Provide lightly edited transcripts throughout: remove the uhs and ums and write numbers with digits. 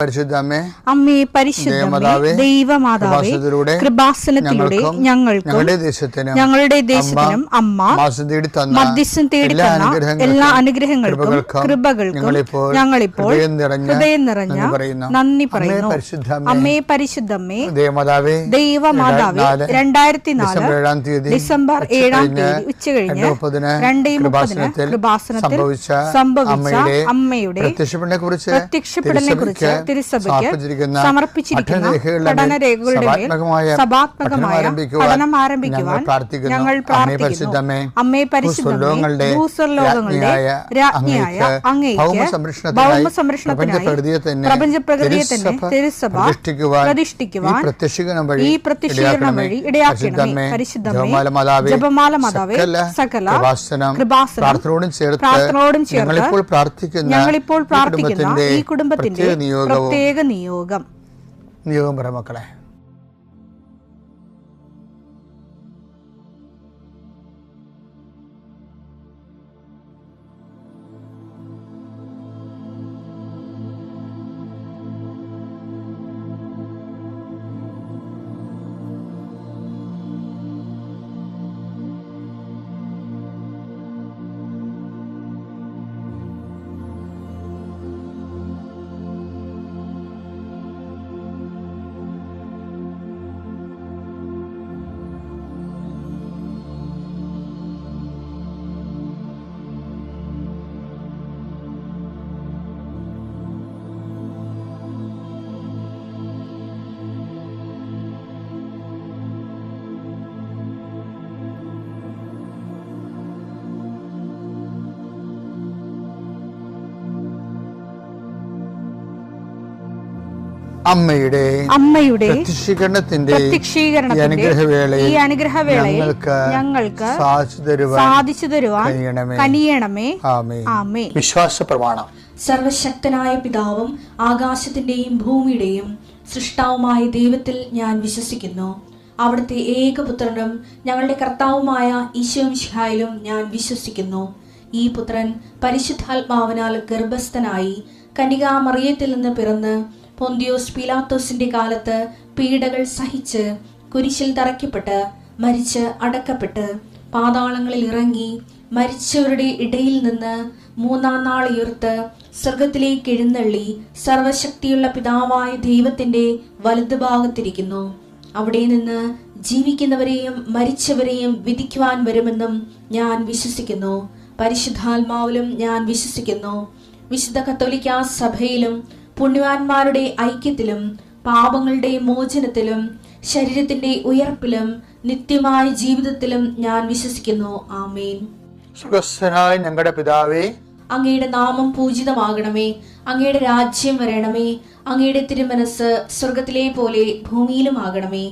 പരിശുദ്ധമേ, അമ്മേ പരിശുദ്ധമേ, ദൈവമാതാവേ, കൃപാസനത്തിലൂടെ ഞങ്ങൾക്കും ഞങ്ങളുടെ ദേശത്തിനും അമ്മ മധ്യസ്ഥം തേടിത്തന്ന എല്ലാ അനുഗ്രഹങ്ങൾക്കും കൃപകൾക്കും ഞങ്ങളിപ്പോൾ ഹൃദയം നിറഞ്ഞ നന്ദി പറയുന്നു. അമ്മേ പരിശുദ്ധമേ, ദൈവമാതാവേ, 2004 ഡിസംബർ 7 ഉച്ചകഴിഞ്ഞ് 2:30 കൃപാസനത്തിൽ സംഭവിച്ച അമ്മയുടെ പ്രത്യക്ഷപ്പെടലിനെ കുറിച്ച് തിരുസഭയ്ക്ക് സമർപ്പിച്ചിരിക്കുന്ന പഠനരേഖകളുടെ മേൽ സഭാത്മകമായ പഠനം ആരംഭിക്കുവാൻ ഞങ്ങൾ പ്രാർത്ഥിക്കുന്നു. അമ്മേ പരിശുദ്ധമേ, ഭൂസ്വർലോകങ്ങളുടെ രാജ്ഞിയായ അങ്ങേയ്ക്ക് ഭൗമസംരക്ഷണത്തിനായി പ്രപഞ്ചപ്രകൃതിയെ തന്നെ തിരുസഭ പ്രതിഷ്ഠിക്കുവാൻ ഈ പ്രത്യക്ഷീകരണം വഴി ഇടയാക്കണമേ. പരിശുദ്ധമേ, ജപമാല മാതാവേ, സകല കൃപാസനം പ്രാർത്ഥനയോടും ചേർത്ത് ഞങ്ങളിപ്പോൾ പ്രാർത്ഥിക്കുന്ന ഈ കുടുംബത്തിന്റെ പ്രത്യേക നിയോഗം പറ മക്കളെ. അമ്മയുടെ പ്രത്യക്ഷീകരണത്തിന്റെ ഈ അനുഗ്രഹവേളയിൽ ഞങ്ങൾക്ക് സാധിച്ചു തരുവാൻ കനിയണമേ. ആമേൻ. വിശ്വാസ പ്രമാണം. സർവശക്തനായ പിതാവും ആകാശത്തിന്റെയും ഭൂമിയുടെയും സൃഷ്ടാവുമായ ദൈവത്തിൽ ഞാൻ വിശ്വസിക്കുന്നു. അവിടുത്തെ ഏകപുത്രനും ഞങ്ങളുടെ കർത്താവുമായ ഈശോമിശിഹായിലും ഞാൻ വിശ്വസിക്കുന്നു. ഈ പുത്രൻ പരിശുദ്ധാത്മാവിനാൽ ഗർഭസ്ഥനായി കന്യകാമറിയത്തിൽ നിന്ന് പിറന്ന് പൊന്തിയോസ് പീലാത്തോസിന്റെ കാലത്ത് പീഡകൾ സഹിച്ച് കുരിശിൽ തറയ്ക്കപ്പെട്ട് മരിച്ച് അടക്കപ്പെട്ട് പാതാളങ്ങളിൽ ഇറങ്ങി മരിച്ചവരുടെ ഇടയിൽ നിന്ന് 3-ാം നാൾ ഉയർത്ത് സ്വർഗത്തിലേക്ക് എഴുന്നള്ളി സർവശക്തിയുള്ള പിതാവായ ദൈവത്തിന്റെ വലതുഭാഗത്തിരിക്കുന്നു. അവിടെ നിന്ന് ജീവിക്കുന്നവരെയും മരിച്ചവരെയും വിധിക്കുവാൻ വരുമെന്നും ഞാൻ വിശ്വസിക്കുന്നു. പരിശുദ്ധാത്മാവിലും ഞാൻ വിശ്വസിക്കുന്നു. വിശുദ്ധ കത്തോലിക്കാ സഭയിലും പുണ്യവാന്മാരുടെ ഐക്യത്തിലും പാപങ്ങളുടെ മോചനത്തിലും ശരീരത്തിന്റെ ഉയർപ്പിലും നിത്യമായ ജീവിതത്തിലും ഞാൻ വിശ്വസിക്കുന്നു. ആമേൻ. സ്വർഗ്ഗസ്ഥനായ ഞങ്ങളുടെ പിതാവേ, അങ്ങയുടെ നാമം പൂജിതമാകണമേ. അങ്ങയുടെ രാജ്യം വരണമേ. അങ്ങയുടെ തിരുമനസ് സ്വർഗത്തിലെ പോലെ ഭൂമിയിലും ആകണമേ.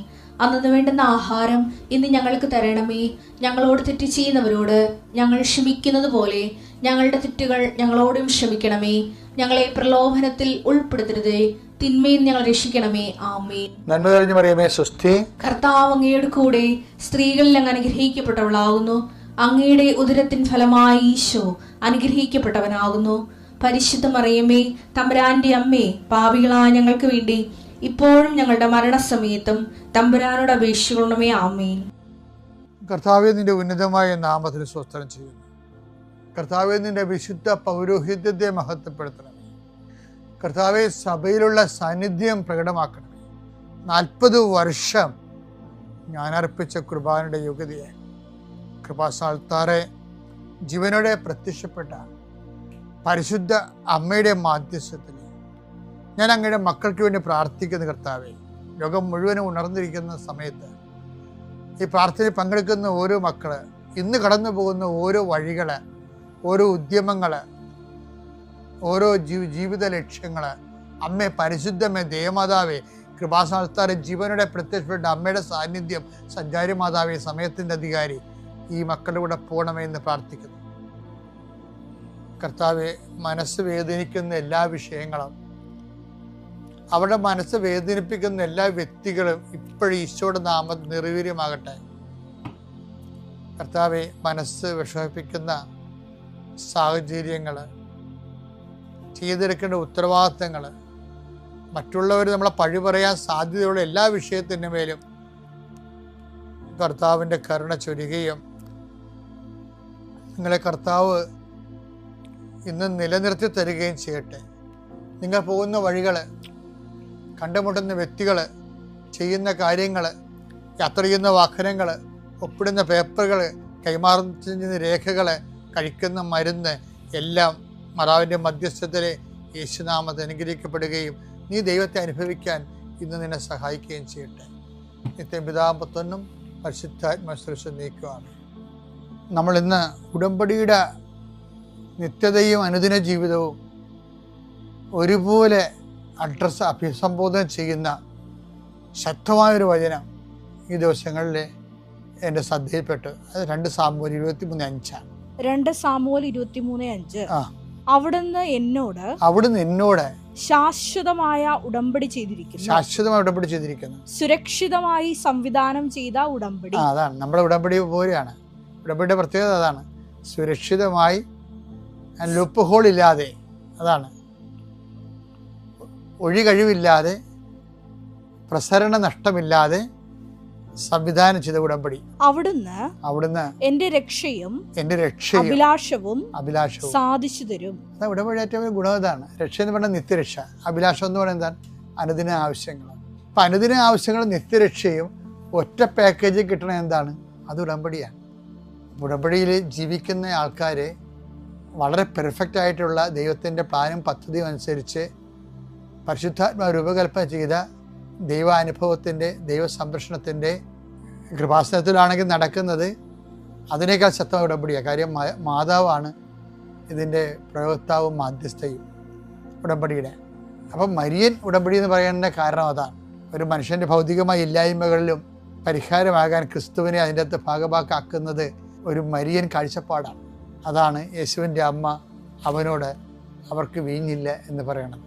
അന്നു വേണ്ടുന്ന ആഹാരം ഇന്ന് ഞങ്ങൾക്ക് തരണമേ. ഞങ്ങളോട് തെറ്റ് ചെയ്യുന്നവരോട് ഞങ്ങൾ ക്ഷമിക്കുന്നത് പോലെ ഞങ്ങളുടെ തെറ്റുകൾ ഞങ്ങളോടും ക്ഷമിക്കണമേ. ഞങ്ങളെ പ്രലോഭനത്തിൽ ഉൾപ്പെടുത്തരുതേ, തിന്മയിൽ ഞങ്ങൾ രക്ഷിക്കണമേ. ആമേൻ. നന്മ നിറഞ്ഞ മറിയമേ, സ്വസ്തി. കർത്താവ് അങ്ങയുടെ കൂടെ സ്ത്രീകളിൽ അങ്ങ് അനുഗ്രഹിക്കപ്പെട്ടവളാകുന്നു. അങ്ങയുടെ ഉദരത്തിൻ ഫലമായി ഈശോ അനുഗ്രഹിക്കപ്പെട്ടവനാകുന്നു. പരിശുദ്ധ മറിയമേ, തമ്പുരാന്റെ അമ്മേ, പാപികളായ ഞങ്ങൾക്ക് വേണ്ടി ഇപ്പോഴും ഞങ്ങളുടെ മരണസമയത്തും തമ്പുരാനോട് അപേക്ഷിക്കണമേ. ആമേൻ. കർത്താവേ, നിന്റെ ഉന്നതമായ നാമത്തിൽ സ്തോത്രം ചെയ്യുന്നു. കർത്താവേ, നിന്റെ വിശുദ്ധ പൗരോഹിത്യത്തെ മഹത്വപ്പെടുത്തണമേ. കർത്താവെ, സഭയിലുള്ള സാന്നിധ്യം പ്രകടമാക്കണമേ. 40 വർഷം ഞാൻ അർപ്പിച്ച കുർബാനയുടെ യോഗ്യതയെ കൃപാസാൽത്താറെ ജീവനോടെ പ്രത്യക്ഷപ്പെട്ട പരിശുദ്ധ അമ്മയുടെ മാധ്യസ്ഥത്തിൽ ഞാൻ അങ്ങയുടെ മക്കൾക്ക് വേണ്ടി പ്രാർത്ഥിക്കുന്ന കർത്താവെ, ലോകം മുഴുവനും ഉണർന്നിരിക്കുന്ന സമയത്ത് ഈ പ്രാർത്ഥനയിൽ പങ്കെടുക്കുന്ന ഓരോ മക്കള്, ഇന്ന് കടന്നു പോകുന്ന ഓരോ വഴികള്, ഓരോ ഉദ്യമങ്ങള്, ഓരോ ജീവിത ലക്ഷ്യങ്ങള്, അമ്മേ പരിശുദ്ധമേ, ദേവമാതാവേ, കൃപാസാൽത്താറെ ജീവനോടെ പ്രത്യക്ഷപ്പെട്ട അമ്മയുടെ സാന്നിധ്യം, സഞ്ചാരി മാതാവേ, സമയത്തിൻ്റെ അധികാരി, ഈ മക്കളുടെ കൂടെ പോകണമെന്ന് പ്രാർത്ഥിക്കുന്നു. കർത്താവെ, മനസ്സ് വേദനിക്കുന്ന എല്ലാ വിഷയങ്ങളും, അവരുടെ മനസ്സ് വേദനിപ്പിക്കുന്ന എല്ലാ വ്യക്തികളും ഇപ്പോഴും ഈശോയുടെ നാമം നിർവീര്യമാകട്ടെ. കർത്താവെ, മനസ്സ് വിഷമിപ്പിക്കുന്ന സാഹചര്യങ്ങൾ, ചെയ്തെടുക്കേണ്ട ഉത്തരവാദിത്തങ്ങൾ, മറ്റുള്ളവർ നമ്മളെ പഴി പറയാൻ സാധ്യതയുള്ള എല്ലാ വിഷയത്തിൻ്റെ മേലും കർത്താവിൻ്റെ കരുണ ചൊരിയുകയും നിങ്ങളെ കർത്താവ് ഇന്ന് നിലനിർത്തി തരികയും ചെയ്യട്ടെ. നിങ്ങൾ പോകുന്ന വഴികൾ, കണ്ടുമുട്ടുന്ന വ്യക്തികൾ, ചെയ്യുന്ന കാര്യങ്ങൾ, യാത്ര ചെയ്യുന്ന വാഹനങ്ങൾ, ഒപ്പിടുന്ന പേപ്പറുകൾ, കൈമാറുന്ന രേഖകൾ, കഴിക്കുന്ന മരുന്ന് എല്ലാം മാതാവിൻ്റെ മധ്യസ്ഥത്തിലെ യേശുനാമത്തിൽ അനുഗ്രഹിക്കപ്പെടുകയും നീ ദൈവത്തെ അനുഭവിക്കാൻ ഇന്ന് നിന്നെ സഹായിക്കുകയും ചെയ്യട്ടെ. നിത്യം പിതാവും പുത്രനും പരിശുദ്ധാത്മാശ്രേഷ്ഠ നീക്കുവാണ്. നമ്മൾ ഇന്ന് ഉടമ്പടിയുടെ നിത്യതയും അനുദിന ജീവിതവും ഒരുപോലെ അഭിസംബോധന ചെയ്യുന്ന ശക്തമായൊരു വചനം ഈ ദിവസങ്ങളിൽ എൻ്റെ ശ്രദ്ധയിൽപ്പെട്ടു. അത് 2 സാമുവേൽ 23:5. 2 സാമുവേൽ 23:5. അവിടുന്ന് എന്നോട് ശാശ്വതമായ ഉടമ്പടി ചെയ്തിരിക്കുന്നു. സുരക്ഷിതമായി സംവിധാനം ചെയ്ത ഉടമ്പടി. അതാണ് നമ്മുടെ ഉടമ്പടി പോലെയാണ്. ഉടമ്പടിയുടെ പ്രത്യേകത അതാണ്. സുരക്ഷിതമായി, ലൂപ്പ് ഹോൾ ഇല്ലാതെ, അതാണ് ഒഴികഴിവില്ലാതെ, പ്രസരണ നഷ്ടമില്ലാതെ സംവിധാനം ചെയ്ത ഉടമ്പടി. അവിടുന്ന് എന്റെ രക്ഷയും അഭിലാഷവും സാധിച്ചു തരും. ഉടമ്പടി ഏറ്റവും ഗുണതാണ്. രക്ഷ എന്ന് പറഞ്ഞാൽ നിത്യരക്ഷ, അഭിലാഷം എന്ന് പറയുന്നത് എന്താണ്? അനുദിന ആവശ്യങ്ങൾ. അപ്പം അനുദിന ആവശ്യങ്ങൾ നിത്യരക്ഷയും ഒറ്റ പാക്കേജിൽ കിട്ടണ എന്താണ്? അത് ഉടമ്പടിയാണ്. ഉടമ്പടിയിൽ ജീവിക്കുന്ന ആൾക്കാരെ വളരെ പെർഫെക്റ്റ് ആയിട്ടുള്ള ദൈവത്തിൻ്റെ പ്ലാനും പദ്ധതിയും അനുസരിച്ച് പരിശുദ്ധാത്മാവ് രൂപകൽപ്പന ചെയ്ത ദൈവാനുഭവത്തിൻ്റെ, ദൈവസംരക്ഷണത്തിൻ്റെ കൃപാസനത്തിലാണെങ്കിൽ നടക്കുന്നത് അതിനേക്കാൾ ശക്തമായ ഉടമ്പടിയാണ്. കാര്യം മാതാവാണ് ഇതിൻ്റെ പ്രയോക്താവും മാധ്യസ്ഥയും ഉടമ്പടിയുടെ. അപ്പം മരിയൻ ഉടമ്പടി എന്ന് പറയുന്ന കാരണം അതാണ്. ഒരു മനുഷ്യൻ്റെ ഭൗതികമായ ഇല്ലായ്മകളിലും പരിഹാരമാകാൻ ക്രിസ്തുവിനെ അതിൻ്റെ അകത്ത് ഭാഗമാക്കാക്കുന്നത് ഒരു മരിയൻ കാഴ്ചപ്പാടാണ്. അതാണ് യേശുവിൻ്റെ അമ്മ അവനോട് അവർക്ക് വീഞ്ഞില്ല എന്ന് പറയണത്.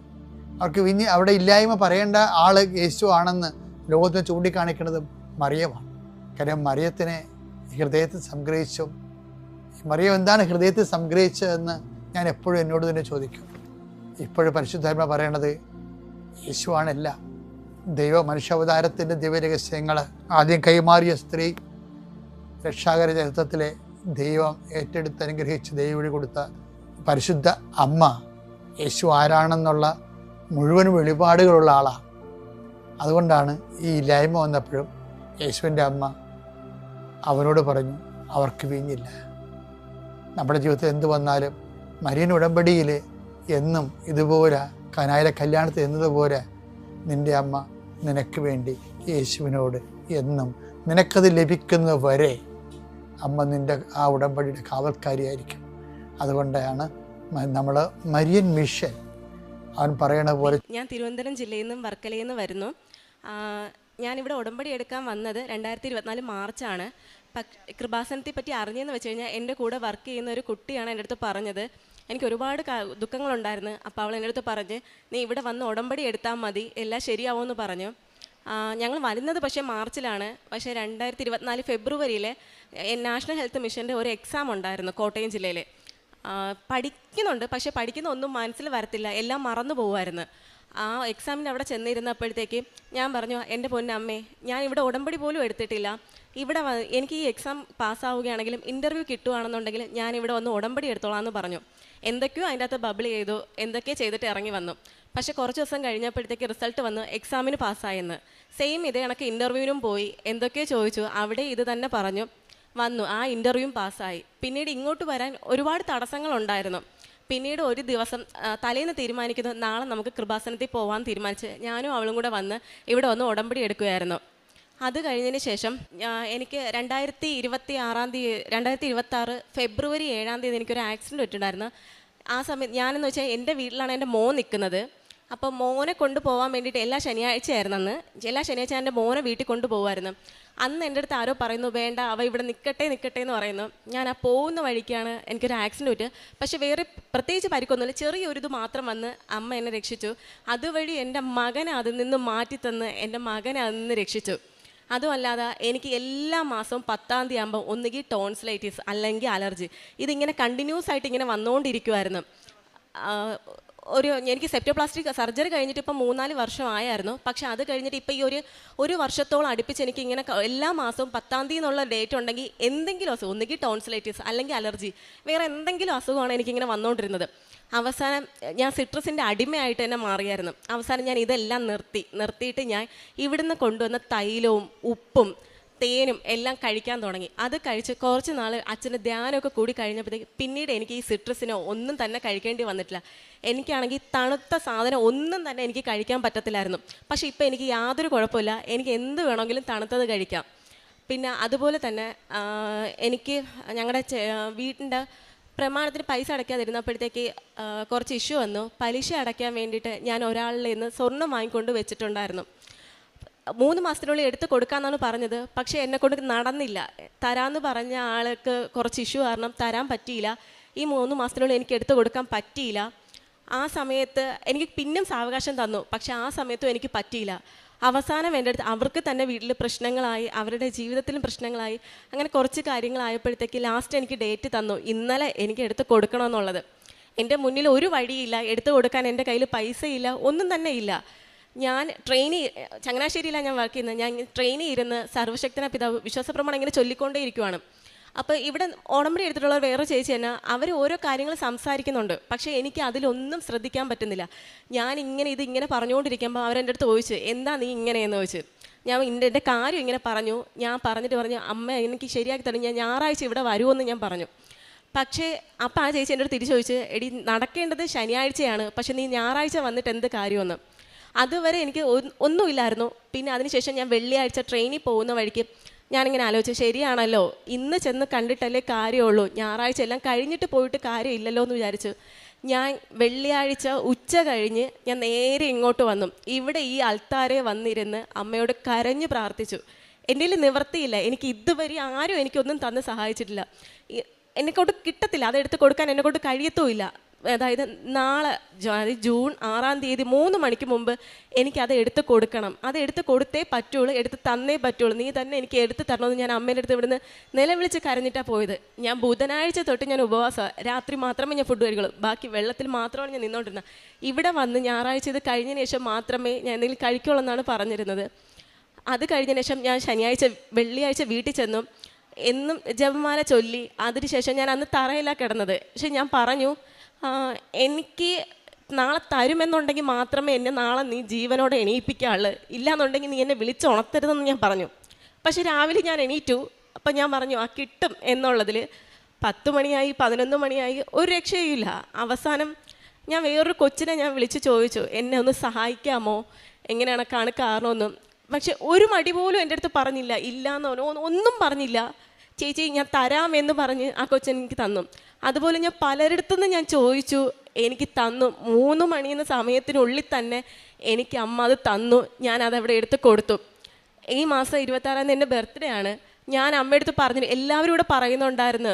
അവർക്ക് അവിടെ ഇല്ലായ്മ പറയേണ്ട ആൾ യേശു ആണെന്ന് ലോകത്തിന് ചൂണ്ടിക്കാണിക്കുന്നതും മറിയമാണ്. കാര്യം മറിയത്തിനെ ഹൃദയത്തിൽ സംഗ്രഹിച്ചു. മറിയം എന്താണ് ഹൃദയത്തിൽ സംഗ്രഹിച്ചതെന്ന് ഞാൻ എപ്പോഴും എന്നോട് തന്നെ ചോദിക്കും. ഇപ്പോഴും പരിശുദ്ധാത്മ പറയണത് യേശുവാണല്ല. മനുഷ്യാവതാരത്തിൻ്റെ ദിവ്യരഹസ്യങ്ങൾ ആദ്യം കൈമാറിയ സ്ത്രീ, രക്ഷാകര ചരിത്രത്തിലെ ദൈവം ഏറ്റെടുത്ത് അനുഗ്രഹിച്ച് ദൈവവഴി കൊടുത്ത പരിശുദ്ധ അമ്മ യേശു ആരാണെന്നുള്ള മുഴുവൻ വെളിപാടുകളുള്ള ആളാണ്. അതുകൊണ്ടാണ് ഈ ഇല്ലായ്മ വന്നപ്പോഴും യേശുവിൻ്റെ അമ്മ അവനോട് പറഞ്ഞു അവർക്ക് വീഞ്ഞില്ല. നമ്മുടെ ജീവിതത്തിൽ എന്ത് വന്നാലും മരിയൻ ഉടമ്പടിയിൽ എന്നും ഇതുപോലെ കനായിലെ കല്യാണത്തിൽ എന്നതുപോലെ നിൻ്റെ അമ്മ നിനക്ക് വേണ്ടി യേശുവിനോട് എന്നും നിനക്കത് ലഭിക്കുന്നത് വരെ അമ്മ നിൻ്റെ ആ ഉടമ്പടിയുടെ കാവൽക്കാരിയായിരിക്കും. അതുകൊണ്ടാണ് നമ്മൾ മരിയൻ മിഷൻ അവൻ പറയണ പോലെ. ഞാൻ തിരുവനന്തപുരം ജില്ലയിൽ നിന്നും വർക്കലയിൽ നിന്ന് വരുന്നു. ഞാനിവിടെ ഉടമ്പടി എടുക്കാൻ വന്നത് 2024 മാർച്ചാണ്. കൃപാസനത്തെ പറ്റി അറിഞ്ഞെന്ന് വെച്ച് കഴിഞ്ഞാൽ എൻ്റെ കൂടെ വർക്ക് ചെയ്യുന്ന ഒരു കുട്ടിയാണ് എൻ്റെ അടുത്ത് പറഞ്ഞത്. എനിക്ക് ഒരുപാട് ദുഃഖങ്ങളുണ്ടായിരുന്നു. അപ്പോൾ അവൾ എൻ്റെ അടുത്ത് പറഞ്ഞ് നീ ഇവിടെ വന്ന് ഉടമ്പടി എടുത്താൽ മതി, എല്ലാം ശരിയാവുമെന്ന് പറഞ്ഞു. ഞങ്ങൾ വരുന്നത് പക്ഷേ മാർച്ചിലാണ്. പക്ഷേ 2024 ഫെബ്രുവരിയിൽ നാഷണൽ ഹെൽത്ത് മിഷൻ്റെ ഒരു എക്സാം ഉണ്ടായിരുന്നു കോട്ടയം ജില്ലയിൽ. പഠിക്കുന്നുണ്ട്, പക്ഷേ പഠിക്കുന്ന ഒന്നും മനസ്സിൽ വരത്തില്ല, എല്ലാം മറന്നു പോകുമായിരുന്നു. ആ എക്സാമിന് അവിടെ ചെന്നിരുന്നപ്പോഴത്തേക്ക് ഞാൻ പറഞ്ഞു, എൻ്റെ പൊന്നമ്മേ, ഞാൻ ഇവിടെ ഉടമ്പടി പോലും എടുത്തിട്ടില്ല. ഇവിടെ എനിക്ക് ഈ എക്സാം പാസ്സാവുകയാണെങ്കിലും ഇൻ്റർവ്യൂ കിട്ടുകയാണെന്നുണ്ടെങ്കിൽ ഞാൻ ഇവിടെ വന്ന് ഉടമ്പടി എടുത്തോളാം എന്ന് പറഞ്ഞു. എന്തൊക്കെയോ അതിൻ്റെ അകത്ത് ബബിൾ ചെയ്തു, എന്തൊക്കെയോ ചെയ്തിട്ട് ഇറങ്ങി വന്നു. പക്ഷേ കുറച്ച് ദിവസം കഴിഞ്ഞപ്പോഴത്തേക്ക് റിസൾട്ട് വന്നു, എക്സാമിന് പാസ്സായെന്ന്. സെയിം ഇതേ കണക്ക് ഇൻ്റർവ്യൂവിനും പോയി, എന്തൊക്കെയോ ചോദിച്ചു, അവിടെ ഇത് തന്നെ പറഞ്ഞു വന്നു. ആ ഇൻ്റർവ്യൂവും പാസ്സായി. പിന്നീട് ഇങ്ങോട്ട് വരാൻ ഒരുപാട് തടസ്സങ്ങളുണ്ടായിരുന്നു. പിന്നീട് ഒരു ദിവസം തലേന്ന് തീരുമാനിക്കുന്നു, നാളെ നമുക്ക് കൃപാസനത്തിൽ പോകാൻ തീരുമാനിച്ച് ഞാനും അവളും കൂടെ വന്ന് ഇവിടെ വന്ന് ഉടമ്പടി എടുക്കുകയായിരുന്നു. അത് കഴിഞ്ഞതിന് ശേഷം എനിക്ക് 2026 ഫെബ്രുവരി 7 എനിക്കൊരു ആക്സിഡൻറ്റ് പറ്റിയിട്ടുണ്ടായിരുന്നു. ആ സമയത്ത് ഞാനെന്ന് വെച്ചാൽ എൻ്റെ വീട്ടിലാണ് എൻ്റെ മോൻ നിൽക്കുന്നത്. അപ്പോൾ മോനെ കൊണ്ടുപോകാൻ വേണ്ടിയിട്ട് എല്ലാ ശനിയാഴ്ചയായിരുന്നു അന്ന്. എല്ലാ ശനിയാഴ്ച എൻ്റെ മോനെ വീട്ടിൽ കൊണ്ടുപോകുമായിരുന്നു. അന്ന് എൻ്റെ അടുത്ത് ആരോ പറയുന്നു, വേണ്ട അവ ഇവിടെ നിൽക്കട്ടെ എന്ന് പറയുന്നു. ഞാൻ ആ പോകുന്ന വഴിക്കാണ് എനിക്കൊരു ആക്സിഡൻറ്റ് പറ്റുക. പക്ഷേ വേറെ പ്രത്യേകിച്ച് പരിക്കൊന്നുമില്ല, ചെറിയൊരിത് മാത്രം വന്ന് അമ്മ എന്നെ രക്ഷിച്ചു. അതുവഴി എൻ്റെ മകനെ അതിൽ നിന്ന് മാറ്റിത്തന്ന് എൻ്റെ മകനെ അതിൽ നിന്ന് രക്ഷിച്ചു. അതുമല്ലാതെ എനിക്ക് എല്ലാ മാസവും 10-ാം തീയതി ആകുമ്പോൾ ഒന്നുകിൽ ടോൺസിലൈറ്റിസ് അല്ലെങ്കിൽ അലർജി, ഇതിങ്ങനെ കണ്ടിന്യൂസ് ആയിട്ട് ഇങ്ങനെ വന്നുകൊണ്ടിരിക്കുമായിരുന്നു. എനിക്ക് സെപ്റ്റോപ്ലാസ്റ്റിക് സർജറി കഴിഞ്ഞിട്ട് ഇപ്പം 3-4 വർഷമായിരുന്നു. പക്ഷെ അത് കഴിഞ്ഞിട്ട് ഇപ്പം ഈ ഒരു വർഷത്തോളം അടുപ്പിച്ച് എനിക്ക് ഇങ്ങനെ എല്ലാ മാസവും 10-ാം തീയതി എന്നുള്ള ഡേറ്റ് ഉണ്ടെങ്കിൽ എന്തെങ്കിലും അസുഖം, ഒന്നുകിൽ ടോൺസിലൈറ്റിസ് അല്ലെങ്കിൽ അലർജി, വേറെ എന്തെങ്കിലും അസുഖമാണ് എനിക്കിങ്ങനെ വന്നുകൊണ്ടിരുന്നത്. അവസാനം ഞാൻ സിട്രസിൻ്റെ അടിമയായിട്ട് തന്നെ മാറിയായിരുന്നു. അവസാനം ഞാൻ ഇതെല്ലാം നിർത്തിയിട്ട് ഞാൻ ഇവിടുന്ന് കൊണ്ടുവന്ന തൈലവും ഉപ്പും തേനും എല്ലാം കഴിക്കാൻ തുടങ്ങി. അത് കഴിച്ച് കുറച്ച് നാൾ അച്ഛൻ്റെ ധ്യാനമൊക്കെ കൂടി കഴിഞ്ഞപ്പോഴത്തേക്ക് പിന്നീട് എനിക്ക് ഈ സിട്രസിനോ ഒന്നും തന്നെ കഴിക്കേണ്ടി വന്നിട്ടില്ല. എനിക്കാണെങ്കിൽ തണുത്ത സാധനം ഒന്നും തന്നെ എനിക്ക് കഴിക്കാൻ പറ്റത്തില്ലായിരുന്നു. പക്ഷേ ഇപ്പം എനിക്ക് യാതൊരു കുഴപ്പമില്ല, എനിക്ക് എന്ത് വേണമെങ്കിലും തണുത്തത് കഴിക്കാം. പിന്നെ അതുപോലെ തന്നെ എനിക്ക് ഞങ്ങളുടെ വീട്ടിൻ്റെ പ്രമാണത്തിന് പൈസ അടയ്ക്കാതിരുന്നപ്പോഴത്തേക്ക് കുറച്ച് ഇഷ്യൂ വന്നു. പലിശ അടയ്ക്കാൻ വേണ്ടിയിട്ട് ഞാൻ ഒരാളിൽ നിന്ന് സ്വർണ്ണം വാങ്ങിക്കൊണ്ട് വെച്ചിട്ടുണ്ടായിരുന്നു. 3 മാസത്തിനുള്ളിൽ എടുത്ത് കൊടുക്കാമെന്നാണ് പറഞ്ഞത്. പക്ഷേ എന്നെക്കൊണ്ട് നടന്നില്ല. തരാമെന്ന് പറഞ്ഞ ആൾക്ക് കുറച്ച് ഇഷ്യൂ കാരണം തരാൻ പറ്റിയില്ല. ഈ 3 മാസത്തിനുള്ളിൽ എനിക്ക് എടുത്ത് കൊടുക്കാൻ പറ്റിയില്ല. ആ സമയത്ത് എനിക്ക് പിന്നും സാവകാശം തന്നു, പക്ഷെ ആ സമയത്തും എനിക്ക് പറ്റിയില്ല. അവസാനം എൻ്റെ അടുത്ത് അവർക്ക് തന്നെ വീട്ടിൽ പ്രശ്നങ്ങളായി, അവരുടെ ജീവിതത്തിലും പ്രശ്നങ്ങളായി. അങ്ങനെ കുറച്ച് കാര്യങ്ങളായപ്പോഴത്തേക്ക് ലാസ്റ്റ് എനിക്ക് ഡേറ്റ് തന്നു, ഇന്നലെ എനിക്ക് എടുത്ത് കൊടുക്കണമെന്നുള്ളത്. എൻ്റെ മുന്നിൽ ഒരു വഴിയില്ല, എടുത്തു കൊടുക്കാൻ എൻ്റെ കയ്യിൽ പൈസയില്ല, ഒന്നും തന്നെ ഇല്ല. ഞാൻ ചങ്ങനാശ്ശേരിയിലാണ് ഞാൻ വർക്ക് ചെയ്യുന്നത്. ഞാൻ ട്രെയിനിൽ ഇരുന്ന് സർവ്വശക്തനായ പിതാവ് വിശ്വാസപ്രമാണം ഇങ്ങനെ ചൊല്ലിക്കൊണ്ടേ ഇരിക്കുവാണ്. അപ്പോൾ ഇവിടെ ഉടമ്പടി എടുത്തിട്ടുള്ള വേറെ ചേച്ചി തന്നെ അവർ ഓരോ കാര്യങ്ങൾ സംസാരിക്കുന്നുണ്ട്, പക്ഷേ എനിക്ക് അതിലൊന്നും ശ്രദ്ധിക്കാൻ പറ്റുന്നില്ല. ഞാൻ ഇതിങ്ങനെ പറഞ്ഞുകൊണ്ടിരിക്കുമ്പോൾ അവരെൻ്റെ അടുത്ത് ചോദിച്ചു, എന്താ നീ ഇങ്ങനെയെന്ന് ചോദിച്ചു. ഞാൻ എൻ്റെ കാര്യം ഇങ്ങനെ പറഞ്ഞു. ഞാൻ പറഞ്ഞു അമ്മ എനിക്ക് ശരിയാക്കി തരും, ഞാൻ ഞായറാഴ്ച ഇവിടെ വരുമെന്ന് ഞാൻ പറഞ്ഞു. പക്ഷേ അപ്പം ആ ചേച്ചി എൻ്റെ അടുത്ത് തിരിച്ചു ചോദിച്ചു, എടി നടക്കേണ്ടത് ശനിയാഴ്ചയാണ്, പക്ഷെ നീ ഞായറാഴ്ച വന്നിട്ട് എന്ത് കാര്യമെന്ന്. അതുവരെ എനിക്ക് ഒന്നുമില്ലായിരുന്നു. പിന്നെ അതിനുശേഷം ഞാൻ വെള്ളിയാഴ്ച ട്രെയിനിൽ പോകുന്ന വഴിക്ക് ഞാനിങ്ങനെ ആലോചിച്ചു, ശരിയാണല്ലോ, ഇന്ന് ചെന്ന് കണ്ടിട്ടല്ലേ കാര്യമുള്ളൂ, ഞായറാഴ്ച എല്ലാം കഴിഞ്ഞിട്ട് പോയിട്ട് കാര്യമില്ലല്ലോ എന്ന് വിചാരിച്ചു. ഞാൻ വെള്ളിയാഴ്ച ഉച്ച കഴിഞ്ഞ് ഞാൻ നേരെ ഇങ്ങോട്ട് വന്നു. ഇവിടെ ഈ അൾത്താരെ വന്നിരുന്ന് അമ്മയോട് കരഞ്ഞ് പ്രാർത്ഥിച്ചു. എൻ്റെ കയ്യിൽ നിവർത്തിയില്ല, എനിക്ക് ഇതുവരെ ആരും എനിക്കൊന്നും തന്ന് സഹായിച്ചിട്ടില്ല. എന്നെക്കൊണ്ട് കിട്ടത്തില്ല, അതെടുത്ത് കൊടുക്കാൻ എന്നെക്കൊണ്ട് കഴിയത്തുമില്ല. അതായത് നാളെ ജൂൺ 6-ാം തീയതി 3 മണിക്ക് മുമ്പ് എനിക്കത് എടുത്ത് കൊടുക്കണം, അത് എടുത്ത് കൊടുത്തേ പറ്റുള്ളൂ, എടുത്ത് തന്നേ പറ്റുള്ളൂ, നീ തന്നെ എനിക്ക് എടുത്ത് തരണമെന്ന് ഞാൻ അമ്മേൻ്റെ അടുത്ത് ഇവിടുന്ന് നിലവിളിച്ച് കരഞ്ഞിട്ടാണ് പോയത്. ഞാൻ ബുധനാഴ്ച തൊട്ട് ഞാൻ ഉപവാസമാണ്, രാത്രി മാത്രമേ ഞാൻ ഫുഡ് കഴിക്കുള്ളൂ, ബാക്കി വെള്ളത്തിൽ മാത്രമാണ് ഞാൻ നിന്നോണ്ടിരുന്നത്. ഇവിടെ വന്ന് ഞായറാഴ്ച ഇത് കഴിഞ്ഞതിന് ശേഷം മാത്രമേ ഞാൻ എന്തെങ്കിലും കഴിക്കുള്ളൂ എന്നാണ് പറഞ്ഞിരുന്നത്. അത് കഴിഞ്ഞതിന് ശേഷം ഞാൻ വെള്ളിയാഴ്ച വീട്ടിൽ ചെന്നു, എന്നും ജപമാല ചൊല്ലി. അതിനുശേഷം ഞാൻ അന്ന് തറയിലാണ് കിടന്നത്. പക്ഷെ ഞാൻ പറഞ്ഞു, എനിക്ക് നാളെ തരുമെന്നുണ്ടെങ്കിൽ മാത്രമേ എന്നെ നാളെ നീ ജീവനോടെ എണീപ്പിക്കാനുള്ളൂ, ഇല്ലയെന്നുണ്ടെങ്കിൽ നീ എന്നെ വിളിച്ചുണർത്തരുതെന്ന് ഞാൻ പറഞ്ഞു. പക്ഷെ രാവിലെ ഞാൻ എണീറ്റു. അപ്പം ഞാൻ പറഞ്ഞു കിട്ടും എന്നുള്ളതിൽ 10 മണിയായി 11 മണിയായി, ഒരു രക്ഷയുമില്ല. അവസാനം ഞാൻ വേറൊരു കൊച്ചിനെ ഞാൻ വിളിച്ച് ചോദിച്ചു, എന്നെ ഒന്ന് സഹായിക്കാമോ, എങ്ങനെയാണ് കാരണമെന്നും. പക്ഷെ ഒരു മടി പോലും എൻ്റെ അടുത്ത് പറഞ്ഞില്ല, ഇല്ലയെന്നോ ഒന്നും പറഞ്ഞില്ല. ചേച്ചി ഞാൻ തരാമെന്ന് പറഞ്ഞ് ആ കൊച്ചൻ എനിക്ക് തന്നു. അതുപോലെ ഞാൻ പലരിടത്തുനിന്ന് ഞാൻ ചോദിച്ചു, എനിക്ക് തന്നു. 3 മണിയെന്ന സമയത്തിനുള്ളിൽ തന്നെ എനിക്ക് അമ്മ അത് തന്നു. ഞാനതവിടെ എടുത്ത് കൊടുത്തു. ഈ മാസം 26-ാം തീയതി എൻ്റെ ബർത്ത്ഡേ ആണ്. ഞാൻ അമ്മയടുത്ത് പറഞ്ഞു, എല്ലാവരും ഇവിടെ പറയുന്നുണ്ടായിരുന്നു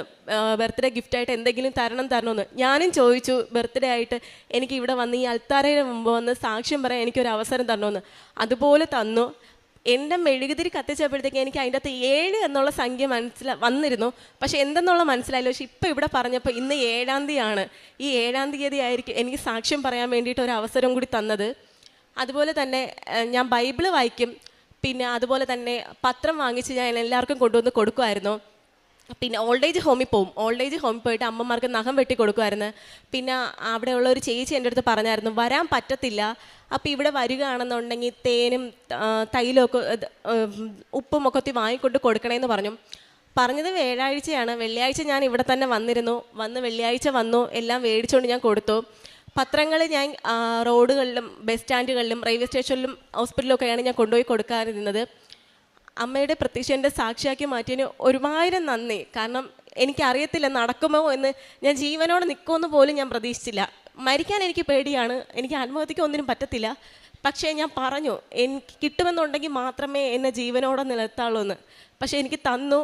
ബർത്ത്ഡേ ഗിഫ്റ്റായിട്ട് എന്തെങ്കിലും തരണമെന്ന്. ഞാനും ചോദിച്ചു ബർത്ത്ഡേ ആയിട്ട് എനിക്ക് ഇവിടെ വന്ന് ഈ അൾത്താരയുടെ മുമ്പ് വന്ന് സാക്ഷ്യം പറയാൻ എനിക്കൊരു അവസരം തരണമെന്ന്. അതുപോലെ തന്നു. എൻ്റെ മെഴുകുതിരി കത്തിച്ചപ്പോഴത്തേക്ക് എനിക്ക് അതിൻ്റെ അകത്ത് 7 എന്നുള്ള സംഖ്യ വന്നിരുന്നു, പക്ഷെ എന്തെന്നുള്ള മനസ്സിലായില്ല. പക്ഷെ ഇപ്പം ഇവിടെ പറഞ്ഞപ്പോൾ ഇന്ന് 7-ാം തീയതിയാണ്. ഈ 7-ാം തീയതി ആയിരിക്കും എനിക്ക് സാക്ഷ്യം പറയാൻ വേണ്ടിയിട്ട് ഒരു അവസരം കൂടി തന്നത്. അതുപോലെ തന്നെ ഞാൻ ബൈബിള് വായിക്കും. പിന്നെ അതുപോലെ തന്നെ പത്രം വാങ്ങിച്ച് ഞാൻ എല്ലാവർക്കും കൊണ്ടുവന്ന് കൊടുക്കുമായിരുന്നു. പിന്നെ ഓൾഡ് ഏജ് ഹോമിൽ പോയിട്ട് അമ്മമാർക്ക് നഖം വെട്ടി കൊടുക്കുമായിരുന്നു. പിന്നെ അവിടെയുള്ള ഒരു ചേച്ചി എൻ്റെ അടുത്ത് പറഞ്ഞായിരുന്നു, വരാൻ പറ്റത്തില്ല, അപ്പോൾ ഇവിടെ വരികയാണെന്നുണ്ടെങ്കിൽ തേനും തൈലമൊക്കെ ഉപ്പുമൊക്കെ വാങ്ങിക്കൊണ്ട് കൊടുക്കണമെന്ന് പറഞ്ഞത് വ്യാഴാഴ്ചയാണ്. വെള്ളിയാഴ്ച ഞാൻ ഇവിടെ തന്നെ വെള്ളിയാഴ്ച വന്നു, എല്ലാം മേടിച്ചുകൊണ്ട് ഞാൻ കൊടുത്തു. പത്രങ്ങൾ ഞാൻ റോഡുകളിലും ബസ് സ്റ്റാൻഡുകളിലും റെയിൽവേ സ്റ്റേഷനിലും ഹോസ്പിറ്റലിലൊക്കെയാണ് ഞാൻ കൊണ്ടുപോയി കൊടുക്കാതിരുന്നത്. അമ്മയുടെ പ്രത്യക്ഷൻ്റെ സാക്ഷിയാക്കി മാറ്റിയതിന് 1000 നന്ദി. കാരണം എനിക്കറിയത്തില്ല നടക്കുമോ എന്ന്, ഞാൻ ജീവനോടെ നിൽക്കുമെന്ന് പോലും ഞാൻ പ്രതീക്ഷിച്ചില്ല. മരിക്കാൻ എനിക്ക് പേടിയാണ്, എനിക്ക് ആത്മഹത്യക്ക് ഒന്നിനും പറ്റത്തില്ല. പക്ഷേ ഞാൻ പറഞ്ഞു, എനിക്ക് കിട്ടുമെന്നുണ്ടെങ്കിൽ മാത്രമേ എന്നെ ജീവനോടെ നിലനിർത്താവുള്ളൂ എന്ന്. പക്ഷേ എനിക്ക് തന്നു.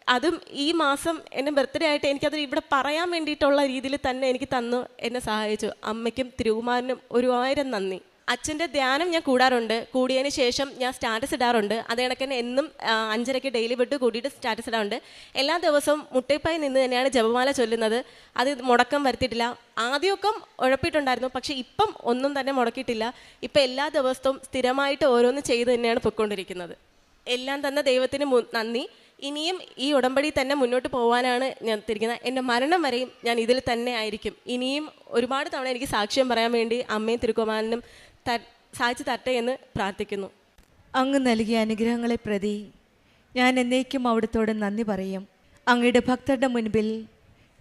അതും ഈ മാസം എൻ്റെ ബർത്ത്ഡേ ആയിട്ട് എനിക്കത് ഇവിടെ പറയാൻ വേണ്ടിയിട്ടുള്ള രീതിയിൽ തന്നെ എനിക്ക് തന്നു, എന്നെ സഹായിച്ചു. അമ്മയ്ക്കും തിരുകുമാരനും 1000 നന്ദി. അച്ഛൻ്റെ ധ്യാനം ഞാൻ കൂടാറുണ്ട്. കൂടിയതിന് ശേഷം ഞാൻ സ്റ്റാറ്റസ് ഇടാറുണ്ട്. അത് കണക്ക് തന്നെ എന്നും 5:30 ഡെയിലി ബെഡ് കൂട്ടിയിട്ട് സ്റ്റാറ്റസ് ഇടാറുണ്ട്. എല്ലാ ദിവസവും മുട്ടേപ്പായി നിന്ന് തന്നെയാണ് ജപമാല ചൊല്ലുന്നത്. അത് മുടക്കം വരുത്തിയിട്ടില്ല. ആദ്യമൊക്കെ ഉഴപ്പിയിട്ടുണ്ടായിരുന്നു, പക്ഷേ ഇപ്പം ഒന്നും തന്നെ മുടക്കിയിട്ടില്ല. ഇപ്പം എല്ലാ ദിവസവും സ്ഥിരമായിട്ട് ഓരോന്ന് ചെയ്ത് തന്നെയാണ് പൊയ്ക്കൊണ്ടിരിക്കുന്നത്. എല്ലാം തന്നെ ദൈവത്തിന് നന്ദി. ഇനിയും ഈ ഉടമ്പടി തന്നെ മുന്നോട്ട് പോകാനാണ് ഞാൻ തിരിക്കുന്നത്. എൻ്റെ മരണം വരെയും ഞാൻ ഇതിൽ തന്നെ ആയിരിക്കും. ഇനിയും ഒരുപാട് തവണ എനിക്ക് സാക്ഷ്യം പറയാൻ വേണ്ടി അമ്മയും തിരുക്കുമാരനും സാധിച്ചു തരട്ടെ എന്ന് പ്രാർത്ഥിക്കുന്നു. അങ്ങ് നൽകിയ അനുഗ്രഹങ്ങളെ പ്രതി ഞാൻ എന്നേക്കും അവിടുത്തോട് നന്ദി പറയും. അങ്ങയുടെ ഭക്തരുടെ മുൻപിൽ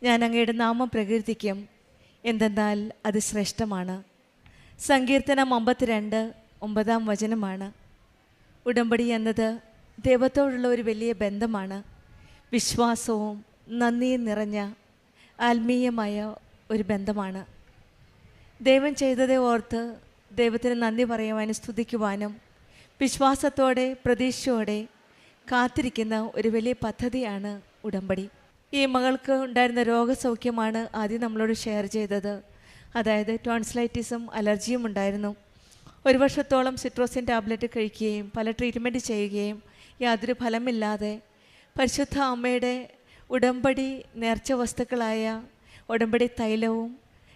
ഞാൻ അങ്ങയുടെ നാമം പ്രകീർത്തിക്കും. എന്തെന്നാൽ അത് ശ്രേഷ്ഠമാണ്. സങ്കീർത്തനം 52:9 ഉടമ്പടി എന്നത് ദൈവത്തോടുള്ള ഒരു വലിയ ബന്ധമാണ്. വിശ്വാസവും നന്ദിയും നിറഞ്ഞ ആത്മീയമായ ഒരു ബന്ധമാണ്. ദൈവം ചെയ്തതെ ഓർത്ത് ദൈവത്തിന് നന്ദി പറയുവാനും സ്തുതിക്കുവാനും വിശ്വാസത്തോടെ പ്രതീക്ഷയോടെ കാത്തിരിക്കുന്ന ഒരു വലിയ പദ്ധതിയാണ് ഉടമ്പടി. ഈ മകൾക്ക് ഉണ്ടായിരുന്ന രോഗസൗഖ്യമാണ് ആദ്യം നമ്മളോട് ഷെയർ ചെയ്തത്. അതായത് ടോൺസിലൈറ്റിസും അലർജിയും ഉണ്ടായിരുന്നു. 1 വർഷത്തോളം സിട്രോസിൻ ടാബ്ലറ്റ് കഴിക്കുകയും പല ട്രീറ്റ്മെൻറ്റ് ചെയ്യുകയും യാതൊരു ഫലമില്ലാതെ പരിശുദ്ധ അമ്മയുടെ ഉടമ്പടി നേർച്ച വസ്തുക്കളായ ഉടമ്പടി തൈലവും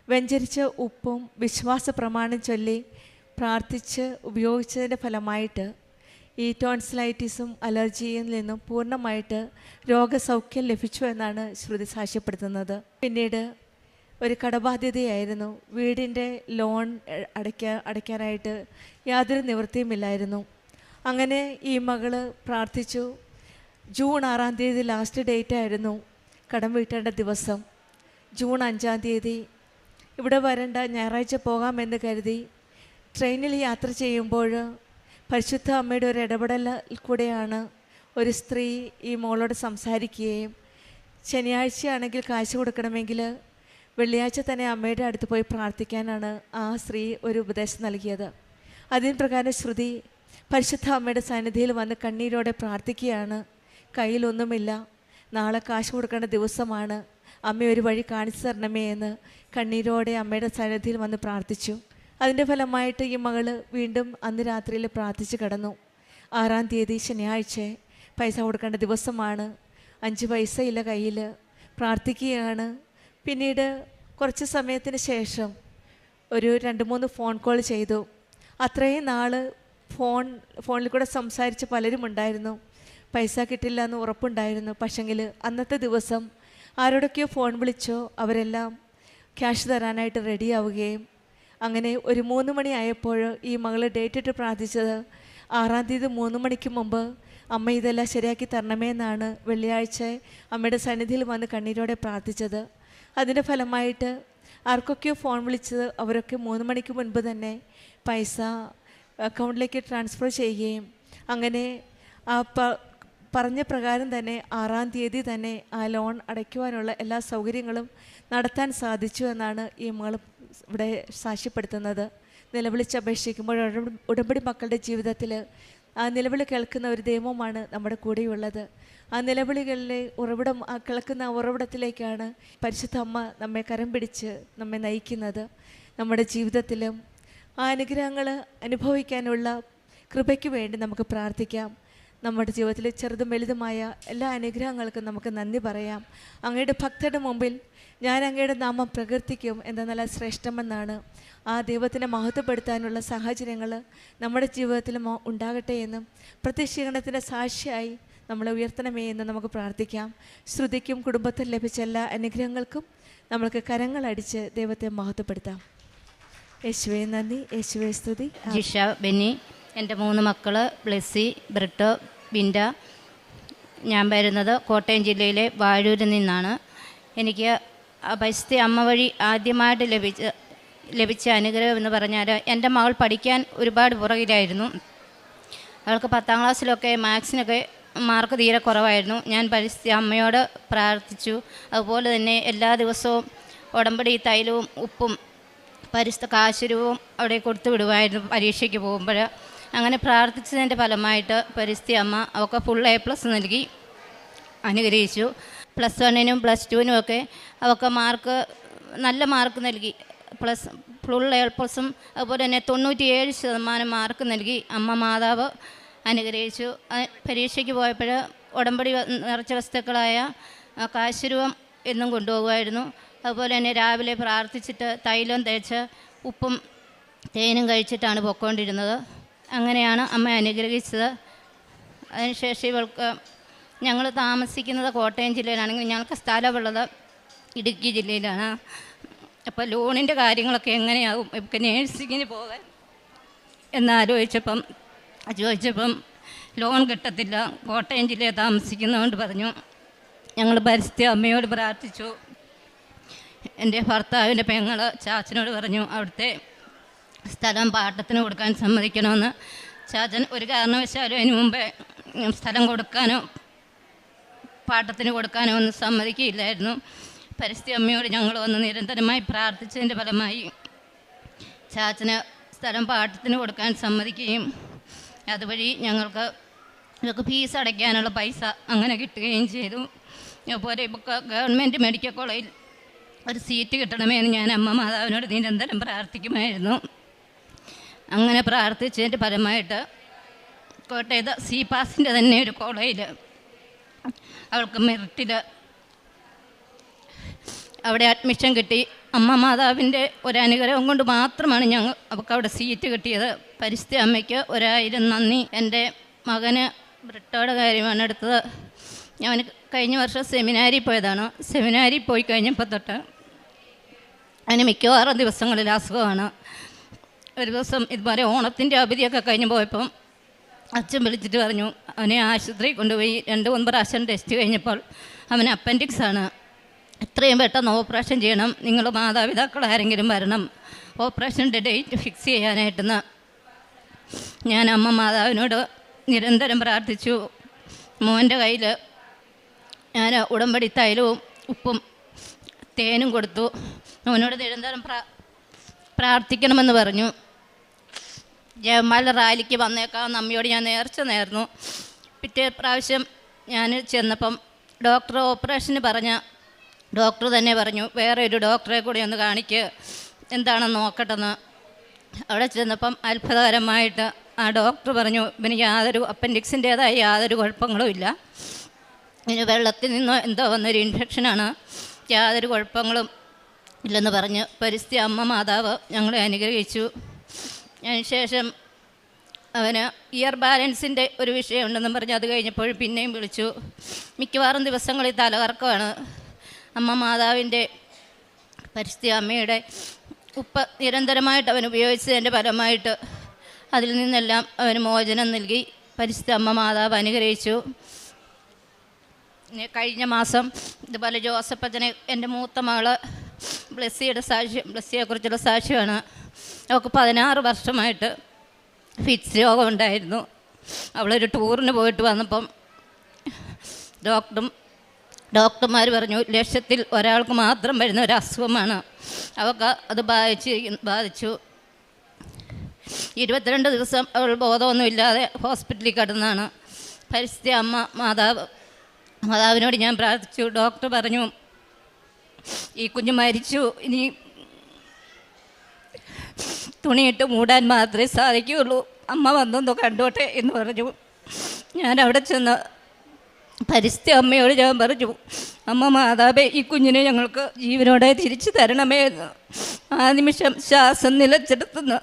വെഞ്ചരിച്ച ഉപ്പും വിശ്വാസ പ്രമാണം ചൊല്ലി പ്രാർത്ഥിച്ച് ഉപയോഗിച്ചതിൻ്റെ ഫലമായിട്ട് ഈ ടോൺസിലൈറ്റിസും അലർജിയിൽ നിന്നും പൂർണ്ണമായിട്ട് രോഗസൗഖ്യം ലഭിച്ചു എന്നാണ് ശ്രുതി സാക്ഷ്യപ്പെടുത്തുന്നത്. പിന്നീട് ഒരു കടബാധ്യതയായിരുന്നു. വീടിൻ്റെ ലോൺ അടയ്ക്കാനായിട്ട് യാതൊരു നിവൃത്തിയുമില്ലായിരുന്നു. അങ്ങനെ ഈ മകള് പ്രാർത്ഥിച്ചു. ജൂൺ 6-ാം തീയതി ലാസ്റ്റ് ഡേറ്റ് ആയിരുന്നു കടം വീട്ടേണ്ട ദിവസം. ജൂൺ 5-ാം തീയതി ഇവിടെ വരേണ്ട, ഞായറാഴ്ച പോകാമെന്ന് കരുതി ട്രെയിനിൽ യാത്ര ചെയ്യുമ്പോൾ പരിശുദ്ധ അമ്മയുടെ ഒരു ഇടപെടൽ കൂടെയാണ് ഒരു സ്ത്രീ ഈ മോളോട് സംസാരിക്കുകയും ശനിയാഴ്ചയാണെങ്കിൽ കാശ് കൊടുക്കണമെങ്കിൽ വെള്ളിയാഴ്ച തന്നെ അമ്മയുടെ അടുത്ത് പോയി പ്രാർത്ഥിക്കാനാണ് ആ സ്ത്രീ ഒരു ഉപദേശം നൽകിയത്. അതിന് പ്രകാരം ശ്രുതി പരിശുദ്ധ അമ്മയുടെ സന്നിധിയിൽ വന്ന് കണ്ണീരോടെ പ്രാർത്ഥിക്കുകയാണ്. കയ്യിലൊന്നുമില്ല, നാളെ കാശ് കൊടുക്കേണ്ട ദിവസമാണ്, അമ്മ ഒരു വഴി കാണിച്ചു തരണമേ എന്ന് കണ്ണീരോടെ അമ്മയുടെ സന്നിധിയിൽ വന്ന് പ്രാർത്ഥിച്ചു. അതിൻ്റെ ഫലമായിട്ട് ഈ മകള് വീണ്ടും അന്ന് രാത്രിയിൽ പ്രാർത്ഥിച്ച് കിടന്നു. 6-ാം തീയതി ശനിയാഴ്ച പൈസ കൊടുക്കേണ്ട ദിവസമാണ്. 5 പൈസയില്ല കയ്യിൽ. പ്രാർത്ഥിക്കുകയാണ്. പിന്നീട് കുറച്ച് സമയത്തിന് ശേഷം ഒരു 2-3 ഫോൺ കോൾ ചെയ്തു. അത്രയും നാൾ ഫോണിൽ കൂടെ സംസാരിച്ച് പലരും ഉണ്ടായിരുന്നു. പൈസ കിട്ടില്ല എന്ന് ഉറപ്പുണ്ടായിരുന്നു. പക്ഷെങ്കിൽ അന്നത്തെ ദിവസം ആരോടൊക്കെയോ ഫോൺ വിളിച്ചോ അവരെല്ലാം ക്യാഷ് തരാനായിട്ട് റെഡിയാവുകയും അങ്ങനെ ഒരു 3 മണി ആയപ്പോൾ ഈ മകൾ ഡേറ്റ് ഇട്ട് പ്രാർത്ഥിച്ചത് 6-ാം തീയതി 3 മണിക്ക് മുമ്പ് അമ്മ ഇതെല്ലാം ശരിയാക്കി തരണമേ എന്നാണ് വെള്ളിയാഴ്ച അമ്മയുടെ സന്നിധിയിൽ വന്ന് കണ്ണീരോടെ പ്രാർത്ഥിച്ചത്. അതിൻ്റെ ഫലമായിട്ട് ആർക്കൊക്കെയോ ഫോൺ വിളിച്ചത് അവരൊക്കെ 3 മണിക്ക് മുൻപ് തന്നെ പൈസ അക്കൗണ്ടിലേക്ക് ട്രാൻസ്ഫർ ചെയ്യുകയും അങ്ങനെ ആ പറഞ്ഞ പ്രകാരം തന്നെ 6-ാം തീയതി തന്നെ ആ ലോൺ അടയ്ക്കുവാനുള്ള എല്ലാ സൗകര്യങ്ങളും നടത്താൻ സാധിച്ചു എന്നാണ് ഈ മകൾ ഇവിടെ സാക്ഷ്യപ്പെടുത്തുന്നത്. നിലവിളിച്ചപേക്ഷിക്കുമ്പോൾ ഉടമ്പടി മക്കളുടെ ജീവിതത്തിൽ ആ നിലവിളി കേൾക്കുന്ന ഒരു ദൈവമാണ് നമ്മുടെ കൂടെയുള്ളത്. ആ നിലവിളികളിലെ ഉറവിടം, ആ കേൾക്കുന്ന ഉറവിടത്തിലേക്കാണ് പരിശുദ്ധ അമ്മ നമ്മെ കരം പിടിച്ച് നമ്മെ നയിക്കുന്നത്. നമ്മുടെ ജീവിതത്തിലും ആ അനുഗ്രഹങ്ങൾ അനുഭവിക്കാനുള്ള കൃപയ്ക്ക് വേണ്ടി നമുക്ക് പ്രാർത്ഥിക്കാം. നമ്മുടെ ജീവിതത്തിൽ ചെറുതും വലുതുമായ എല്ലാ അനുഗ്രഹങ്ങൾക്കും നമുക്ക് നന്ദി പറയാം. അങ്ങയുടെ ഭക്തരുടെ മുമ്പിൽ ഞാൻ അങ്ങയുടെ നാമം പ്രകീർത്തിക്കും എന്തെന്നാൽ ശ്രേഷ്ഠമെന്നാണ്. ആ ദൈവത്തിനെ മഹത്വപ്പെടുത്താനുള്ള സാഹചര്യങ്ങൾ നമ്മുടെ ജീവിതത്തിൽ ഉണ്ടാകട്ടെ എന്നും പ്രത്യക്ഷീകരണത്തിൻ്റെ സാക്ഷിയായി നമ്മളെ ഉയർത്തണമേ എന്ന് നമുക്ക് പ്രാർത്ഥിക്കാം. ശ്രുതിക്കും കുടുംബത്തിൽ ലഭിച്ച എല്ലാ അനുഗ്രഹങ്ങൾക്കും നമ്മൾക്ക് കരങ്ങളടിച്ച് ദൈവത്തെ മഹത്വപ്പെടുത്താം. യേശുവേ നന്ദി, യേശുവേ സ്തുതി. ജിഷ, ബെന്നി, എൻ്റെ 3 മക്കൾ ബ്ലെസ്സി, ബ്രിട്ടോ, ബിൻഡ. ഞാൻ വരുന്നത് കോട്ടയം ജില്ലയിലെ വാഴൂരിൽ നിന്നാണ്. എനിക്ക് പരിശുദ്ധ അമ്മ വഴി ആദ്യമായിട്ട് ലഭിച്ച അനുഗ്രഹം എന്ന് പറഞ്ഞാൽ എൻ്റെ മകൾ പഠിക്കാൻ ഒരുപാട് പുറകിലായിരുന്നു. അവൾക്ക് 10-ാം ക്ലാസ്സിലൊക്കെ മാത്സിനൊക്കെ മാർക്ക് തീരെ കുറവായിരുന്നു. ഞാൻ പരിശുദ്ധ അമ്മയോട് പ്രാർത്ഥിച്ചു. അതുപോലെ തന്നെ എല്ലാ ദിവസവും ഉടമ്പടി തൈലവും ഉപ്പും പരിശുദ്ധ കാശുരവും അവിടെ കൊടുത്തു വിടുമായിരുന്നു പരീക്ഷയ്ക്ക് പോകുമ്പോൾ. അങ്ങനെ പ്രാർത്ഥിച്ചതിൻ്റെ ഫലമായിട്ട് പരിശുദ്ധ അമ്മ അവൾക്ക് ഫുൾ A+ നൽകി അനുഗ്രഹിച്ചു. +1-നും +2-നും ഒക്കെ അവൾക്ക് നല്ല മാർക്ക് നൽകി. ഫുൾ A+ഉം അതുപോലെ തന്നെ 97% മാർക്ക് നൽകി അമ്മ മാതാവ് അനുഗ്രഹിച്ചു. പരീക്ഷയ്ക്ക് പോയപ്പോൾ ഉടമ്പടി നിറച്ച വസ്തുക്കളായ കാശുരൂപം എന്നും കൊണ്ടുപോകുമായിരുന്നു. അതുപോലെ തന്നെ രാവിലെ പ്രാർത്ഥിച്ചിട്ട് തൈലം തേച്ച് ഉപ്പും തേനും കഴിച്ചിട്ടാണ് പൊയ്ക്കൊണ്ടിരുന്നത്. അങ്ങനെയാണ് അമ്മ അനുഗ്രഹിച്ചത്. അതിനുശേഷം ഇവൾക്ക്, ഞങ്ങൾ താമസിക്കുന്നത് കോട്ടയം ജില്ലയിലാണെങ്കിൽ ഞങ്ങൾക്ക് സ്ഥലമുള്ളത് ഇടുക്കി ജില്ലയിലാണ്. അപ്പോൾ ലോണിൻ്റെ കാര്യങ്ങളൊക്കെ എങ്ങനെയാകും ഇവർക്ക് നേഴ്സിങ്ങിന് പോകാൻ ചോദിച്ചപ്പം ലോൺ കിട്ടത്തില്ല, കോട്ടയം ജില്ലയിൽ താമസിക്കുന്നതുകൊണ്ട് പറഞ്ഞു. ഞങ്ങൾ പരിസ്ഥിതി അമ്മയോട് പ്രാർത്ഥിച്ചു. എൻ്റെ ഭർത്താവിൻ്റെ പെങ്ങൾ ചാച്ചനോട് പറഞ്ഞു അവിടുത്തെ സ്ഥലം പാട്ടത്തിന് കൊടുക്കാൻ സമ്മതിക്കണമെന്ന്. ചാച്ചൻ ഒരു കാരണവശാലും അതിന് മുമ്പേ സ്ഥലം കൊടുക്കാനോ പാട്ടത്തിന് കൊടുക്കാനോ ഒന്നും സമ്മതിക്കില്ലായിരുന്നു. പരിസ്ഥിതി അമ്മയോട് ഞങ്ങൾ വന്ന് നിരന്തരമായി പ്രാർത്ഥിച്ചതിൻ്റെ ഫലമായി ചാച്ചന് സ്ഥലം പാട്ടത്തിന് കൊടുക്കാൻ സമ്മതിക്കുകയും അതുവഴി ഞങ്ങൾക്ക് ഫീസ് അടയ്ക്കാനുള്ള പൈസ അങ്ങനെ കിട്ടുകയും ചെയ്തു. അതുപോലെ ഇപ്പോൾ ഗവൺമെൻറ് മെഡിക്കൽ കോളേജിൽ ഒരു സീറ്റ് കിട്ടണമെന്ന് ഞാൻ അമ്മ മാതാവിനോട് നിരന്തരം പ്രാർത്ഥിക്കുമായിരുന്നു. അങ്ങനെ പ്രാർത്ഥിച്ചതിൻ്റെ ഫലമായിട്ട് കോട്ടയത്ത് CPASൻ്റെ തന്നെ ഒരു കോളേജിൽ അവൾക്ക് മെറിറ്റിൽ അവിടെ അഡ്മിഷൻ കിട്ടി. അമ്മ മാതാവിൻ്റെ ഒരനുഗ്രഹം കൊണ്ട് മാത്രമാണ് അവൾക്ക് അവിടെ സീറ്റ് കിട്ടിയത്. പരിസ്ഥിതി അമ്മയ്ക്ക് 1000 നന്ദി. എൻ്റെ മകന് ബ്രിട്ടോയുടെ കാര്യമാണ് എടുത്തത്. ഞാൻ കഴിഞ്ഞ വർഷം സെമിനാരിൽ പോയതാണ്. സെമിനാരിൽ പോയി കഴിഞ്ഞപ്പോൾ തൊട്ട് അതിന് മിക്കവാറും ദിവസങ്ങളിൽ അസുഖമാണ്. ഒരു ദിവസം ഇതുപോലെ ഓണത്തിൻ്റെ അവധിയൊക്കെ കഴിഞ്ഞ് പോയപ്പം അച്ഛൻ വിളിച്ചിട്ട് പറഞ്ഞു അവനെ ആശുപത്രിയിൽ കൊണ്ടുപോയി 2-3 പ്രാവശ്യം ടെസ്റ്റ് കഴിഞ്ഞപ്പോൾ അവന് അപ്പൻഡിക്സാണ്, എത്രയും പെട്ടെന്ന് ഓപ്പറേഷൻ ചെയ്യണം, നിങ്ങൾ മാതാപിതാക്കൾ ആരെങ്കിലും വരണം ഓപ്പറേഷൻ്റെ ഡേറ്റ് ഫിക്സ് ചെയ്യാനായിട്ടെന്ന്. ഞാൻ അമ്മ മാതാവിനോട് നിരന്തരം പ്രാർത്ഥിച്ചു. മോൻ്റെ കയ്യിൽ ഞാൻ ഉടമ്പടി തൈലവും ഉപ്പും തേനും കൊടുത്തു. അവനോട് നിരന്തരം പ്രാർത്ഥിക്കണമെന്ന് പറഞ്ഞു. ജയമാല റാലിക്ക് വന്നേക്കാമെന്ന് അമ്മയോട് ഞാൻ നേർച്ച നേർന്നു. പിറ്റേ പ്രാവശ്യം ഞാൻ ചെന്നപ്പം ഡോക്ടർ ഓപ്പറേഷന് പറഞ്ഞ ഡോക്ടർ തന്നെ പറഞ്ഞു വേറെ ഒരു ഡോക്ടറെ കൂടി ഒന്ന് കാണിക്ക്, എന്താണെന്ന് നോക്കട്ടെന്ന്. അവിടെ ചെന്നപ്പം അത്ഭുതകരമായിട്ട് ആ ഡോക്ടർ പറഞ്ഞു ഇവന് അപ്പൻഡിക്സിൻ്റേതായ യാതൊരു കുഴപ്പങ്ങളും ഇല്ല, ഇതിന് വെള്ളത്തിൽ നിന്നോ എന്തോ വന്നൊരു ഇൻഫെക്ഷനാണ്, യാതൊരു കുഴപ്പങ്ങളും ഇല്ലെന്ന് പറഞ്ഞ് പരിസ്ഥിതി അമ്മ മാതാവ് ഞങ്ങളെ അനുഗ്രഹിച്ചു. അതിനുശേഷം അവന് ഇയർ ബാലൻസിൻ്റെ ഒരു വിഷയമുണ്ടെന്നും പറഞ്ഞ് അത് കഴിഞ്ഞപ്പോൾ പിന്നെയും വിളിച്ചു. മിക്കവാറും ദിവസങ്ങളിൽ തലകറക്കമാണ്. അമ്മ മാതാവിൻ്റെ പരിസ്ഥിതി അമ്മയുടെ ഉപ്പ് നിരന്തരമായിട്ട് അവൻ ഉപയോഗിച്ചതിൻ്റെ ഫലമായിട്ട് അതിൽ നിന്നെല്ലാം അവന് മോചനം നൽകി പരിസ്ഥിതി അമ്മ മാതാവ് അനുഗ്രഹിച്ചു. കഴിഞ്ഞ മാസം ഇതുപോലെ ജോസഫ് അച്ഛനെ എൻ്റെ മൂത്ത മകള് ബ്ലെസ്സിയെക്കുറിച്ചുള്ള സാക്ഷ്യമാണ്. അവൾക്ക് 16 വർഷമായിട്ട് ഫിറ്റ്സ് രോഗമുണ്ടായിരുന്നു. അവളൊരു ടൂറിന് പോയിട്ട് വന്നപ്പം ഡോക്ടർമാർ പറഞ്ഞു 1,00,000-ൽ ഒരാൾക്ക് മാത്രം വരുന്ന ഒരു അസുഖമാണ്, അവൾക്ക് അത് ബാധിച്ചു. 22 ദിവസം അവൾ ബോധമൊന്നുമില്ലാതെ ഹോസ്പിറ്റലിൽ കിടന്നാണ്. പരിസ്ഥിതി അമ്മ മാതാവിനോട് ഞാൻ പ്രാർത്ഥിച്ചു. ഡോക്ടർ പറഞ്ഞു ഈ കുഞ്ഞ് മരിച്ചു, ഇനി തുണിയിട്ട് മൂടാൻ മാത്രമേ സാധിക്കുകയുള്ളൂ, അമ്മ വന്നൊന്ന് കണ്ടോട്ടെ എന്ന് പറഞ്ഞു. ഞാൻ അവിടെ ചെന്ന് പരിസ്ഥിതി അമ്മയോട് ഞാൻ പറഞ്ഞു അമ്മ മാതാവേ ഈ കുഞ്ഞിനെ ഞങ്ങൾക്ക് ജീവനോടെ തിരിച്ചു തരണമേ എന്ന്. ആ നിമിഷം ശ്വാസം നിലച്ചെടുത്തുന്ന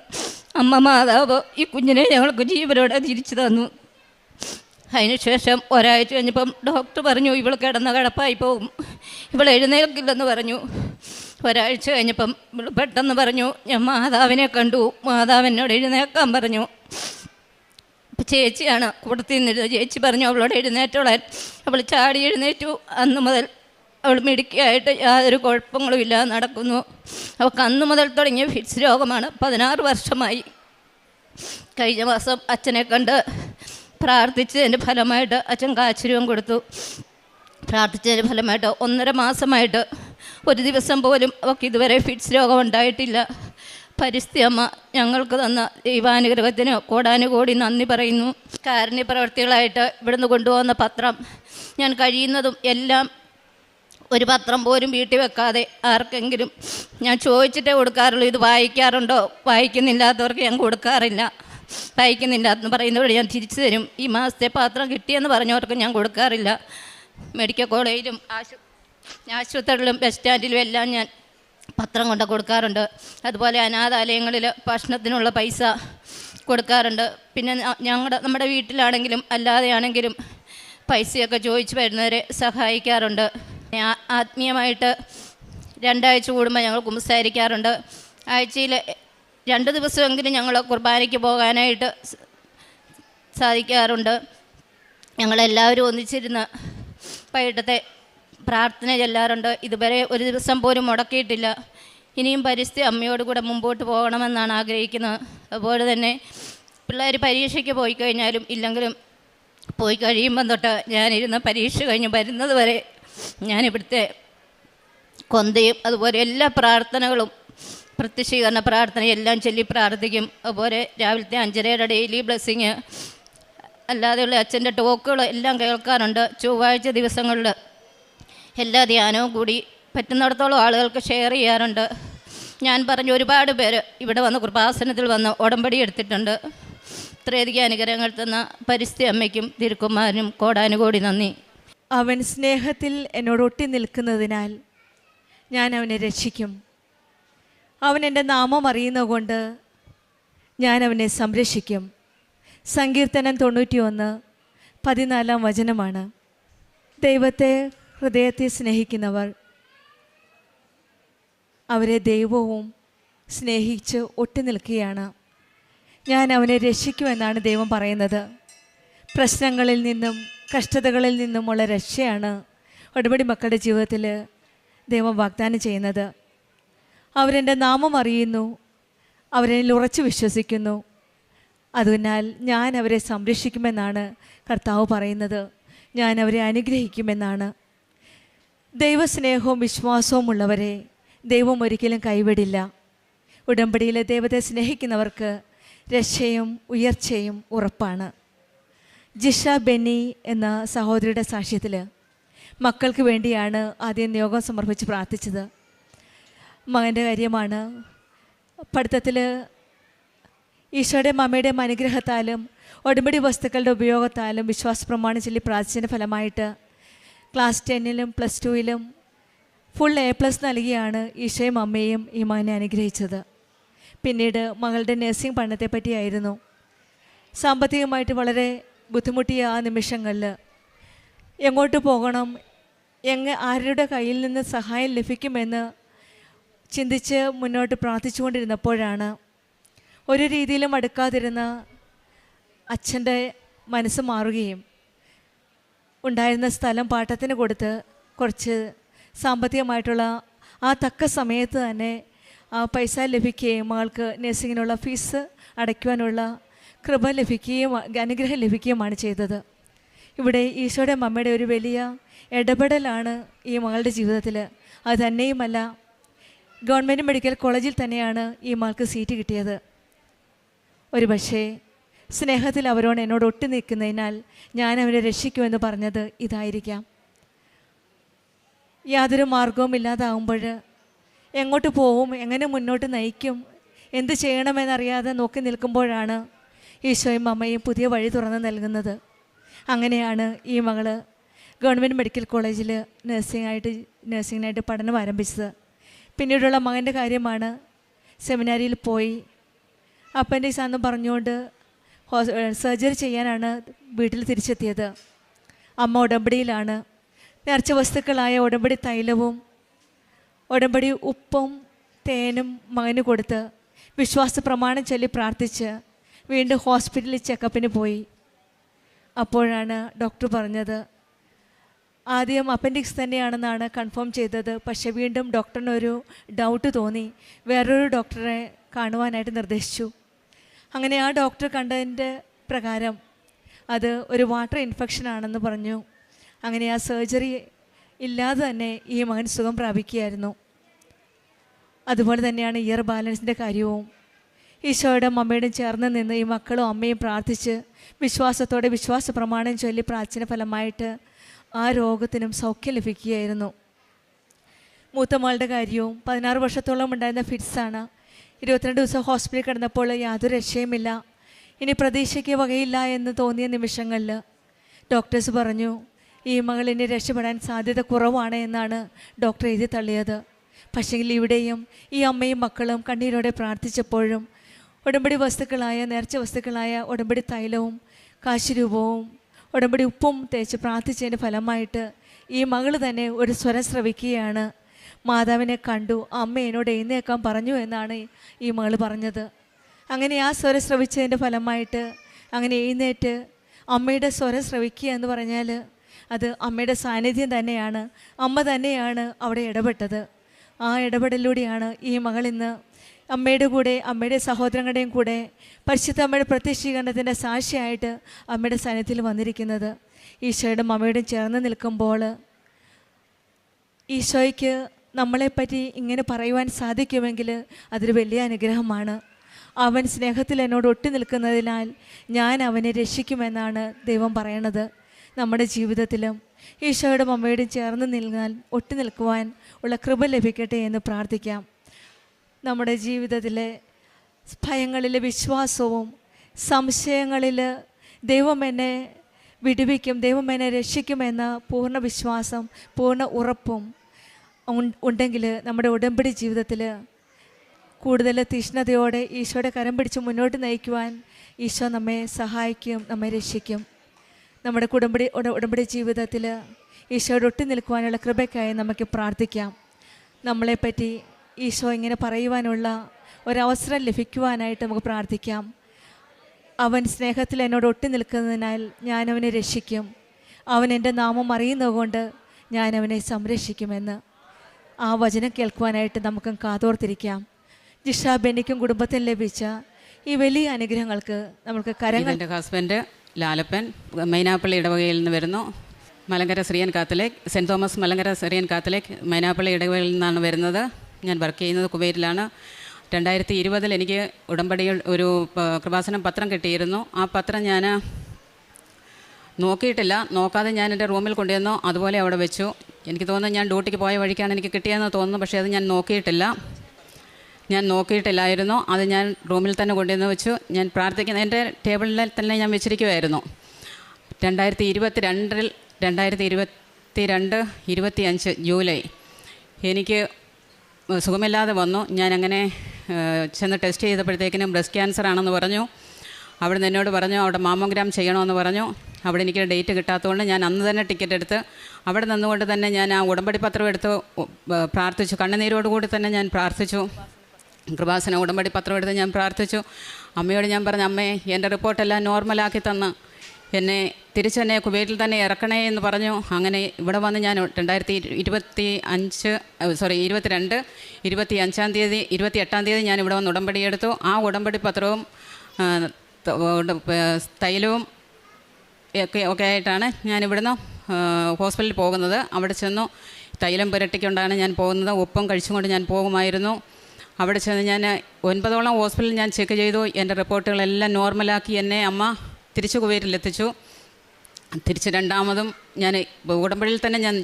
അമ്മ മാതാവ് ഈ കുഞ്ഞിനെ ഞങ്ങൾക്ക് ജീവനോടെ തിരിച്ചു തന്നു. അതിനുശേഷം ഒരാഴ്ച കഴിഞ്ഞപ്പം ഡോക്ടർ പറഞ്ഞു ഇവൾ കിടപ്പായി പോവും, ഇവൾ എഴുന്നേൽക്കില്ലെന്ന് പറഞ്ഞു. ഒരാഴ്ച കഴിഞ്ഞപ്പം പെട്ടെന്ന് പറഞ്ഞു ഞാൻ മാതാവിനെ കണ്ടു, മാതാവിനോട് എഴുന്നേൽക്കാൻ പറഞ്ഞു. ചേച്ചിയാണ് കൂട്ടത്തിൽ നിന്നിരുന്നത്. ചേച്ചി പറഞ്ഞു അവളോട് എഴുന്നേറ്റോളാൻ. അവൾ ചാടി എഴുന്നേറ്റു. അന്ന് മുതൽ അവൾ മിടുക്കിയായിട്ട് യാതൊരു കുഴപ്പങ്ങളും ഇല്ലാതെ നടക്കുന്നു. അവൾക്ക് അന്ന് മുതൽ തുടങ്ങിയ ഫിറ്റ്സ് രോഗമാണ്. 16 വർഷമായി. കഴിഞ്ഞ മാസം അച്ഛനെ കണ്ട് പ്രാർത്ഥിച്ചതിൻ്റെ ഫലമായിട്ട് അച്ഛൻ കാശുരൂപം കൊടുത്തു. പ്രാർത്ഥിച്ചതിൻ്റെ ഫലമായിട്ട് 1.5 മാസമായിട്ട് ഒരു ദിവസം പോലും അവൾക്ക് ഇതുവരെ ഫിറ്റ്സ് രോഗം ഉണ്ടായിട്ടില്ല. പരിസ്ഥിതി അമ്മ ഞങ്ങൾക്ക് തന്ന ദൈവാനുഗ്രഹത്തിന് കോടാനുകോടി നന്ദി പറയുന്നു. കാരുണ്യ പ്രവർത്തികളായിട്ട് ഇവിടുന്ന് കൊണ്ടുപോകുന്ന പത്രം ഞാൻ കഴിയുന്നതും എല്ലാം ഒരു പത്രം പോലും വീട്ടിൽ വെക്കാതെ ആർക്കെങ്കിലും ഞാൻ ചോദിച്ചിട്ടേ കൊടുക്കാറുള്ളൂ. ഇത് വായിക്കാറുണ്ടോ? വായിക്കുന്നില്ലാത്തവർക്ക് ഞാൻ കൊടുക്കാറില്ല. വായിക്കുന്നില്ലാന്ന് പറയുന്നവരോട് ഞാൻ തിരിച്ചു തരും. ഈ മാസത്തെ പത്രം കിട്ടിയെന്ന് പറഞ്ഞവർക്ക് ഞാൻ കൊടുക്കാറില്ല. മെഡിക്കൽ കോളേജിലും ആശുപത്രികളിലും ബസ് സ്റ്റാൻഡിലും എല്ലാം ഞാൻ പത്രം കൊണ്ട് കൊടുക്കാറുണ്ട്. അതുപോലെ അനാഥാലയങ്ങളിൽ ഭക്ഷണത്തിനുള്ള പൈസ കൊടുക്കാറുണ്ട്. പിന്നെ നമ്മുടെ വീട്ടിലാണെങ്കിലും അല്ലാതെയാണെങ്കിലും പൈസയൊക്കെ ചോദിച്ച് വരുന്നവരെ സഹായിക്കാറുണ്ട്. ആത്മീയമായിട്ട് 2 ആഴ്ച കൂടുമ്പോൾ ഞങ്ങൾ കുമ്പസാരിക്കാറുണ്ട്. ആഴ്ചയിൽ 2 ദിവസമെങ്കിലും ഞങ്ങൾ കുർബാനയ്ക്ക് പോകാനായിട്ട് സാധിക്കാറുണ്ട്. ഞങ്ങളെല്ലാവരും ഒന്നിച്ചിരുന്ന് വൈകിട്ടത്തെ പ്രാർത്ഥന ചെല്ലാറുണ്ട്. ഇതുവരെ ഒരു ദിവസം പോലും മുടക്കിയിട്ടില്ല. ഇനിയും പരിസ്ഥിതി അമ്മയോട് കൂടെ മുമ്പോട്ട് പോകണമെന്നാണ് ആഗ്രഹിക്കുന്നത്. അതുപോലെ തന്നെ പിള്ളേർ പരീക്ഷയ്ക്ക് പോയി കഴിഞ്ഞാലും ഇല്ലെങ്കിലും പോയി കഴിയുമ്പം തൊട്ട് ഞാനിരുന്ന് പരീക്ഷ കഴിഞ്ഞ് വരുന്നത് വരെ ഞാനിവിടുത്തെ കൊന്തയും അതുപോലെ എല്ലാ പ്രാർത്ഥനകളും പ്രത്യക്ഷീകരണ പ്രാർത്ഥന എല്ലാം ചൊല്ലി പ്രാർത്ഥിക്കും. അതുപോലെ രാവിലത്തെ 5:30 ഡെയിലി ബ്ലെസ്സിങ് അല്ലാതെയുള്ള അച്ഛൻ്റെ ടോക്കുകൾ എല്ലാം കേൾക്കാറുണ്ട്. ചൊവ്വാഴ്ച ദിവസങ്ങളിൽ എല്ലാ ധ്യാനവും കൂടി പറ്റുന്നിടത്തോളം ആളുകൾക്ക് ഷെയർ ചെയ്യാറുണ്ട്. ഞാൻ പറഞ്ഞ ഒരുപാട് പേര് ഇവിടെ വന്ന് കൃപാസനത്തിൽ വന്ന് ഉടമ്പടി എടുത്തിട്ടുണ്ട്. ഇത്രയധികം അനുഗ്രഹങ്ങൾ തന്ന പരിസ്ഥിതി അമ്മയ്ക്കും തിരുക്കുമാരനും കോടാനുകോടി നന്ദി. അവൻ സ്നേഹത്തിൽ എന്നോട് ഒട്ടി നിൽക്കുന്നതിനാൽ ഞാൻ അവനെ രക്ഷിക്കും. അവൻ എൻ്റെ നാമം അറിയുന്നതുകൊണ്ട് ഞാൻ അവനെ സംരക്ഷിക്കും. സങ്കീർത്തനം 91:14 വചനമാണ്. ദൈവത്തെ ഹൃദയത്തെ സ്നേഹിക്കുന്നവർ അവരെ ദൈവവും സ്നേഹിച്ച് ഒട്ടി നിൽക്കുകയാണ്. ഞാൻ അവനെ രക്ഷിക്കുമെന്നാണ് ദൈവം പറയുന്നത്. പ്രശ്നങ്ങളിൽ നിന്നും കഷ്ടതകളിൽ നിന്നുമുള്ള രക്ഷയാണ് ഉടമ്പടി മക്കളുടെ ജീവിതത്തിൽ ദൈവം വാഗ്ദാനം ചെയ്യുന്നത്. അവരെൻ്റെ നാമം അറിയുന്നു, അവരെന്നിൽ ഉറച്ചു വിശ്വസിക്കുന്നു. അതിനാൽ ഞാൻ അവരെ സംരക്ഷിക്കുമെന്നാണ് കർത്താവ് പറയുന്നത്. ഞാൻ അവരെ അനുഗ്രഹിക്കുമെന്നാണ്. ദൈവസ്നേഹവും വിശ്വാസവും ഉള്ളവരെ ദൈവം ഒരിക്കലും കൈവിടില്ല. ഉടമ്പടിയിൽ ദൈവത്തെ സ്നേഹിക്കുന്നവർക്ക് രക്ഷയും ഉയർച്ചയും ഉറപ്പാണ്. ജിഷ ബെന്നി എന്ന സഹോദരിയുടെ സാക്ഷ്യത്തിൽ മക്കൾക്ക് വേണ്ടിയാണ് ആദ്യം നിയോഗം സമർപ്പിച്ച് പ്രാർത്ഥിച്ചത്. മകൻ്റെ കാര്യമാണ്. പഠിത്തത്തിൽ ഈശോയുടെ അമ്മയുടെയും അനുഗ്രഹത്താലും ഉടമ്പടി വസ്തുക്കളുടെ ഉപയോഗത്താലും വിശ്വാസ പ്രമാണം ചൊല്ലി പ്രാർത്ഥിച്ചതിൻ്റെ ഫലമായിട്ട് ക്ലാസ് 10ലും +2ലും ഫുൾ A+ നൽകിയാണ് ഈശോയും അമ്മയും ഈ മകനെ അനുഗ്രഹിച്ചത്. പിന്നീട് മകളുടെ നഴ്സിംഗ് പഠനത്തെ പറ്റിയായിരുന്നു. സാമ്പത്തികമായിട്ട് വളരെ ബുദ്ധിമുട്ടിയ ആ നിമിഷങ്ങളിൽ എങ്ങോട്ട് പോകണം, ആരുടെ കയ്യിൽ നിന്ന് സഹായം ലഭിക്കുമെന്ന് ചിന്തിച്ച് മുന്നോട്ട് പ്രാർത്ഥിച്ചുകൊണ്ടിരുന്നപ്പോഴാണ് ഒരു രീതിയിലും അടുക്കാതിരുന്ന അച്ഛൻ്റെ മനസ്സ് മാറുകയും ഉണ്ടായിരുന്ന സ്ഥലം പാട്ടത്തിന് കൊടുത്ത് കുറച്ച് സാമ്പത്തികമായിട്ടുള്ള ആ തക്ക സമയത്ത് തന്നെ ആ പൈസ ലഭിക്കുകയും മകൾക്ക് നഴ്സിങ്ങിനുള്ള ഫീസ് അടയ്ക്കുവാനുള്ള കൃപ ലഭിക്കുകയും അനുഗ്രഹം ലഭിക്കുകയുമാണ് ചെയ്തത്. ഇവിടെ ഈശോയുടെ അമ്മയുടെ ഒരു വലിയ ഇടപെടലാണ് ഈ മകളുടെ ജീവിതത്തിൽ. അത് തന്നെയുമല്ല, ഗവൺമെൻറ് മെഡിക്കൽ കോളേജിൽ തന്നെയാണ് ഈ മകൾക്ക് സീറ്റ് കിട്ടിയത്. ഒരു പക്ഷേ സ്നേഹത്തിൽ അവരോട് എന്നോട് ഒട്ടി നിൽക്കുന്നതിനാൽ ഞാൻ അവരെ രക്ഷിക്കുമെന്ന് പറഞ്ഞത് ഇതായിരിക്കാം. യാതൊരു മാർഗവും ഇല്ലാതാവുമ്പോൾ എങ്ങോട്ട് പോവും, എങ്ങനെ മുന്നോട്ട് നയിക്കും, എന്ത് ചെയ്യണമെന്നറിയാതെ നോക്കി നിൽക്കുമ്പോഴാണ് ഈശോയും അമ്മയും പുതിയ വഴി തുറന്ന് നൽകുന്നത്. അങ്ങനെയാണ് ഈ മകള് ഗവൺമെൻറ് മെഡിക്കൽ കോളേജിൽ നഴ്സിങ്ങിനായിട്ട് പഠനം ആരംഭിച്ചത്. പിന്നീടുള്ള മകൻ്റെ കാര്യമാണ്. സെമിനാരിയിൽ പോയി അപ്പൻഡിക്സ് ആണെന്ന് പറഞ്ഞുകൊണ്ട് സർജറി ചെയ്യാനാണ് വീട്ടിൽ തിരിച്ചെത്തിയത്. അമ്മ ഉടമ്പടിയിലാണ്. നേർച്ച വസ്തുക്കളായ ഉടമ്പടി തൈലവും ഉടമ്പടി ഉപ്പും തേനും മകന് കൊടുത്ത് വിശ്വാസ പ്രമാണം ചൊല്ലി പ്രാർത്ഥിച്ച് വീണ്ടും ഹോസ്പിറ്റലിൽ ചെക്കപ്പിന് പോയി. അപ്പോഴാണ് ഡോക്ടർ പറഞ്ഞത്, ആദ്യം അപ്പൻഡിക്സ് തന്നെയാണെന്നാണ് കൺഫേം ചെയ്തത്. പക്ഷേ വീണ്ടും ഡോക്ടറിനൊരു ഡൗട്ട് തോന്നി. വേറൊരു ഡോക്ടറെ കാണുവാനായിട്ട് നിർദ്ദേശിച്ചു. അങ്ങനെ ആ ഡോക്ടർ കണ്ടതിൻ്റെ പ്രകാരം അത് ഒരു വാട്ടർ ഇൻഫെക്ഷൻ ആണെന്ന് പറഞ്ഞു. അങ്ങനെ ആ സർജറി ഇല്ലാതെ തന്നെ ഈ മകൻ സുഖം പ്രാപിക്കുകയായിരുന്നു. അതുപോലെ തന്നെയാണ് ഇയർ ബാലൻസിൻ്റെ കാര്യവും. ഈശോയുടെ അമ്മയോടും ചേർന്ന് നിന്ന് ഈ മക്കളും അമ്മയും പ്രാർത്ഥിച്ച് വിശ്വാസത്തോടെ വിശ്വാസ പ്രമാണം ചൊല്ലി പ്രാർത്ഥന ഫലമായിട്ട് ആ രോഗത്തിനും സൗഖ്യം ലഭിക്കുകയായിരുന്നു. മൂത്തമകളുടെ കാര്യവും 16 വർഷത്തോളം ഉണ്ടായിരുന്ന ഫിറ്റ്സാണ്. 22 ദിവസം ഹോസ്പിറ്റലിൽ കിടന്നപ്പോൾ യാതൊരു രക്ഷയുമില്ല. ഇനി പ്രതീക്ഷയ്ക്ക് വകയില്ല എന്ന് തോന്നിയ നിമിഷങ്ങളിൽ ഡോക്ടേഴ്സ് പറഞ്ഞു, ഈ മകൾ ഇനി രക്ഷപ്പെടാൻ സാധ്യത കുറവാണ് എന്നാണ് ഡോക്ടർ എഴുതി തള്ളിയത്. പക്ഷേങ്കിൽ ഇവിടെയും ഈ അമ്മയും മക്കളും കണ്ണീരോടെ പ്രാർത്ഥിച്ചപ്പോഴും ഉടമ്പടി വസ്തുക്കളായ നേർച്ച വസ്തുക്കളായ ഉടമ്പടി തൈലവും കാശുരൂപവും ഉടമ്പടി ഉപ്പും തേച്ച് പ്രാർത്ഥിച്ചതിൻ്റെ ഫലമായിട്ട് ഈ മകൾ തന്നെ ഒരു സ്വരം ശ്രവിക്കുകയാണ്. മാതാവിനെ കണ്ടു, അമ്മ എന്നോട് എഴുന്നേക്കാൻ പറഞ്ഞു എന്നാണ് ഈ മകൾ പറഞ്ഞത്. അങ്ങനെ ആ സ്വരം ശ്രവിച്ചതിൻ്റെ ഫലമായിട്ട് അങ്ങനെ എഴുന്നേറ്റ് അമ്മയുടെ സ്വരം ശ്രവിക്കുക എന്ന് പറഞ്ഞാൽ അത് അമ്മയുടെ സാന്നിധ്യം തന്നെയാണ്. അമ്മ തന്നെയാണ് അവിടെ ഇടപെട്ടത്. ആ ഇടപെടലിലൂടെയാണ് ഈ മകൾ ഇന്ന് അമ്മയുടെ കൂടെ അമ്മയുടെ സഹോദരങ്ങളുടെയും കൂടെ പരിശുദ്ധ അമ്മയുടെ പ്രത്യക്ഷീകരണത്തിൻ്റെ സാക്ഷിയായിട്ട് അമ്മയുടെ സാന്നിധ്യത്തിൽ വന്നിരിക്കുന്നത്. ഈശോയുടെ അമ്മയോടും ചേർന്ന് നിൽക്കുമ്പോൾ ഈശോയ്ക്ക് നമ്മളെപ്പറ്റി ഇങ്ങനെ പറയുവാൻ സാധിക്കുമെങ്കിൽ അതൊരു വലിയ അനുഗ്രഹമാണ്. അവൻ സ്നേഹത്തിൽ എന്നോട് ഒട്ടി നിൽക്കുന്നതിനാൽ ഞാൻ അവനെ രക്ഷിക്കുമെന്നാണ് ദൈവം പറയണത്. നമ്മുടെ ജീവിതത്തിലും ഈശോയുടെ അമ്മയോടും ചേർന്ന് നിന്നാൽ ഒട്ടി നിൽക്കുവാൻ ഉള്ള കൃപ ലഭിക്കട്ടെ എന്ന് പ്രാർത്ഥിക്കാം. നമ്മുടെ ജീവിതത്തിലെ ഭയങ്ങളിൽ വിശ്വാസവും സംശയങ്ങളിൽ ദൈവം എന്നെ വിടുവിക്കും, ദൈവം എന്നെ രക്ഷിക്കുമെന്ന പൂർണ്ണ വിശ്വാസം പൂർണ്ണ ഉറപ്പും ഉണ്ടെങ്കിൽ നമ്മുടെ ഉടമ്പടി ജീവിതത്തിൽ കൂടുതൽ തീഷ്ണതയോടെ ഈശോയുടെ കരം പിടിച്ച് മുന്നോട്ട് നയിക്കുവാൻ ഈശോ നമ്മെ സഹായിക്കും, നമ്മെ രക്ഷിക്കും. നമ്മുടെ ഉടമ്പടി ജീവിതത്തിൽ ഈശോയോട് ഒട്ടി നിൽക്കുവാനുള്ള കൃപയ്ക്കായി നമുക്ക് പ്രാർത്ഥിക്കാം. നമ്മളെപ്പറ്റി ഈശോ ഇങ്ങനെ പറയുവാനുള്ള ഒരവസരം ലഭിക്കുവാനായിട്ട് നമുക്ക് പ്രാർത്ഥിക്കാം. അവൻ സ്നേഹത്തിൽ എന്നോട് ഒട്ടി നിൽക്കുന്നതിനാൽ ഞാൻ അവനെ രക്ഷിക്കും, അവൻ എൻ്റെ നാമം അറിയുന്നതുകൊണ്ട് ഞാൻ അവനെ സംരക്ഷിക്കുമെന്ന് ആ വചനം കേൾക്കുവാനായിട്ട് നമുക്ക് കാതോർത്തിരിക്കാം. ജിഷ ബെന്നിക്കും കുടുംബത്തിന് ലഭിച്ച ഈ വലിയ അനുഗ്രഹങ്ങൾക്ക് നമുക്ക് കരങ്ങൾ. എൻ്റെ ഹസ്ബൻഡ് ലാലപ്പൻ മൈനാപ്പള്ളി ഇടവകയിൽ നിന്ന് വരുന്നു. Malankara Syrian Catholic, Saint Thomas Malankara Syrian Catholic Mainappally ഇടവകയിൽ നിന്നാണ് വരുന്നത്. ഞാൻ വർക്ക് ചെയ്യുന്നത് കുവൈറ്റിലാണ്. 2020 എനിക്ക് ഉടമ്പടിയിൽ ഒരു കൃപാസനം പത്രം കിട്ടിയിരുന്നു. ആ പത്രം ഞാൻ നോക്കിയിട്ടില്ല, നോക്കാതെ ഞാൻ എൻ്റെ റൂമിൽ കൊണ്ടുവന്നു, അതുപോലെ അവിടെ വെച്ചു. എനിക്ക് തോന്നുന്നു ഞാൻ ഡ്യൂട്ടിക്ക് പോയ വഴിക്കാണ് എനിക്ക് കിട്ടിയതെന്ന് തോന്നുന്നു. പക്ഷേ അത് ഞാൻ നോക്കിയിട്ടില്ലായിരുന്നു. അത് ഞാൻ റൂമിൽ തന്നെ കൊണ്ടുവന്ന് വെച്ചു. ഞാൻ പ്രാർത്ഥിക്കുന്ന എൻ്റെ ടേബിളിൽ തന്നെ ഞാൻ വെച്ചിരിക്കുമായിരുന്നു. 2022 ജൂലൈ എനിക്ക് സുഖമില്ലാതെ വന്നു. ഞാനങ്ങനെ ചെന്ന് ടെസ്റ്റ് ചെയ്തപ്പോഴത്തേക്കിനും ബ്രസ്റ്റ് ക്യാൻസർ ആണെന്ന് പറഞ്ഞു. അവിടെ നിന്ന് എന്നോട് പറഞ്ഞു അവിടെ മാമോഗ്രാം ചെയ്യണമെന്ന് പറഞ്ഞു. അവിടെ എനിക്ക് ഡേറ്റ് കിട്ടാത്തതുകൊണ്ട് ഞാൻ അന്ന് തന്നെ ടിക്കറ്റ് എടുത്ത് അവിടെ നിന്നുകൊണ്ട് തന്നെ ഞാൻ ആ ഉടമ്പടി പത്രം എടുത്ത് പ്രാർത്ഥിച്ചു. കണ്ണുനീരോടുകൂടി തന്നെ ഞാൻ പ്രാർത്ഥിച്ചു. കൃപാസന ഉടമ്പടി പത്രം എടുത്ത് ഞാൻ പ്രാർത്ഥിച്ചു. അമ്മയോട് ഞാൻ പറഞ്ഞു, അമ്മേ എൻ്റെ റിപ്പോർട്ടെല്ലാം നോർമലാക്കി തന്ന് എന്നെ തിരിച്ചെന്നെ കുവൈറ്റിൽ തന്നെ ഇറക്കണേ എന്ന് പറഞ്ഞു. അങ്ങനെ ഇവിടെ വന്ന് ഞാൻ 28 തീയതി ഞാൻ ഇവിടെ വന്ന് ഉടമ്പടി എടുത്തു. ആ ഉടമ്പടി പത്രവും തൈലവും ഒക്കെ ആയിട്ടാണ് ഞാൻ ഇവിടുന്ന് ഹോസ്പിറ്റലിൽ പോകുന്നത്. അവിടെ ചെന്നു തൈലം പുരട്ടിക്കൊണ്ടാണ് ഞാൻ പോകുന്നത്. ഉപ്പും കഴിച്ചുകൊണ്ട് ഞാൻ പോകുമായിരുന്നു. അവിടെ ചെന്ന് ഞാൻ 9ഓളം ഹോസ്പിറ്റലിൽ ഞാൻ ചെക്ക് ചെയ്തു. എൻ്റെ റിപ്പോർട്ടുകളെല്ലാം നോർമലാക്കി എന്നെ അമ്മ തിരിച്ച് കുവൈറ്റിലെത്തിച്ചു. തിരിച്ച് രണ്ടാമതും ഞാൻ ഉടമ്പടിയിൽ തന്നെ ഞാൻ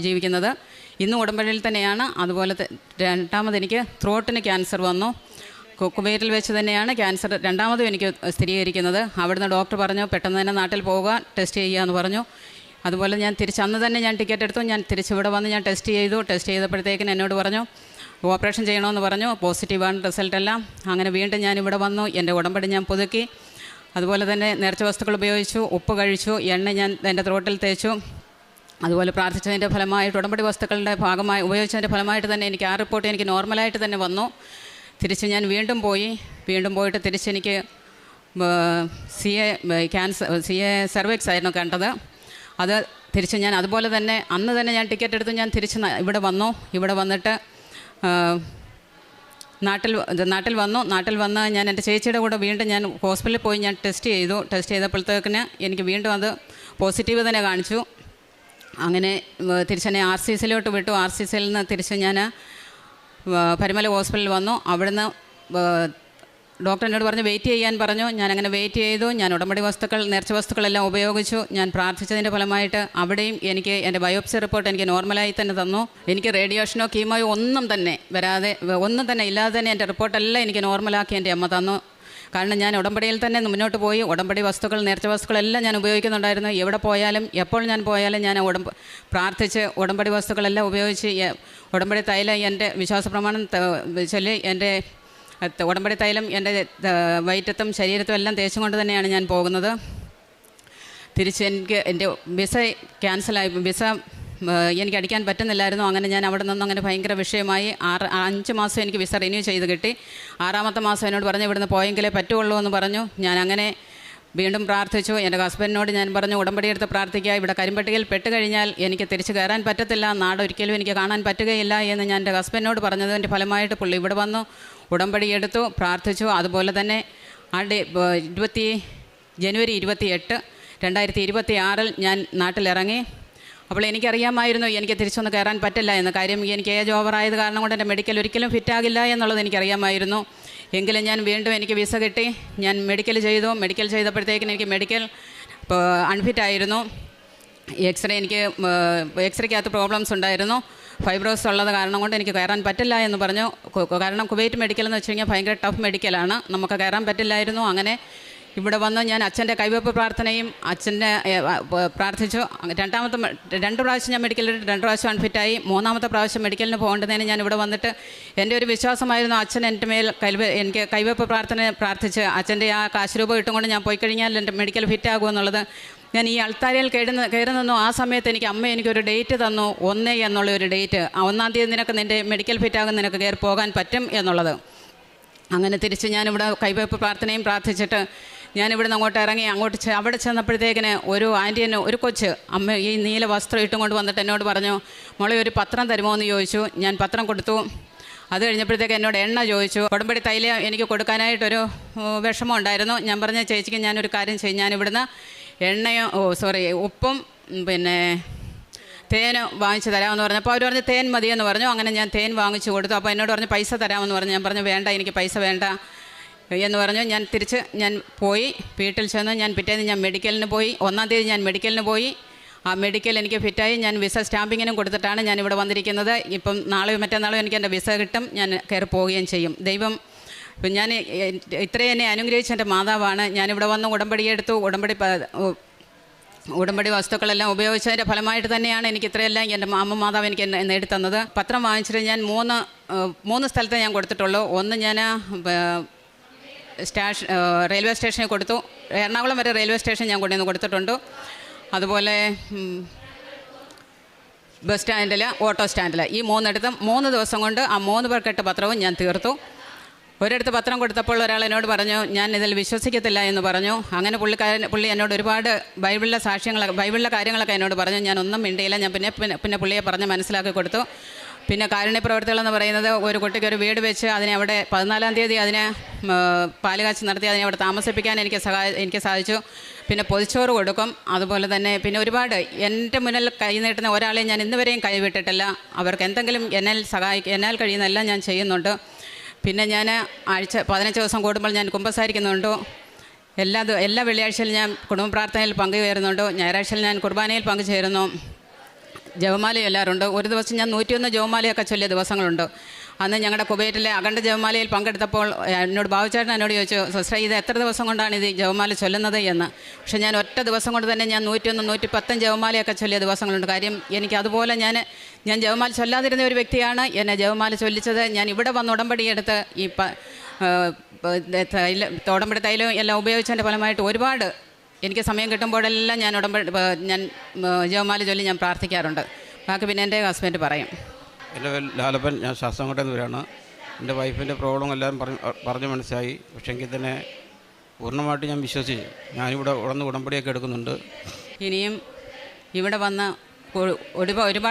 ജീവിക്കുന്നത്. ഇന്നും ഉടമ്പടിയിൽ തന്നെയാണ്. അതുപോലെ രണ്ടാമത് എനിക്ക് ത്രോട്ടിന് ക്യാൻസർ വന്നു. കുവൈറ്റിൽ വെച്ച് തന്നെയാണ് ക്യാൻസർ രണ്ടാമതും എനിക്ക് സ്ഥിരീകരിക്കുന്നത്. അവിടുന്ന് ഡോക്ടർ പറഞ്ഞു പെട്ടെന്ന് തന്നെ നാട്ടിൽ പോവുക, ടെസ്റ്റ് ചെയ്യുക എന്ന് പറഞ്ഞു. അതുപോലെ ഞാൻ അന്ന് തന്നെ ഞാൻ ടിക്കറ്റ് എടുത്തു. ഞാൻ തിരിച്ചിവിടെ വന്ന് ഞാൻ ടെസ്റ്റ് ചെയ്തപ്പോഴത്തേക്കിന് എന്നോട് പറഞ്ഞു ഓപ്പറേഷൻ ചെയ്യണമെന്ന് പറഞ്ഞു. പോസിറ്റീവാണ് റിസൾട്ടെല്ലാം. അങ്ങനെ വീണ്ടും ഞാനിവിടെ വന്നു. എൻ്റെ ഉടമ്പടി ഞാൻ പുതുക്കി. അതുപോലെ തന്നെ നേർച്ച വസ്തുക്കൾ ഉപയോഗിച്ചു, ഉപ്പ് കഴിച്ചു, എണ്ണ ഞാൻ എൻ്റെ ത്രോട്ടിൽ തേച്ചു. അതുപോലെ പ്രാർത്ഥിച്ചതിൻ്റെ ഫലമായിട്ട് ഉടമ്പടി വസ്തുക്കളുടെ ഭാഗമായി ഉപയോഗിച്ചതിൻ്റെ ഫലമായിട്ട് തന്നെ എനിക്ക് ആ റിപ്പോർട്ട് എനിക്ക് നോർമലായിട്ട് തന്നെ വന്നു. തിരിച്ച് ഞാൻ വീണ്ടും പോയിട്ട് തിരിച്ചെനിക്ക് CA സർവൈക്സ് ആയിരുന്നു കണ്ടത്. അത് തിരിച്ച് ഞാൻ അതുപോലെ തന്നെ അന്ന് തന്നെ ഞാൻ ടിക്കറ്റ് എടുത്ത് ഞാൻ തിരിച്ച് ഇവിടെ വന്നു. ഇവിടെ വന്നിട്ട് നാട്ടിൽ വന്ന് ഞാൻ എൻ്റെ ചേച്ചിയുടെ കൂടെ വീണ്ടും ഞാൻ ഹോസ്പിറ്റലിൽ പോയി ഞാൻ ടെസ്റ്റ് ചെയ്തപ്പോഴത്തേക്കിന് എനിക്ക് വീണ്ടും അത് പോസിറ്റീവ് തന്നെ കാണിച്ചു. അങ്ങനെ തിരിച്ചെന്നെ RCCയിലോട്ട് വിട്ടു. RCCയിൽ നിന്ന് തിരിച്ച് ഞാൻ പരിമല ഹോസ്പിറ്റലിൽ വന്നു. അവിടുന്ന് ഡോക്ടർ എന്നോട് പറഞ്ഞു വെയിറ്റ് ചെയ്യാൻ പറഞ്ഞു. ഞാനങ്ങനെ വെയിറ്റ് ചെയ്തു. ഞാൻ ഉടമ്പടി വസ്തുക്കൾ, നേർച്ച വസ്തുക്കളെല്ലാം ഉപയോഗിച്ചു. ഞാൻ പ്രാർത്ഥിച്ചതിൻ്റെ ഫലമായിട്ട് അവിടെയും എനിക്ക് എൻ്റെ ബയോപ്സി റിപ്പോർട്ട് എനിക്ക് നോർമലായി തന്നെ തന്നു. എനിക്ക് റേഡിയേഷനോ കീമോയോ ഒന്നും തന്നെ വരാതെ, ഒന്നും തന്നെ ഇല്ലാതെ തന്നെ എൻ്റെ റിപ്പോർട്ടെല്ലാം എനിക്ക് നോർമലാക്കി എൻ്റെ അമ്മ തന്നു. കാരണം ഞാൻ ഉടമ്പടിയിൽ തന്നെ മുന്നോട്ട് പോയി. ഉടമ്പടി വസ്തുക്കൾ, നേർച്ച വസ്തുക്കളെല്ലാം ഞാൻ ഉപയോഗിക്കുന്നുണ്ടായിരുന്നു. എവിടെ പോയാലും എപ്പോൾ ഞാൻ പോയാലും ഞാൻ പ്രാർത്ഥിച്ച് ഉടമ്പടി വസ്തുക്കളെല്ലാം ഉപയോഗിച്ച് ഉടമ്പടി തൈലം എൻ്റെ വിശ്വാസ പ്രമാണം ചൊല്ലി എൻ്റെ ഉടമ്പടി തൈലം എൻ്റെ വയറ്റത്തും ശരീരത്തും എല്ലാം തേച്ചും കൊണ്ട് തന്നെയാണ് ഞാൻ പോകുന്നത്. തിരിച്ച് എനിക്ക് എൻ്റെ വിസ ക്യാൻസലായി, വിസ എനിക്ക് അടിക്കാൻ പറ്റുന്നില്ലായിരുന്നു. അങ്ങനെ ഞാൻ അവിടെ നിന്നും അങ്ങനെ ഭയങ്കര വിഷയമായി. 5 മാസം എനിക്ക് വിസ റിന്യൂ ചെയ്ത് കിട്ടി. 6ാമത്തെ മാസം എന്നോട് പറഞ്ഞു ഇവിടുന്ന് പോയെങ്കിലേ പറ്റുള്ളൂ എന്ന് പറഞ്ഞു. ഞാൻ അങ്ങനെ വീണ്ടും പ്രാർത്ഥിച്ചു. എൻ്റെ ഹസ്ബൻഡിനോട് ഞാൻ പറഞ്ഞു ഉടമ്പടിയെടുത്ത് പ്രാർത്ഥിക്കുക, ഇവിടെ കരിമ്പട്ടികയിൽ പെട്ട് കഴിഞ്ഞാൽ എനിക്ക് തിരിച്ച് കയറാൻ പറ്റത്തില്ല, നാട് ഒരിക്കലും എനിക്ക് കാണാൻ പറ്റുകയില്ല എന്ന് ഞാൻ എൻ്റെ ഹസ്ബൻഡിനോട് പറഞ്ഞതിൻ്റെ ഫലമായിട്ട് പുള്ളി ഇവിടെ വന്നു, ഉടമ്പടി എടുത്തു, പ്രാർത്ഥിച്ചു. അതുപോലെ തന്നെ ജനുവരി 28, 2026 ഞാൻ നാട്ടിലിറങ്ങി. അപ്പോൾ എനിക്കറിയാമായിരുന്നു എനിക്ക് തിരിച്ചൊന്ന് കയറാൻ പറ്റില്ല എന്ന്. കാര്യം എനിക്ക് ഏജ് ഓവറായത് കാരണം കൊണ്ട് എൻ്റെ മെഡിക്കൽ ഒരിക്കലും ഫിറ്റാകില്ല എന്നുള്ളത് എനിക്കറിയാമായിരുന്നു. എങ്കിലും ഞാൻ വീണ്ടും എനിക്ക് വിസ കിട്ടി. ഞാൻ മെഡിക്കൽ ചെയ്തു. മെഡിക്കൽ ചെയ്തപ്പോഴത്തേക്കിന് എനിക്ക് മെഡിക്കൽ അൺഫിറ്റായിരുന്നു. എക്സ്റേക്കകത്ത് പ്രോബ്ലംസ് ഉണ്ടായിരുന്നു. ഫൈബ്രോസ് ഉള്ളത് കാരണം കൊണ്ട് എനിക്ക് കയറാൻ പറ്റില്ല എന്ന് പറഞ്ഞു. കാരണം കുവൈറ്റ് മെഡിക്കൽ എന്ന് വെച്ച് കഴിഞ്ഞാൽ ഭയങ്കര ടഫ് മെഡിക്കലാണ്, നമുക്ക് കയറാൻ പറ്റില്ലായിരുന്നു. അങ്ങനെ ഇവിടെ വന്ന് ഞാൻ അച്ഛൻ്റെ കൈവെപ്പ് പ്രാർത്ഥനയും അച്ഛൻ്റെ പ്രാർത്ഥിച്ചു. 2 പ്രാവശ്യം ഞാൻ മെഡിക്കലിൽ 2 പ്രാവശ്യം അൺഫിറ്റായി. 3ാമത്തെ പ്രാവശ്യം മെഡിക്കലിന് പോകേണ്ടതിന് ഞാൻ ഇവിടെ വന്നിട്ട് എൻ്റെ ഒരു വിശ്വാസമായിരുന്നു അച്ഛൻ എൻ്റെ മേൽ എനിക്ക് കൈവെപ്പ് പ്രാർത്ഥിച്ച് അച്ഛൻ്റെ ആ കാശ് രൂപ ഇട്ടുകൊണ്ട് ഞാൻ പോയി കഴിഞ്ഞാൽ എൻ്റെ മെഡിക്കൽ ഫിറ്റാകുമെന്നുള്ളത്. ഞാൻ ഈ അൾത്താരയിൽ കയറി നിന്നു. ആ സമയത്ത് എനിക്കൊരു ഡേറ്റ് തന്നു, 1 എന്നുള്ളൊരു ഡേറ്റ്. 1-ാം തീയതി നിൻ്റെ മെഡിക്കൽ ഫിറ്റാകും, നിനക്ക് കയറി പോകാൻ പറ്റും എന്നുള്ളത്. അങ്ങനെ തിരിച്ച് ഞാനിവിടെ കൈവെപ്പ് പ്രാർത്ഥനയും പ്രാർത്ഥിച്ചിട്ട് ഞാനിവിടുന്ന് അങ്ങോട്ട് ഇറങ്ങി. അവിടെ ചെന്നപ്പോഴത്തേക്കിന് ഒരു ആൻറ്റിയന്, ഒരു കൊച്ച് അമ്മ ഈ നീല വസ്ത്രം ഇട്ടും കൊണ്ട് വന്നിട്ട് എന്നോട് പറഞ്ഞു മോളെ ഒരു പത്രം തരുമോ എന്ന് ചോദിച്ചു. ഞാൻ പത്രം കൊടുത്തു. അത് കഴിഞ്ഞപ്പോഴത്തേക്ക് എന്നോട് എണ്ണ ചോദിച്ചു. ഉടമ്പടി തൈലം എനിക്ക് കൊടുക്കാനായിട്ടൊരു വിഷമം ഉണ്ടായിരുന്നു. ഞാൻ പറഞ്ഞ ചേച്ചിക്ക് ഞാനൊരു കാര്യം ചെയ്യും, ഞാനിവിടുന്ന് ഉപ്പും പിന്നെ തേൻ വാങ്ങിച്ച് തരാമെന്ന് പറഞ്ഞപ്പോൾ അവർ പറഞ്ഞു തേൻ മതിയെന്ന് പറഞ്ഞു. അങ്ങനെ ഞാൻ തേൻ വാങ്ങിച്ചു കൊടുത്തു. അപ്പോൾ എന്നോട് പറഞ്ഞു പൈസ തരാമെന്ന് പറഞ്ഞു. ഞാൻ പറഞ്ഞു വേണ്ട, എനിക്ക് പൈസ വേണ്ട എന്ന് പറഞ്ഞു. ഞാൻ പോയി വീട്ടിൽ ചെന്ന് ഞാൻ പിറ്റേന്ന് ഞാൻ മെഡിക്കലിന് പോയി. 1-ാം തീയതി ഞാൻ മെഡിക്കലിന് പോയി. ആ മെഡിക്കൽ എനിക്ക് ഫിറ്റായി. ഞാൻ വിസ സ്റ്റാമ്പിങ്ങിനും കൊടുത്തിട്ടാണ് ഞാനിവിടെ വന്നിരിക്കുന്നത്. ഇപ്പം നാളെയോ മറ്റന്നാളോ എനിക്ക് എൻ്റെ വിസ കിട്ടും, ഞാൻ കയറി പോവുകയും ചെയ്യും. ദൈവം ഇപ്പം ഞാൻ ഇത്രയും എന്നെ അനുഗ്രഹിച്ച എൻ്റെ മാതാവാണ്. ഞാനിവിടെ വന്ന് ഉടമ്പടിയെടുത്തു. ഉടമ്പടി വസ്തുക്കളെല്ലാം ഉപയോഗിച്ചതിൻ്റെ ഫലമായിട്ട് തന്നെയാണ് എനിക്ക് ഇത്രയെല്ലാം എൻ്റെ അമ്മ മാതാവ് എനിക്ക് നേടിത്തന്നത്. പത്രം വാങ്ങിച്ചിട്ട് ഞാൻ 3 സ്ഥലത്തെ ഞാൻ കൊടുത്തിട്ടുള്ളൂ. ഒന്ന് ഞാൻ റെയിൽവേ സ്റ്റേഷനിൽ കൊടുത്തു. എറണാകുളം വരെ റെയിൽവേ സ്റ്റേഷൻ ഞാൻ കൊണ്ടുവന്ന് കൊടുത്തിട്ടുണ്ട്. അതുപോലെ ബസ് സ്റ്റാൻഡിൽ, ഓട്ടോ സ്റ്റാൻഡിൽ, ഈ 3 3 ദിവസം കൊണ്ട് ആ 3 പേർക്കെട്ട് പത്രവും ഞാൻ തീർത്തു. ഒരിടത്ത് പത്രം കൊടുത്തപ്പോൾ ഒരാൾ എന്നോട് പറഞ്ഞു ഞാൻ ഇതിൽ വിശ്വസിക്കത്തില്ല എന്ന് പറഞ്ഞു. അങ്ങനെ പുള്ളി എന്നോട് ഒരുപാട് ബൈബിളിലെ കാര്യങ്ങളൊക്കെ എന്നോട് പറഞ്ഞു. ഞാനൊന്നും മിണ്ടിയില്ല. ഞാൻ പിന്നെ പുള്ളിയെ പറഞ്ഞ് മനസ്സിലാക്കി കൊടുത്തു. പിന്നെ കാരുണ്യ പ്രവർത്തികളെന്ന് പറയുന്നത് ഒരു കുട്ടിക്ക് ഒരു വീട് വെച്ച് അതിനെ അവിടെ 14-ാം തീയതി അതിനെ പാലുകാച്ചി നടത്തി അതിനെ അവിടെ താമസിപ്പിക്കാൻ എനിക്ക് സാധിച്ചു. പിന്നെ പൊതിച്ചോറ് കൊടുക്കും. അതുപോലെ തന്നെ പിന്നെ ഒരുപാട് എൻ്റെ മുന്നിൽ കൈ നീട്ടുന്ന ഒരാളെ ഞാൻ ഇന്നുവരെയും കൈവിട്ടിട്ടില്ല. അവർക്ക് എന്തെങ്കിലും എന്നാൽ കഴിയുന്നതെല്ലാം ഞാൻ ചെയ്യുന്നുണ്ട്. പിന്നെ ഞാൻ 15 ദിവസം കൂടുമ്പോൾ ഞാൻ കുമ്പസാരിക്കുന്നുണ്ട്. എല്ലാ വെള്ളിയാഴ്ചയിലും ഞാൻ കുടുംബ പ്രാർത്ഥനയിൽ പങ്കുചേരുന്നുണ്ട്. ഞായറാഴ്ചയിൽ ഞാൻ കുർബാനയിൽ പങ്കുചേരുന്നു. ജപമാല ചൊല്ലാറുണ്ട്. ഒരു ദിവസം ഞാൻ 101 ജപമാലയൊക്കെ ചൊല്ലിയ ദിവസങ്ങളുണ്ട്. അന്ന് ഞങ്ങളുടെ കുവൈറ്റിലെ അഖണ്ഡ ജപമാലയിൽ പങ്കെടുത്തപ്പോൾ ബാബുചേട്ടൻ എന്നോട് ചോദിച്ചു സിസ്റ്റർ ഇത് എത്ര ദിവസം കൊണ്ടാണ് ഇത് ജപമാല ചൊല്ലുന്നത് എന്ന്. പക്ഷേ ഞാൻ ഒറ്റ ദിവസം കൊണ്ട് തന്നെ ഞാൻ 101 110 ജപമാലയൊക്കെ ചൊല്ലിയ ദിവസങ്ങളുണ്ട്. കാര്യം എനിക്ക് അതുപോലെ ഞാൻ ജപമാല ചൊല്ലാതിരുന്ന ഒരു വ്യക്തിയാണ്. എന്നെ ജപമാല ചൊല്ലിച്ചത്. ഞാൻ ഇവിടെ വന്ന് ഉടമ്പടിയെടുത്ത് ഈ ഉടമ്പടി തൈലം എല്ലാം ഉപയോഗിച്ചതിൻ്റെ ഫലമായിട്ട് ഒരുപാട് എനിക്ക് സമയം കിട്ടുമ്പോഴെല്ലാം ഞാൻ ജപമാല ചൊല്ലി ഞാൻ പ്രാർത്ഥിക്കാറുണ്ട്. ബാക്കി പിന്നെ എൻ്റെ ഹസ്ബൻഡ് പറയും. എൻ്റെ പേര് ലാലപ്പൻ, ഞാൻ ശാസ്താംകോട്ടയിൽ നിന്നാണ്. എൻ്റെ വൈഫിൻ്റെ പ്രോബ്ലം എല്ലാവരും പറഞ്ഞ് മനസ്സിലായി. പക്ഷേ എങ്കിൽ തന്നെ പൂർണ്ണമായിട്ട് ഞാൻ വിശ്വസിച്ചു. ഞാനിവിടെ ഉടമ്പടിയൊക്കെ എടുക്കുന്നുണ്ട്. ഇനിയും ഇവിടെ വന്ന്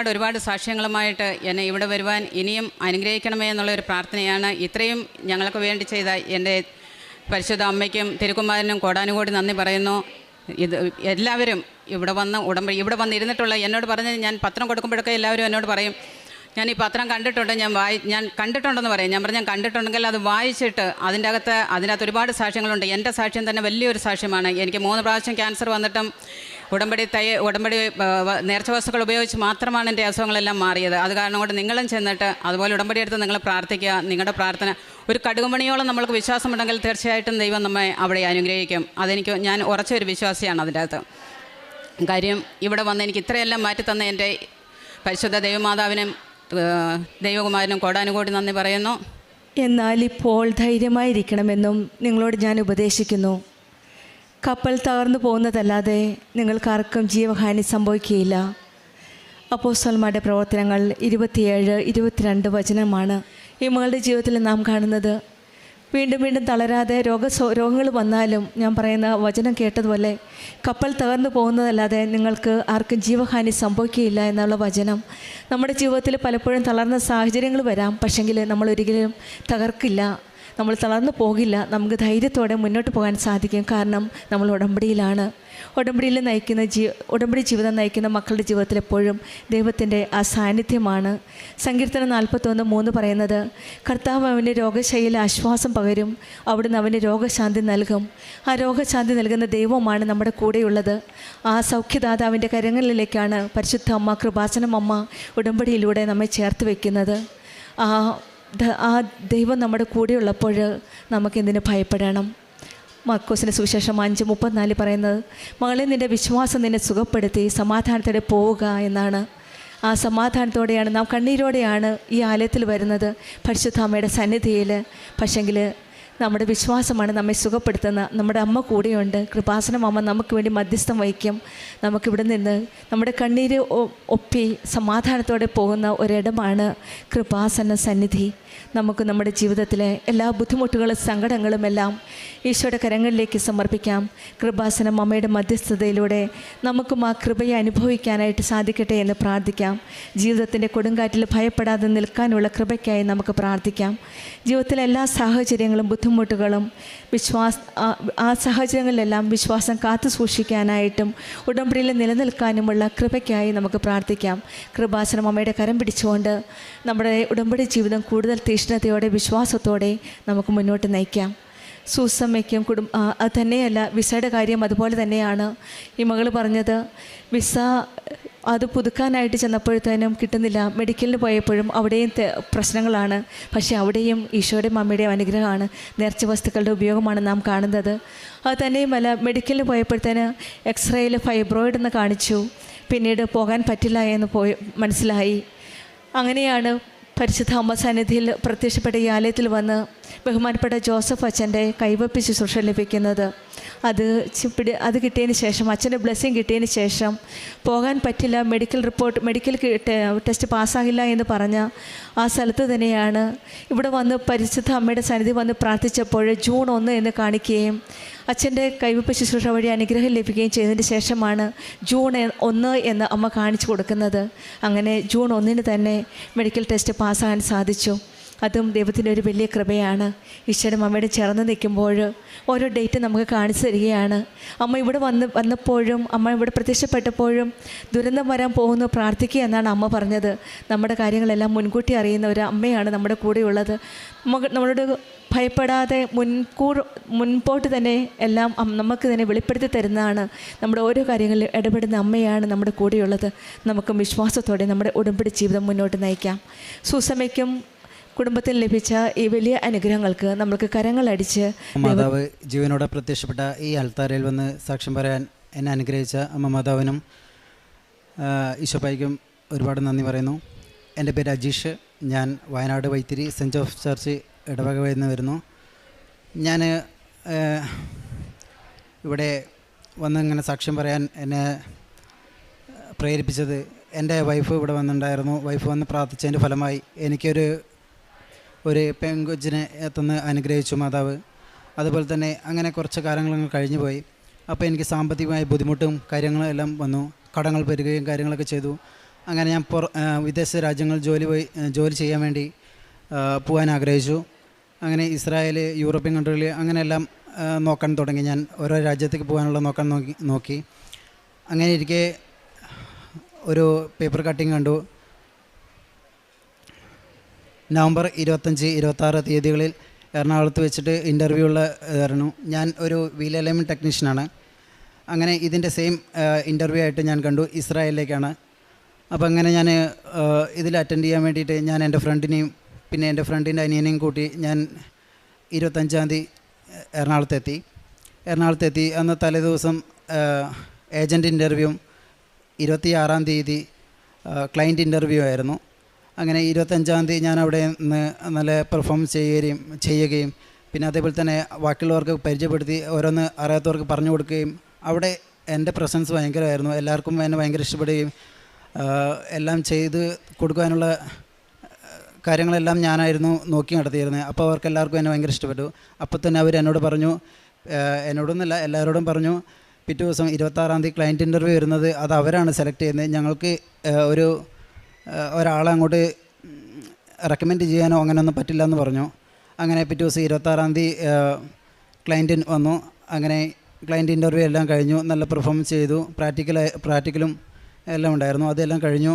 ഒരുപാട് സാക്ഷ്യങ്ങളുമായിട്ട് എന്നെ ഇവിടെ വരുവാൻ ഇനിയും അനുഗ്രഹിക്കണമേ എന്നുള്ളൊരു പ്രാർത്ഥനയാണ്. ഇത്രയും ഞങ്ങൾക്ക് വേണ്ടി ചെയ്ത എൻ്റെ പരിശുദ്ധ അമ്മയ്ക്കും തിരുക്കുമാരനും കോടാനുകോടി നന്ദി പറയുന്നു. എല്ലാവരും ഇവിടെ വന്ന് ഇരുന്നിട്ടുള്ള എന്നോട് പറഞ്ഞ് ഞാൻ പത്രം കൊടുക്കുമ്പോഴൊക്കെ എല്ലാവരും എന്നോട് പറയും ഞാൻ ഈ പത്രം കണ്ടിട്ടുണ്ട്, ഞാൻ കണ്ടിട്ടുണ്ടെന്ന് പറയാം. ഞാൻ പറഞ്ഞാൽ കണ്ടിട്ടുണ്ടെങ്കിൽ അത് വായിച്ചിട്ട് അതിനകത്ത് ഒരുപാട് സാക്ഷ്യങ്ങളുണ്ട്. എൻ്റെ സാക്ഷ്യം തന്നെ വലിയൊരു സാക്ഷ്യമാണ്. എനിക്ക് 3 പ്രാവശ്യം ക്യാൻസർ വന്നിട്ടും ഉടമ്പടി നേർച്ച വസ്തുക്കൾ ഉപയോഗിച്ച് മാത്രമാണ് എൻ്റെ അസുഖങ്ങളെല്ലാം മാറിയത്. അത് കാരണം കൊണ്ട് നിങ്ങളും ചെന്നിട്ട് അതുപോലെ ഉടമ്പടി എടുത്ത് നിങ്ങൾ പ്രാർത്ഥിക്കുക. നിങ്ങളുടെ പ്രാർത്ഥന ഒരു കടുകുമണിയോളം നമ്മൾക്ക് വിശ്വാസമുണ്ടെങ്കിൽ തീർച്ചയായിട്ടും ദൈവം നമ്മെ അവിടെ അനുഗ്രഹിക്കും. ഞാൻ ഉറച്ചൊരു വിശ്വാസിയാണ് അതിൻ്റെ അകത്ത്. കാര്യം ഇവിടെ വന്ന് എനിക്ക് ഇത്രയെല്ലാം മാറ്റി തന്ന എൻ്റെ പരിശുദ്ധ ദൈവമാതാവിനും ദൈവകുമാരനും കോടാനുകോടി നന്ദി പറയുന്നു. എന്നാൽ ഇപ്പോൾ ധൈര്യമായിരിക്കണമെന്നും നിങ്ങളോട് ഞാൻ ഉപദേശിക്കുന്നു. കപ്പൽ തകർന്നു പോകുന്നതല്ലാതെ നിങ്ങൾക്കാർക്കും ജീവഹാനി സംഭവിക്കുകയില്ല. അപ്പോസ്തലന്മാരുടെ പ്രവർത്തനങ്ങൾ 27-22 വചനമാണ് ഈ മകളുടെ ജീവിതത്തിൽ നാം കാണുന്നത്. വീണ്ടും വീണ്ടും തളരാതെ രോഗങ്ങൾ വന്നാലും ഞാൻ പറയുന്ന വചനം കേട്ടതുപോലെ കപ്പൽ തകർന്നു പോകുന്നതല്ലാതെ നിങ്ങൾക്ക് ആർക്കും ജീവഹാനി സംഭവിക്കുകയില്ല എന്നുള്ള വചനം നമ്മുടെ ജീവിതത്തിൽ പലപ്പോഴും തളർന്ന സാഹചര്യങ്ങൾ വരാം. പക്ഷെങ്കിൽ നമ്മളൊരിക്കലും തകർക്കില്ല, നമ്മൾ തളർന്നു പോകില്ല. നമുക്ക് ധൈര്യത്തോടെ മുന്നോട്ട് പോകാൻ സാധിക്കും. കാരണം നമ്മൾ ഉടമ്പടിയിലാണ്. ഉടമ്പടി ജീവിതം നയിക്കുന്ന മക്കളുടെ ജീവിതത്തിൽ എപ്പോഴും ദൈവത്തിൻ്റെ ആ സാന്നിധ്യമാണ്. സങ്കീർത്തനം 41:3 പറയുന്നത്, കർത്താവ് അവന് രോഗശൈലിയിൽ ആശ്വാസം പകരും, അവിടുന്ന് അവന് രോഗശാന്തി നൽകും. ആ രോഗശാന്തി നൽകുന്ന ദൈവമാണ് നമ്മുടെ കൂടെയുള്ളത്. ആ സൗഖ്യദാതാവിൻ്റെ കരങ്ങളിലേക്കാണ് പരിശുദ്ധ അമ്മ, കൃപാസനം അമ്മ ഉടമ്പടിയിലൂടെ നമ്മെ ചേർത്ത് വയ്ക്കുന്നത്. ആ ദൈവം നമ്മുടെ കൂടെയുള്ളപ്പോൾ നമുക്കെന്തിനു ഭയപ്പെടണം? മർക്കോസിൻ്റെ സുവിശേഷം 5:34 പറയുന്നത്, മകളെ നിൻ്റെ വിശ്വാസം നിന്നെ സുഖപ്പെടുത്തി സമാധാനത്തോടെ പോവുക എന്നാണ്. ആ സമാധാനത്തോടെയാണ് നാം കണ്ണീരോടെയാണ് ഈ ആലയത്തിൽ വരുന്നത്, പരിശുദ്ധ അമ്മയുടെ സന്നിധിയിൽ. പക്ഷെങ്കിൽ നമ്മുടെ വിശ്വാസമാണ് നമ്മെ സുഖപ്പെടുത്തുന്നത്. നമ്മുടെ അമ്മ കൂടെയുണ്ട്. കൃപാസനം അമ്മ നമുക്ക് വേണ്ടി മധ്യസ്ഥം വഹിക്കും. നമുക്കിവിടെ നിന്ന് നമ്മുടെ കണ്ണീര് ഒപ്പി സമാധാനത്തോടെ പോകുന്ന ഒരിടമാണ് കൃപാസന സന്നിധി. നമുക്ക് നമ്മുടെ ജീവിതത്തിലെ എല്ലാ ബുദ്ധിമുട്ടുകളും സങ്കടങ്ങളും എല്ലാം ഈശോയുടെ കരങ്ങളിലേക്ക് സമർപ്പിക്കാം. കൃപാസനം അമ്മയുടെ മധ്യസ്ഥതയിലൂടെ നമുക്കും ആ കൃപയെ അനുഭവിക്കാനായിട്ട് സാധിക്കട്ടെ എന്ന് പ്രാർത്ഥിക്കാം. ജീവിതത്തിൻ്റെ കൊടുങ്കാറ്റിൽ ഭയപ്പെടാതെ നിൽക്കാനുള്ള കൃപയ്ക്കായി നമുക്ക് പ്രാർത്ഥിക്കാം. ജീവിതത്തിലെ എല്ലാ സാഹചര്യങ്ങളും ബുദ്ധിമുട്ടുകളും ആ സാഹചര്യങ്ങളിലെല്ലാം വിശ്വാസം കാത്തു സൂക്ഷിക്കാനായിട്ടും ഉടമ്പടിയിൽ നിലനിൽക്കാനുമുള്ള കൃപയ്ക്കായി നമുക്ക് പ്രാർത്ഥിക്കാം. കൃപാസനം അമ്മയുടെ കരം പിടിച്ചുകൊണ്ട് നമ്മുടെ ഉടമ്പടി ജീവിതം കൂടുതൽ തീഷ്ണതയോടെ വിശ്വാസത്തോടെ നമുക്ക് മുന്നോട്ട് നയിക്കാം. സൂസമ്മയ്ക്കും അത് തന്നെയല്ല, വിസയുടെ കാര്യം അതുപോലെ തന്നെയാണ്. ഈ മകൾ പറഞ്ഞത്, വിസ അത് പുതുക്കാനായിട്ട് ചെന്നപ്പോഴത്തേനും കിട്ടുന്നില്ല. മെഡിക്കലിന് പോയപ്പോഴും അവിടെയും പ്രശ്നങ്ങളാണ്. പക്ഷേ അവിടെയും ഈശോയുടെയും അമ്മയുടെയും അനുഗ്രഹമാണ്, നേർച്ച വസ്തുക്കളുടെ ഉപയോഗമാണ് നാം കാണുന്നത്. അത് തന്നെയുമല്ല, മെഡിക്കലിന് പോയപ്പോഴത്തേന് എക്സ്റേയിൽ ഫൈബ്രോയിഡ് എന്ന് കാണിച്ചു. പിന്നീട് പോകാൻ പറ്റില്ല എന്ന് മനസ്സിലായി. അങ്ങനെയാണ് പരിശുദ്ധ അമ്മ സന്നിധിയിൽ പ്രത്യക്ഷപ്പെട്ട ഈ ആലയത്തിൽ വന്ന് ബഹുമാനപ്പെട്ട ജോസഫ് അച്ഛൻ്റെ കൈവപ്പ് ശുശ്രൂഷ ലഭിക്കുന്നത്. അത് കിട്ടിയതിന് ശേഷം, അച്ഛൻ്റെ ബ്ലെസ്സിങ് കിട്ടിയതിന് ശേഷം പോകാൻ പറ്റില്ല, മെഡിക്കൽ ടെസ്റ്റ് പാസ്സാകില്ല എന്ന് പറഞ്ഞ ആ സ്ഥലത്ത് തന്നെയാണ് ഇവിടെ വന്ന് പരിശുദ്ധ അമ്മയുടെ സന്നിധി വന്ന് പ്രാർത്ഥിച്ചപ്പോൾ ജൂൺ 1 എന്ന് കാണിക്കുകയും അച്ഛൻ്റെ കൈവപ്പ് ശുശ്രൂഷ വഴി അനുഗ്രഹം ലഭിക്കുകയും ചെയ്തതിന് ശേഷമാണ് ജൂൺ 1 എന്ന് അമ്മ കാണിച്ചു കൊടുക്കുന്നത്. അങ്ങനെ ജൂൺ 1 തന്നെ മെഡിക്കൽ ടെസ്റ്റ് പാസ്സാകാൻ സാധിച്ചു. അതും ദൈവത്തിൻ്റെ ഒരു വലിയ കൃപയാണ്. ഈശോയുടെ അമ്മയുടെ ചേർന്ന് നിൽക്കുമ്പോൾ ഓരോ ഡേറ്റ് നമുക്ക് കാണിച്ചു തരികയാണ്. അമ്മ ഇവിടെ വന്നപ്പോഴും അമ്മ ഇവിടെ പ്രത്യക്ഷപ്പെട്ടപ്പോഴും ദുരന്തം വരാൻ പോകുന്നു, പ്രാർത്ഥിക്കുക എന്നാണ് അമ്മ പറഞ്ഞത്. നമ്മുടെ കാര്യങ്ങളെല്ലാം മുൻകൂട്ടി അറിയുന്ന ഒരു അമ്മയാണ് നമ്മുടെ കൂടെയുള്ളത്. നമ്മളോട് ഭയപ്പെടാതെ മുൻപോട്ട് തന്നെ എല്ലാം നമുക്ക് തന്നെ വെളിപ്പെടുത്തി തരുന്നതാണ്. നമ്മുടെ ഓരോ കാര്യങ്ങളിൽ ഇടപെടുന്ന അമ്മയാണ് നമ്മുടെ കൂടെയുള്ളത്. നമുക്കും വിശ്വാസത്തോടെ നമ്മുടെ ഉടമ്പടി ജീവിതം മുന്നോട്ട് നയിക്കാം. സുസമയ്ക്കും കുടുംബത്തിൽ ലഭിച്ച ഈ വലിയ അനുഗ്രഹങ്ങൾക്ക് നമ്മൾക്ക് കരങ്ങളടിച്ച് മാതാവ് ജീവനോടെ പ്രത്യക്ഷപ്പെട്ട ഈ അൽത്താരയിൽ വന്ന് സാക്ഷ്യം പറയാൻ എന്നെ അനുഗ്രഹിച്ച അമ്മ മാതാവിനും ഈശോപ്പായ്ക്കും ഒരുപാട് നന്ദി പറയുന്നു. എൻ്റെ പേര് അജീഷ്. ഞാൻ Wayanad Vythiri saint Joseph church ഇടവക നിന്ന് വരുന്നു. ഞാൻ ഇവിടെ വന്ന് ഇങ്ങനെ സാക്ഷ്യം പറയാൻ എന്നെ പ്രേരിപ്പിച്ചത് എൻ്റെ വൈഫ് ഇവിടെ വന്നിട്ടുണ്ടായിരുന്നു. വൈഫ് വന്ന് പ്രാർത്ഥിച്ചതിൻ്റെ ഫലമായി എനിക്കൊരു പെൺകൊച്ചിനെ തന്ന് അനുഗ്രഹിച്ചു മാതാവ്. അതുപോലെ തന്നെ അങ്ങനെ കുറച്ച് കാലങ്ങൾ കഴിഞ്ഞു പോയി. അപ്പോൾ എനിക്ക് സാമ്പത്തികമായ ബുദ്ധിമുട്ടും കാര്യങ്ങളും എല്ലാം വന്നു. കടങ്ങൾ പെരുകുകയും കാര്യങ്ങളൊക്കെ ചെയ്തു. അങ്ങനെ ഞാൻ വിദേശ രാജ്യങ്ങൾ ജോലി ചെയ്യാൻ വേണ്ടി പോകാൻ ആഗ്രഹിച്ചു. അങ്ങനെ ഇസ്രായേൽ, യൂറോപ്യൻ കൺട്രികൾ അങ്ങനെയെല്ലാം നോക്കാൻ തുടങ്ങി. ഞാൻ ഓരോ രാജ്യത്തേക്ക് പോകാനുള്ള നോക്കി. അങ്ങനെ ഇരിക്കെ ഒരു പേപ്പർ കട്ടിങ് കണ്ടു. നവംബർ 25, 26 തീയതികളിൽ എറണാകുളത്ത് വെച്ചിട്ട് ഇൻ്റർവ്യൂ ഉള്ളതായിരുന്നു. ഞാൻ ഒരു വീൽ അലൈൻമെൻറ്റ് ടെക്നീഷ്യനാണ്. അങ്ങനെ ഇതിൻ്റെ സെയിം ഇൻ്റർവ്യൂ ആയിട്ട് ഞാൻ കണ്ടു, ഇസ്രായേലിലേക്കാണ്. അപ്പോൾ അങ്ങനെ ഞാൻ ഇതിൽ അറ്റൻഡ് ചെയ്യാൻ വേണ്ടിയിട്ട് ഞാൻ എൻ്റെ ഫ്രണ്ടിനെയും പിന്നെ എൻ്റെ ഫ്രണ്ടിൻ്റെ അനിയനെയും കൂട്ടി ഞാൻ 25-ാം തീയതി എറണാകുളത്തെത്തി. അന്ന് തലേദിവസം ഏജൻറ്റ് ഇൻ്റർവ്യൂവും 26-ാം തീയതി ക്ലയൻറ്റ് ഇൻ്റർവ്യൂ ആയിരുന്നു. അങ്ങനെ 25-ാം തീയതി ഞാൻ അവിടെ നിന്ന് നല്ല പെർഫോമൻസ് ചെയ്യുകയും പിന്നെ അതേപോലെ തന്നെ ബാക്കിയുള്ളവർക്ക് പരിചയപ്പെടുത്തി ഓരോന്ന് അറിയാത്തവർക്ക് പറഞ്ഞു കൊടുക്കുകയും അവിടെ എൻ്റെ പ്രസൻസ് ഭയങ്കരമായിരുന്നു. എല്ലാവർക്കും എന്നെ ഭയങ്കര ഇഷ്ടപ്പെടുകയും എല്ലാം ചെയ്ത് കൊടുക്കാനുള്ള കാര്യങ്ങളെല്ലാം ഞാനായിരുന്നു നോക്കി നടത്തിയിരുന്നത്. അപ്പോൾ അവർക്ക് എല്ലാവർക്കും എന്നെ ഭയങ്കര ഇഷ്ടപ്പെട്ടു. അപ്പോൾ തന്നെ അവർ എന്നോട് പറഞ്ഞു, എന്നോടൊന്നുമല്ല എല്ലാവരോടും പറഞ്ഞു, പിറ്റേ ദിവസം 26-ാം തീയതി ക്ലയൻറ്റ് ഇൻ്റർവ്യൂ വരുന്നത് അത് അവരാണ് സെലക്ട് ചെയ്യുന്നത്, ഞങ്ങൾക്ക് ഒരാളെ അങ്ങോട്ട് റെക്കമെൻഡ് ചെയ്യാനോ അങ്ങനെയൊന്നും പറ്റില്ല എന്ന് പറഞ്ഞു. അങ്ങനെ പിറ്റേ ദിവസം 26-ാം തീയതി ക്ലയൻറ്റ് വന്നു. അങ്ങനെ ക്ലയൻറ്റ് ഇൻ്റർവ്യൂ എല്ലാം കഴിഞ്ഞു, നല്ല പെർഫോമൻസ് ചെയ്തു, പ്രാക്ടിക്കലും എല്ലാം ഉണ്ടായിരുന്നു. അതെല്ലാം കഴിഞ്ഞു.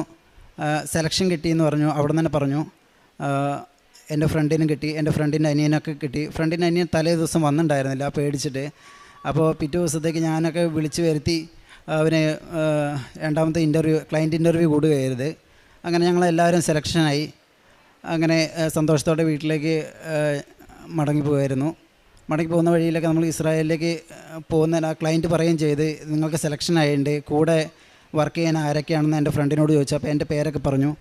സെലക്ഷൻ കിട്ടിയെന്ന് പറഞ്ഞു. അവിടെ തന്നെ പറഞ്ഞു എൻ്റെ ഫ്രണ്ടിനും കിട്ടി, എൻ്റെ ഫ്രണ്ടിൻ്റെ അനിയനൊക്കെ കിട്ടി. ഫ്രണ്ടിൻ്റെ അനിയൻ തലേ ദിവസം വന്നിട്ടുണ്ടായിരുന്നില്ല പേടിച്ചിട്ട്. അപ്പോൾ പിറ്റേ ദിവസത്തേക്ക് ഞാനൊക്കെ വിളിച്ച് വരുത്തി അവന് രണ്ടാമത്തെ ക്ലയൻറ്റ് ഇൻ്റർവ്യൂ കൂടുകയായിരുന്നു. അങ്ങനെ ഞങ്ങളെല്ലാവരും സെലക്ഷനായി. അങ്ങനെ സന്തോഷത്തോടെ വീട്ടിലേക്ക് മടങ്ങി പോകുന്ന വഴിയിലൊക്കെ നമ്മൾ ഇസ്രായേലിലേക്ക് പോകുന്ന ആ ക്ലയൻറ്റ് പറയുകയും ചെയ്ത് നിങ്ങൾക്ക് സെലക്ഷൻ ആയിട്ടുണ്ട്, കൂടെ വർക്ക് ചെയ്യാൻ ആരൊക്കെയാണെന്ന് എൻ്റെ ഫ്രണ്ടിനോട് ചോദിച്ചു. അപ്പോൾ എൻ്റെ പേരൊക്കെ പറഞ്ഞു.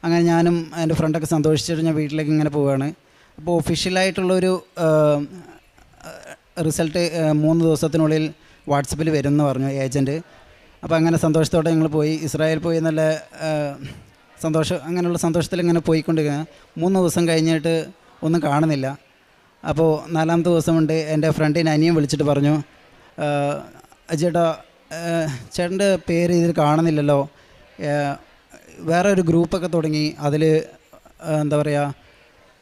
അങ്ങനെ ഞാനും എൻ്റെ ഫ്രണ്ടൊക്കെ സന്തോഷിച്ചിട്ട് ഞാൻ വീട്ടിലേക്ക് ഇങ്ങനെ പോവുകയാണ്. അപ്പോൾ ഒഫീഷ്യലായിട്ടുള്ളൊരു റിസൾട്ട് 3 ദിവസത്തിനുള്ളിൽ വാട്സപ്പിൽ വരും എന്ന് പറഞ്ഞു ഏജൻറ്റ്. അപ്പോൾ അങ്ങനെ സന്തോഷത്തോടെ ഞങ്ങൾ പോയി, ഇസ്രായേൽ പോയി. നല്ല അങ്ങനെയുള്ള സന്തോഷത്തിൽ ഇങ്ങനെ പോയിക്കൊണ്ടിരിക്കുക. 3 ദിവസം കഴിഞ്ഞിട്ട് ഒന്നും കാണുന്നില്ല. അപ്പോൾ 4-ാമത്തെ ദിവസമുണ്ട് എൻ്റെ ഫ്രണ്ടിനെ അനിയൻ വിളിച്ചിട്ട് പറഞ്ഞു, ചേട്ടൻ്റെ പേര് ഇതിൽ കാണുന്നില്ലല്ലോ, വേറെ ഒരു ഗ്രൂപ്പൊക്കെ തുടങ്ങി, അതിൽ എന്താ പറയുക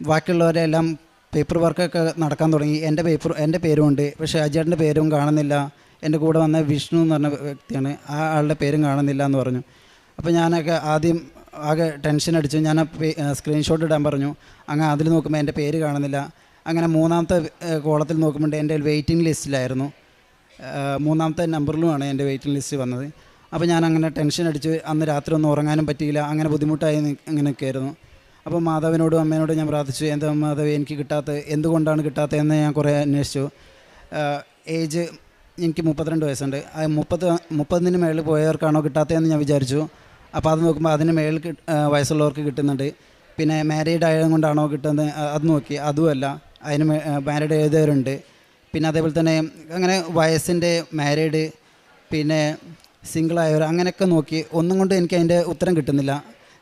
ബാക്കിയുള്ളവരെ എല്ലാം പേപ്പർ വർക്കൊക്കെ നടക്കാൻ തുടങ്ങി. എൻ്റെ പേരുമുണ്ട്, പക്ഷേ അജേട്ടൻ്റെ പേരും കാണുന്നില്ല. എൻ്റെ കൂടെ വന്ന വിഷ്ണു എന്ന് പറഞ്ഞ വ്യക്തിയാണ്, ആ ആളുടെ പേരും കാണുന്നില്ല എന്ന് പറഞ്ഞു. അപ്പോൾ ഞാനൊക്കെ ആകെ ടെൻഷൻ അടിച്ചു. ഞാൻ സ്ക്രീൻഷോട്ട് ഇടാൻ പറഞ്ഞു. അങ്ങനെ അതിൽ നോക്കുമ്പോൾ എൻ്റെ പേര് കാണുന്നില്ല. അങ്ങനെ 3-ാമത്തെ കോളത്തിൽ നോക്കുമ്പോൾ എൻ്റെ വെയിറ്റിംഗ് ലിസ്റ്റിലായിരുന്നു, 3-ാമത്തെ നമ്പറിലുമാണ് എൻ്റെ വെയിറ്റിംഗ് ലിസ്റ്റ് വന്നത്. അപ്പോൾ ഞാൻ അങ്ങനെ ടെൻഷൻ അടിച്ച് അന്ന് രാത്രി ഒന്നും ഉറങ്ങാനും പറ്റിയില്ല. അങ്ങനെ ബുദ്ധിമുട്ടായി അങ്ങനെയൊക്കെ ആയിരുന്നു. അപ്പോൾ മാതാവിനോടും അമ്മേനോടും ഞാൻ പ്രാർത്ഥിച്ചു, എന്താ മാതാവ് എനിക്ക് എന്തുകൊണ്ടാണ് കിട്ടാത്തതെന്ന് ഞാൻ കുറേ അന്വേഷിച്ചു. ഏജ് എനിക്ക് 32 വയസ്സുണ്ട്. 30-ന് മേളിൽ പോയവർക്കാണോ കിട്ടാത്തതെന്ന് ഞാൻ വിചാരിച്ചു. അപ്പോൾ അത് നോക്കുമ്പോൾ അതിന് മേളിൽ വയസ്സുള്ളവർക്ക് കിട്ടുന്നുണ്ട്. പിന്നെ മാരീഡ് ആയതുകൊണ്ടാണോ കിട്ടുന്നത് അത് നോക്കി, അതുമല്ല, അതിന് മാരീഡ് എഴുതിയവരുണ്ട്. പിന്നെ അതേപോലെ തന്നെ അങ്ങനെ വയസ്സിൻ്റെ മാരീഡ് പിന്നെ സിംഗിളായവർ അങ്ങനെയൊക്കെ നോക്കി. ഒന്നും കൊണ്ട് എനിക്ക് അതിൻ്റെ ഉത്തരം കിട്ടുന്നില്ല.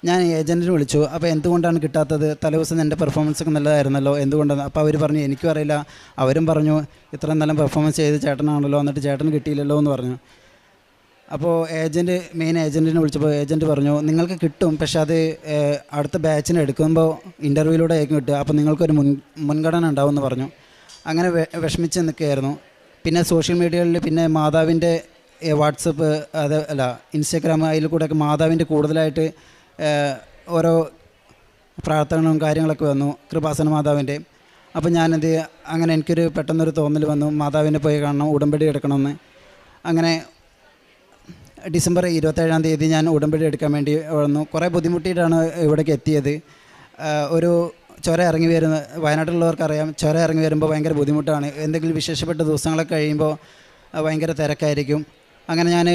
ഞാൻ ഏജൻറ്റിനെ വിളിച്ചു. അപ്പോൾ എന്തുകൊണ്ടാണ് കിട്ടാത്തത്, തലേദിവസം എൻ്റെ പെർഫോമൻസ് ഒക്കെ നല്ലതായിരുന്നല്ലോ, എന്തുകൊണ്ടാണ്? അപ്പോൾ അവർ പറഞ്ഞു എനിക്കും അറിയില്ല. അവരും പറഞ്ഞു ഇത്രയും നല്ല പെർഫോമൻസ് ചെയ്ത് ചേട്ടനാണല്ലോ, എന്നിട്ട് ചേട്ടന് കിട്ടിയില്ലല്ലോ എന്ന് പറഞ്ഞു. അപ്പോൾ മെയിൻ ഏജൻറ്റിനെ വിളിച്ചപ്പോൾ ഏജൻറ്റ് പറഞ്ഞു നിങ്ങൾക്ക് കിട്ടും, പക്ഷേ അത് അടുത്ത ബാച്ചിന് എടുക്കുമ്പോൾ ഇൻ്റർവ്യൂയിലൂടെ ആയിരിക്കും കിട്ടുക, അപ്പോൾ നിങ്ങൾക്കൊരു മുൻഗണന ഉണ്ടാവുമെന്ന് പറഞ്ഞു. അങ്ങനെ വിഷമിച്ച് നിൽക്കുകയായിരുന്നു. പിന്നെ സോഷ്യൽ മീഡിയകളിൽ പിന്നെ മാതാവിൻ്റെ വാട്സപ്പ് ഇൻസ്റ്റാഗ്രാം അതിൽ കൂടെയൊക്കെ മാതാവിൻ്റെ കൂടുതലായിട്ട് ഓരോ പ്രാർത്ഥനകളും കാര്യങ്ങളൊക്കെ വന്നു, കൃപാസന മാതാവിൻ്റെ. അപ്പോൾ ഞാനത് അങ്ങനെ എനിക്കൊരു പെട്ടെന്നൊരു തോന്നൽ വന്നു, മാതാവിനെ പോയി കാണണം, ഉടമ്പടി എടുക്കണമെന്ന്. അങ്ങനെ ഡിസംബർ 27-ാം തീയതി ഞാൻ ഉടമ്പടി എടുക്കാൻ വേണ്ടി വന്നു. കുറേ ബുദ്ധിമുട്ടിയിട്ടാണ് ഇവിടേക്ക് എത്തിയത്. ഒരു ചുരം ഇറങ്ങി വയനാട്ടിലുള്ളവർക്കറിയാം, ചുരം ഇറങ്ങി വരുമ്പോൾ ഭയങ്കര ബുദ്ധിമുട്ടാണ്. എന്തെങ്കിലും വിശേഷപ്പെട്ട ദിവസങ്ങളൊക്കെ കഴിയുമ്പോൾ ഭയങ്കര തിരക്കായിരിക്കും. അങ്ങനെ ഞാൻ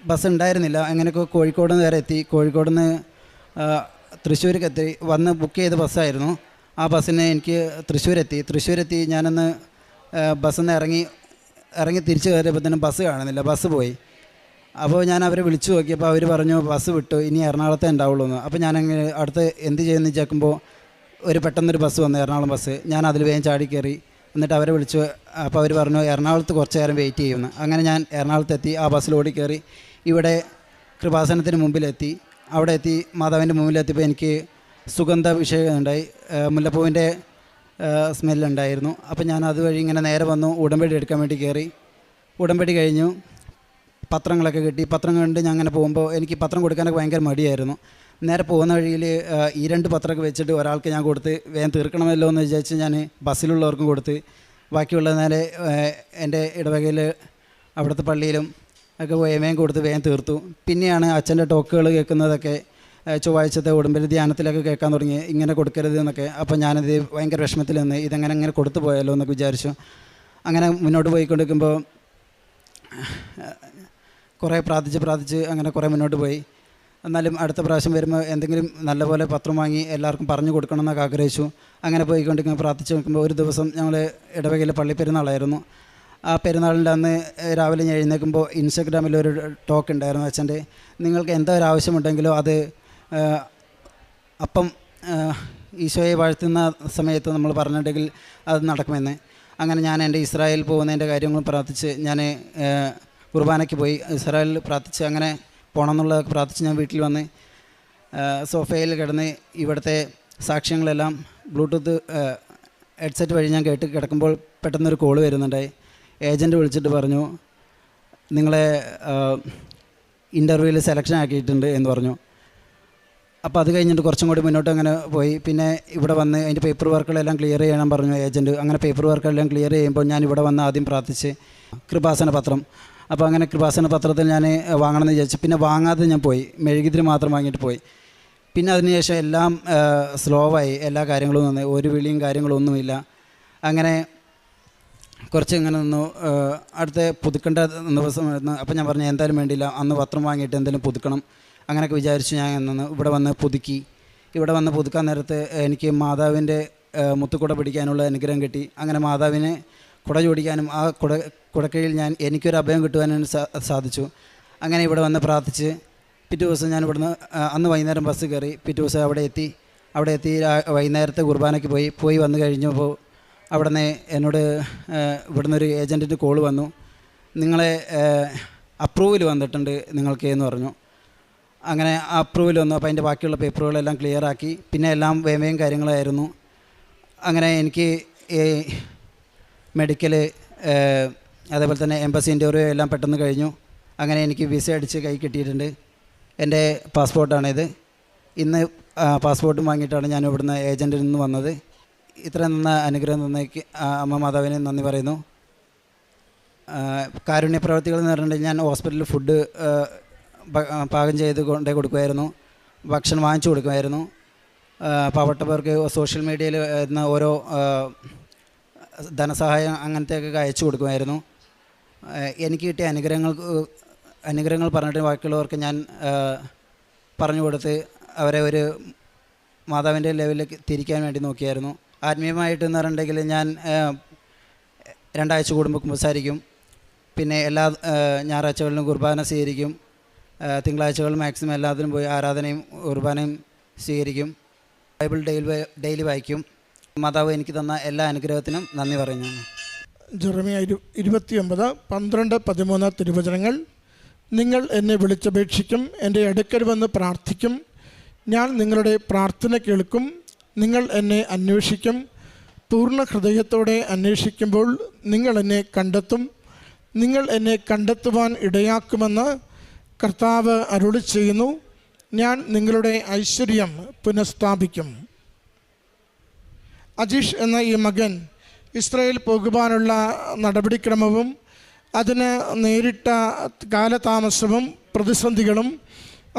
ബസ് ഉണ്ടായിരുന്നില്ല. അങ്ങനെയൊക്കെ കോഴിക്കോട് നിന്ന് വരെ എത്തി. കോഴിക്കോട് നിന്ന് തൃശ്ശൂർക്ക് എത്തി. വന്ന് ബുക്ക് ചെയ്ത ബസ്സായിരുന്നു. ആ ബസ്സിന് എനിക്ക് തൃശ്ശൂരെത്തി ഞാനൊന്ന് ബസ്സിൽ നിന്ന് ഇറങ്ങി തിരിച്ച് കയറിയപ്പോൾ തന്നെ ബസ് കാണുന്നില്ല, ബസ് പോയി. അപ്പോൾ ഞാൻ അവരെ വിളിച്ചു നോക്കിയപ്പോൾ അവർ പറഞ്ഞു ബസ് വിട്ടു, ഇനി എറണാകുളത്തേ ഉണ്ടാവുള്ളൂ എന്ന്. അപ്പോൾ ഞാനങ്ങനെ അടുത്ത് എന്ത് ചെയ്യുമെന്ന് ചോദിക്കുമ്പോൾ പെട്ടെന്നൊരു ബസ് വന്നു, എറണാകുളം ബസ്. ഞാൻ അതിൽ വേഗം ചാടി കയറി. എന്നിട്ട് അവരെ വിളിച്ചു. അപ്പോൾ അവർ പറഞ്ഞു എറണാകുളത്ത് കുറച്ച് നേരം വെയിറ്റ് ചെയ്യുമെന്ന്. അങ്ങനെ ഞാൻ എറണാകുളത്തെത്തി. ആ ബസ്സിൽ ഓടിക്കയറി ഇവിടെ കൃപാസനത്തിന് മുമ്പിലെത്തി. അവിടെ എത്തി മാതാവിൻ്റെ മുമ്പിലെത്തിയപ്പോൾ എനിക്ക് സുഗന്ധ വിഷയം ഉണ്ടായി, മുല്ലപ്പൂവിൻ്റെ സ്മെല്ലുണ്ടായിരുന്നു. അപ്പോൾ ഞാൻ അതുവഴി ഇങ്ങനെ നേരെ വന്നു ഉടമ്പടി എടുക്കാൻ വേണ്ടി കയറി. ഉടമ്പടി കഴിഞ്ഞു, പത്രങ്ങളൊക്കെ കിട്ടി. പത്രം കണ്ട് ഞാൻ അങ്ങനെ പോകുമ്പോൾ എനിക്ക് പത്രം കൊടുക്കാനൊക്കെ ഭയങ്കര മടിയായിരുന്നു. നേരെ പോകുന്ന വഴിയിൽ ഈ 2 പത്രമൊക്കെ വെച്ചിട്ട് ഒരാൾക്ക് ഞാൻ കൊടുത്ത് വേഗം തീർക്കണമല്ലോ എന്ന് വിചാരിച്ച് ഞാൻ ബസ്സിലുള്ളവർക്കും കൊടുത്ത് ബാക്കിയുള്ള നേരെ എൻ്റെ ഇടവകയിൽ അവിടുത്തെ പള്ളിയിലും ഒക്കെ വേഗം കൊടുത്ത് വേഗം തീർത്തു. പിന്നെയാണ് അച്ഛൻ്റെ ടോക്കുകൾ കേൾക്കുന്നതൊക്കെ ചൊവ്വാഴ്ചത്തെ ഉടമ്പടി ധ്യാനത്തിലൊക്കെ കേൾക്കാൻ തുടങ്ങി, ഇങ്ങനെ കൊടുക്കരുത് എന്നൊക്കെ. അപ്പോൾ ഞാനത് ഭയങ്കര വിഷമത്തിൽ നിന്ന് ഇങ്ങനെ കൊടുത്തു പോയാലോ എന്നൊക്കെ വിചാരിച്ചു. അങ്ങനെ മുന്നോട്ട് പോയിക്കൊണ്ടിരിക്കുമ്പോൾ കുറേ പ്രാർത്ഥിച്ച് അങ്ങനെ കുറേ മുന്നോട്ട് പോയി. എന്നാലും അടുത്ത പ്രാവശ്യം വരുമ്പോൾ എന്തെങ്കിലും നല്ലപോലെ പത്രം വാങ്ങി എല്ലാവർക്കും പറഞ്ഞു കൊടുക്കണം എന്നൊക്കെ ആഗ്രഹിച്ചു. അങ്ങനെ പോയിക്കൊണ്ടിരിക്കുമ്പോൾ പ്രാർത്ഥിച്ച് നോക്കുമ്പോൾ ഒരു ദിവസം ഞങ്ങൾ ഇടവകയിലെ പള്ളിപ്പെരുന്നാളായിരുന്നു. ആ പെരുന്നാളിൻ്റെ അന്ന് രാവിലെ ഞാൻ എഴുന്നേൽക്കുമ്പോൾ ഇൻസ്റ്റഗ്രാമിൽ ഒരു ടോക്ക് ഉണ്ടായിരുന്നു അച്ഛൻ്റെ. നിങ്ങൾക്ക് എന്താ ഒരു ആവശ്യമുണ്ടെങ്കിലോ അത് അപ്പം ഈശോയെ വാഴ്ത്തുന്ന സമയത്ത് നമ്മൾ പറഞ്ഞിട്ടുണ്ടെങ്കിൽ അത് നടക്കുമെന്ന്. അങ്ങനെ ഞാൻ എൻ്റെ ഇസ്രായേൽ പോകുന്നതിൻ്റെ കാര്യങ്ങളും പ്രാർത്ഥിച്ച് ഞാൻ കുർബാനയ്ക്ക് പോയി. ഇസ്രായേലിൽ പ്രാർത്ഥിച്ച് അങ്ങനെ പോകണം എന്നുള്ളതൊക്കെ പ്രാർത്ഥിച്ച് ഞാൻ വീട്ടിൽ വന്ന് സോഫയിൽ കിടന്ന് ഇവിടുത്തെ സാക്ഷ്യങ്ങളെല്ലാം ബ്ലൂടൂത്ത് ഹെഡ്സെറ്റ് വഴി ഞാൻ കേട്ട് കിടക്കുമ്പോൾ പെട്ടെന്നൊരു കോള് വരുന്നുണ്ടായി. ഏജൻറ്റ് വിളിച്ചിട്ട് പറഞ്ഞു, നിങ്ങളെ ഇൻ്റർവ്യൂവിൽ സെലക്ഷൻ ആക്കിയിട്ടുണ്ട് എന്ന് പറഞ്ഞു. അപ്പോൾ അത് കഴിഞ്ഞിട്ട് കുറച്ചും കൂടി മുന്നോട്ട് അങ്ങനെ പോയി. പിന്നെ ഇവിടെ വന്ന് അതിൻ്റെ പേപ്പർ വർക്കുകളെല്ലാം ക്ലിയർ ചെയ്യണം പറഞ്ഞു ഏജൻറ്റ്. അങ്ങനെ പേപ്പർ വർക്കുകളെല്ലാം ക്ലിയർ ചെയ്യുമ്പോൾ ഞാൻ ഇവിടെ വന്ന് ആദ്യം പ്രാർത്ഥിച്ച് കൃപാസന പത്രം. അപ്പോൾ അങ്ങനെ കൃപാസന പത്രത്തിൽ ഞാൻ വാങ്ങണമെന്ന് വിചാരിച്ചു. പിന്നെ വാങ്ങാതെ ഞാൻ പോയി, മെഴുകുതിരി മാത്രം വാങ്ങിയിട്ട് പോയി. പിന്നെ അതിനുശേഷം എല്ലാം സ്ലോവായി, എല്ലാ കാര്യങ്ങളും നിന്ന് ഒരു വിളിയും കാര്യങ്ങളൊന്നുമില്ല. അങ്ങനെ കുറച്ച് ഇങ്ങനെ നിന്നു. അടുത്ത പുതുക്കേണ്ട ദിവസം വരുന്നു. അപ്പോൾ ഞാൻ പറഞ്ഞു എന്തായാലും വേണ്ടിയില്ല, അന്ന് പത്രം വാങ്ങിയിട്ട് എന്തെങ്കിലും പുതുക്കണം അങ്ങനെയൊക്കെ വിചാരിച്ചു. ഞാൻ നിന്ന് ഇവിടെ വന്ന് പുതുക്കി. ഇവിടെ വന്ന് പുതുക്കാൻ നേരത്ത് എനിക്ക് മാതാവിൻ്റെ മുത്തുകുട പിടിക്കാനുള്ള അനുഗ്രഹം കിട്ടി. അങ്ങനെ മാതാവിനെ കുട ചോദിക്കാനും ആ കുടക്കീഴിൽ എനിക്കൊരു അഭയം കിട്ടുവാനും സാധിച്ചു. അങ്ങനെ ഇവിടെ വന്ന് പ്രാർത്ഥിച്ച് പിറ്റേ ദിവസം ഞാൻ ഇവിടുന്ന് അന്ന് വൈകുന്നേരം ബസ് കയറി. പിറ്റേ ദിവസം അവിടെ എത്തി വൈകുന്നേരത്തെ കുർബാനയ്ക്ക് പോയി വന്നു കഴിഞ്ഞപ്പോൾ അവിടെ നിന്ന് എന്നോട് ഇവിടുന്ന് ഒരു ഏജൻറ്റിൻ്റെ കോൾ വന്നു. നിങ്ങളെ അപ്രൂവൽ വന്നിട്ടുണ്ട് നിങ്ങൾക്ക് എന്ന് പറഞ്ഞു. അങ്ങനെ അപ്രൂവൽ വന്നു. അപ്പോൾ അതിൻ്റെ ബാക്കിയുള്ള പേപ്പറുകളെല്ലാം ക്ലിയറാക്കി. പിന്നെ എല്ലാം വേമയും കാര്യങ്ങളായിരുന്നു. അങ്ങനെ എനിക്ക് ഈ മെഡിക്കൽ അതേപോലെ തന്നെ എംബസി ഇൻ്റർവ്യൂ എല്ലാം പെട്ടെന്ന് കഴിഞ്ഞു. അങ്ങനെ എനിക്ക് വിസ അടിച്ച് കൈ കിട്ടിയിട്ടുണ്ട്. എൻ്റെ പാസ്പോർട്ടാണിത്. ഇന്ന് പാസ്പോർട്ടും വാങ്ങിയിട്ടാണ് ഞാൻ ഇവിടുന്ന് ഏജൻറ്റിൽ നിന്ന് വന്നത്. ഇത്ര നന്ന അനുഗ്രഹം തന്നേക്ക് അമ്മ മാതാവിനെ നന്ദി പറയുന്നു. കാരുണ്യ പ്രവർത്തികൾ എന്ന് പറഞ്ഞിട്ടുണ്ടെങ്കിൽ ഞാൻ ഹോസ്പിറ്റലിൽ ഫുഡ് പാകം ചെയ്ത് കൊണ്ടേ കൊടുക്കുമായിരുന്നു, ഭക്ഷണം വാങ്ങിച്ചു കൊടുക്കുമായിരുന്നു. പാവപ്പെട്ടവർക്ക് സോഷ്യൽ മീഡിയയിൽ വരുന്ന ഓരോ ധനസഹായം അങ്ങനത്തെയൊക്കെ അയച്ചു കൊടുക്കുമായിരുന്നു. എനിക്ക് കിട്ടിയ അനുഗ്രഹങ്ങൾ പറഞ്ഞിട്ട് ബാക്കിയുള്ളവർക്ക് ഞാൻ പറഞ്ഞു കൊടുത്ത് അവരെ ഒരു മാതാവിൻ്റെ ലെവലിലേക്ക് തിരിക്കാൻ വേണ്ടി നോക്കിയായിരുന്നു. ആത്മീയമായിട്ടെന്ന് പറഞ്ഞിട്ടുണ്ടെങ്കിൽ ഞാൻ 2 ആഴ്ച കൂടുമ്പോൾ കുമ്പസാരിക്കും. പിന്നെ എല്ലാ ഞായറാഴ്ചകളിലും കുർബാന സ്വീകരിക്കും. തിങ്കളാഴ്ചകൾ മാക്സിമം എല്ലാത്തിനും പോയി ആരാധനയും കുർബാനയും സ്വീകരിക്കും. ബൈബിൾ ഡെയിലി വായിക്കും. മാതാവ് എനിക്ക് തന്ന എല്ലാ അനുഗ്രഹത്തിനും നന്ദി പറയുന്നു. ജെറമിയ 29:12-13 തിരുവചനങ്ങൾ. നിങ്ങൾ എന്നെ വിളിച്ചപേക്ഷിക്കും, എൻ്റെ അടുക്കൽ വന്ന് പ്രാർത്ഥിക്കും, ഞാൻ നിങ്ങളുടെ പ്രാർത്ഥന കേൾക്കും. നിങ്ങൾ എന്നെ അന്വേഷിക്കും, പൂർണ്ണ ഹൃദയത്തോടെ അന്വേഷിക്കുമ്പോൾ നിങ്ങൾ എന്നെ കണ്ടെത്തും. നിങ്ങൾ എന്നെ കണ്ടെത്തുവാൻ ഇടയാക്കുമെന്ന് കർത്താവ് അരുളി ചെയ്യുന്നു. ഞാൻ നിങ്ങളുടെ ഐശ്വര്യം പുനഃസ്ഥാപിക്കും. അജീഷ് എന്ന ഈ മകൻ ഇസ്രായേൽ പോകുവാനുള്ള നടപടിക്രമവും അതിന് നേരിട്ട കാലതാമസവും പ്രതിസന്ധികളും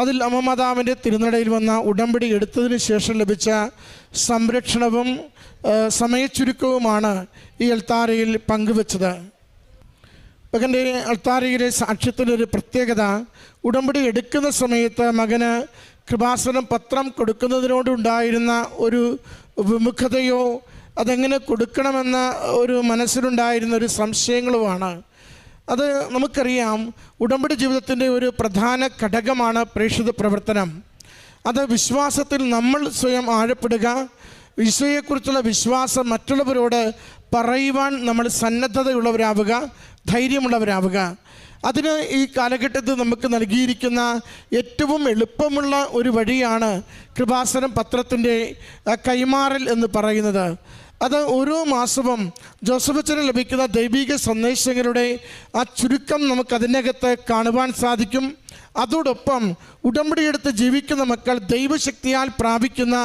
അതിൽ അമ്മ മാതാവിൻ്റെ തിരുനടയിൽ വന്ന ഉടമ്പടി എടുത്തതിന് ശേഷം ലഭിച്ച സംരക്ഷണവും സമയച്ചുരുക്കവുമാണ് ഈ അൾത്താരയിൽ പങ്കുവച്ചത്. മകൻ്റെ അൾത്താരയിലെ സാക്ഷ്യത്തിൻ്റെ ഒരു പ്രത്യേകത, ഉടമ്പടി എടുക്കുന്ന സമയത്ത് മകന് കൃപാസനം പത്രം കൊടുക്കുന്നതിനോടുണ്ടായിരുന്ന ഒരു വിമുഖതയോ അതെങ്ങനെ കൊടുക്കണമെന്ന ഒരു മനസ്സിലുണ്ടായിരുന്ന ഒരു സംശയങ്ങളുമാണ്. അത് നമുക്കറിയാം, ഉടമ്പടി ജീവിതത്തിൻ്റെ ഒരു പ്രധാന ഘടകമാണ് പ്രേക്ഷിത പ്രവർത്തനം. അത് വിശ്വാസത്തിൽ നമ്മൾ സ്വയം ആഴപ്പെടുക, ഈശോയെക്കുറിച്ചുള്ള വിശ്വാസം മറ്റുള്ളവരോട് പറയുവാൻ നമ്മൾ സന്നദ്ധതയുള്ളവരാവുക, ധൈര്യമുള്ളവരാവുക. അതിന് ഈ കാലഘട്ടത്തിൽ നമുക്ക് നൽകിയിരിക്കുന്ന ഏറ്റവും എളുപ്പമുള്ള ഒരു വഴിയാണ് കൃപാസനം പത്രത്തിൻ്റെ കൈമാറൽ എന്ന് പറയുന്നത്. അത് ഓരോ മാസവും ജോസഫ് അച്ഛന് ലഭിക്കുന്ന ദൈവിക സന്ദേശങ്ങളുടെ ആ ചുരുക്കം നമുക്കതിനകത്ത് കാണുവാൻ സാധിക്കും. അതോടൊപ്പം ഉടമ്പടിയെടുത്ത് ജീവിക്കുന്ന മക്കൾ ദൈവശക്തിയാൽ പ്രാപിക്കുന്ന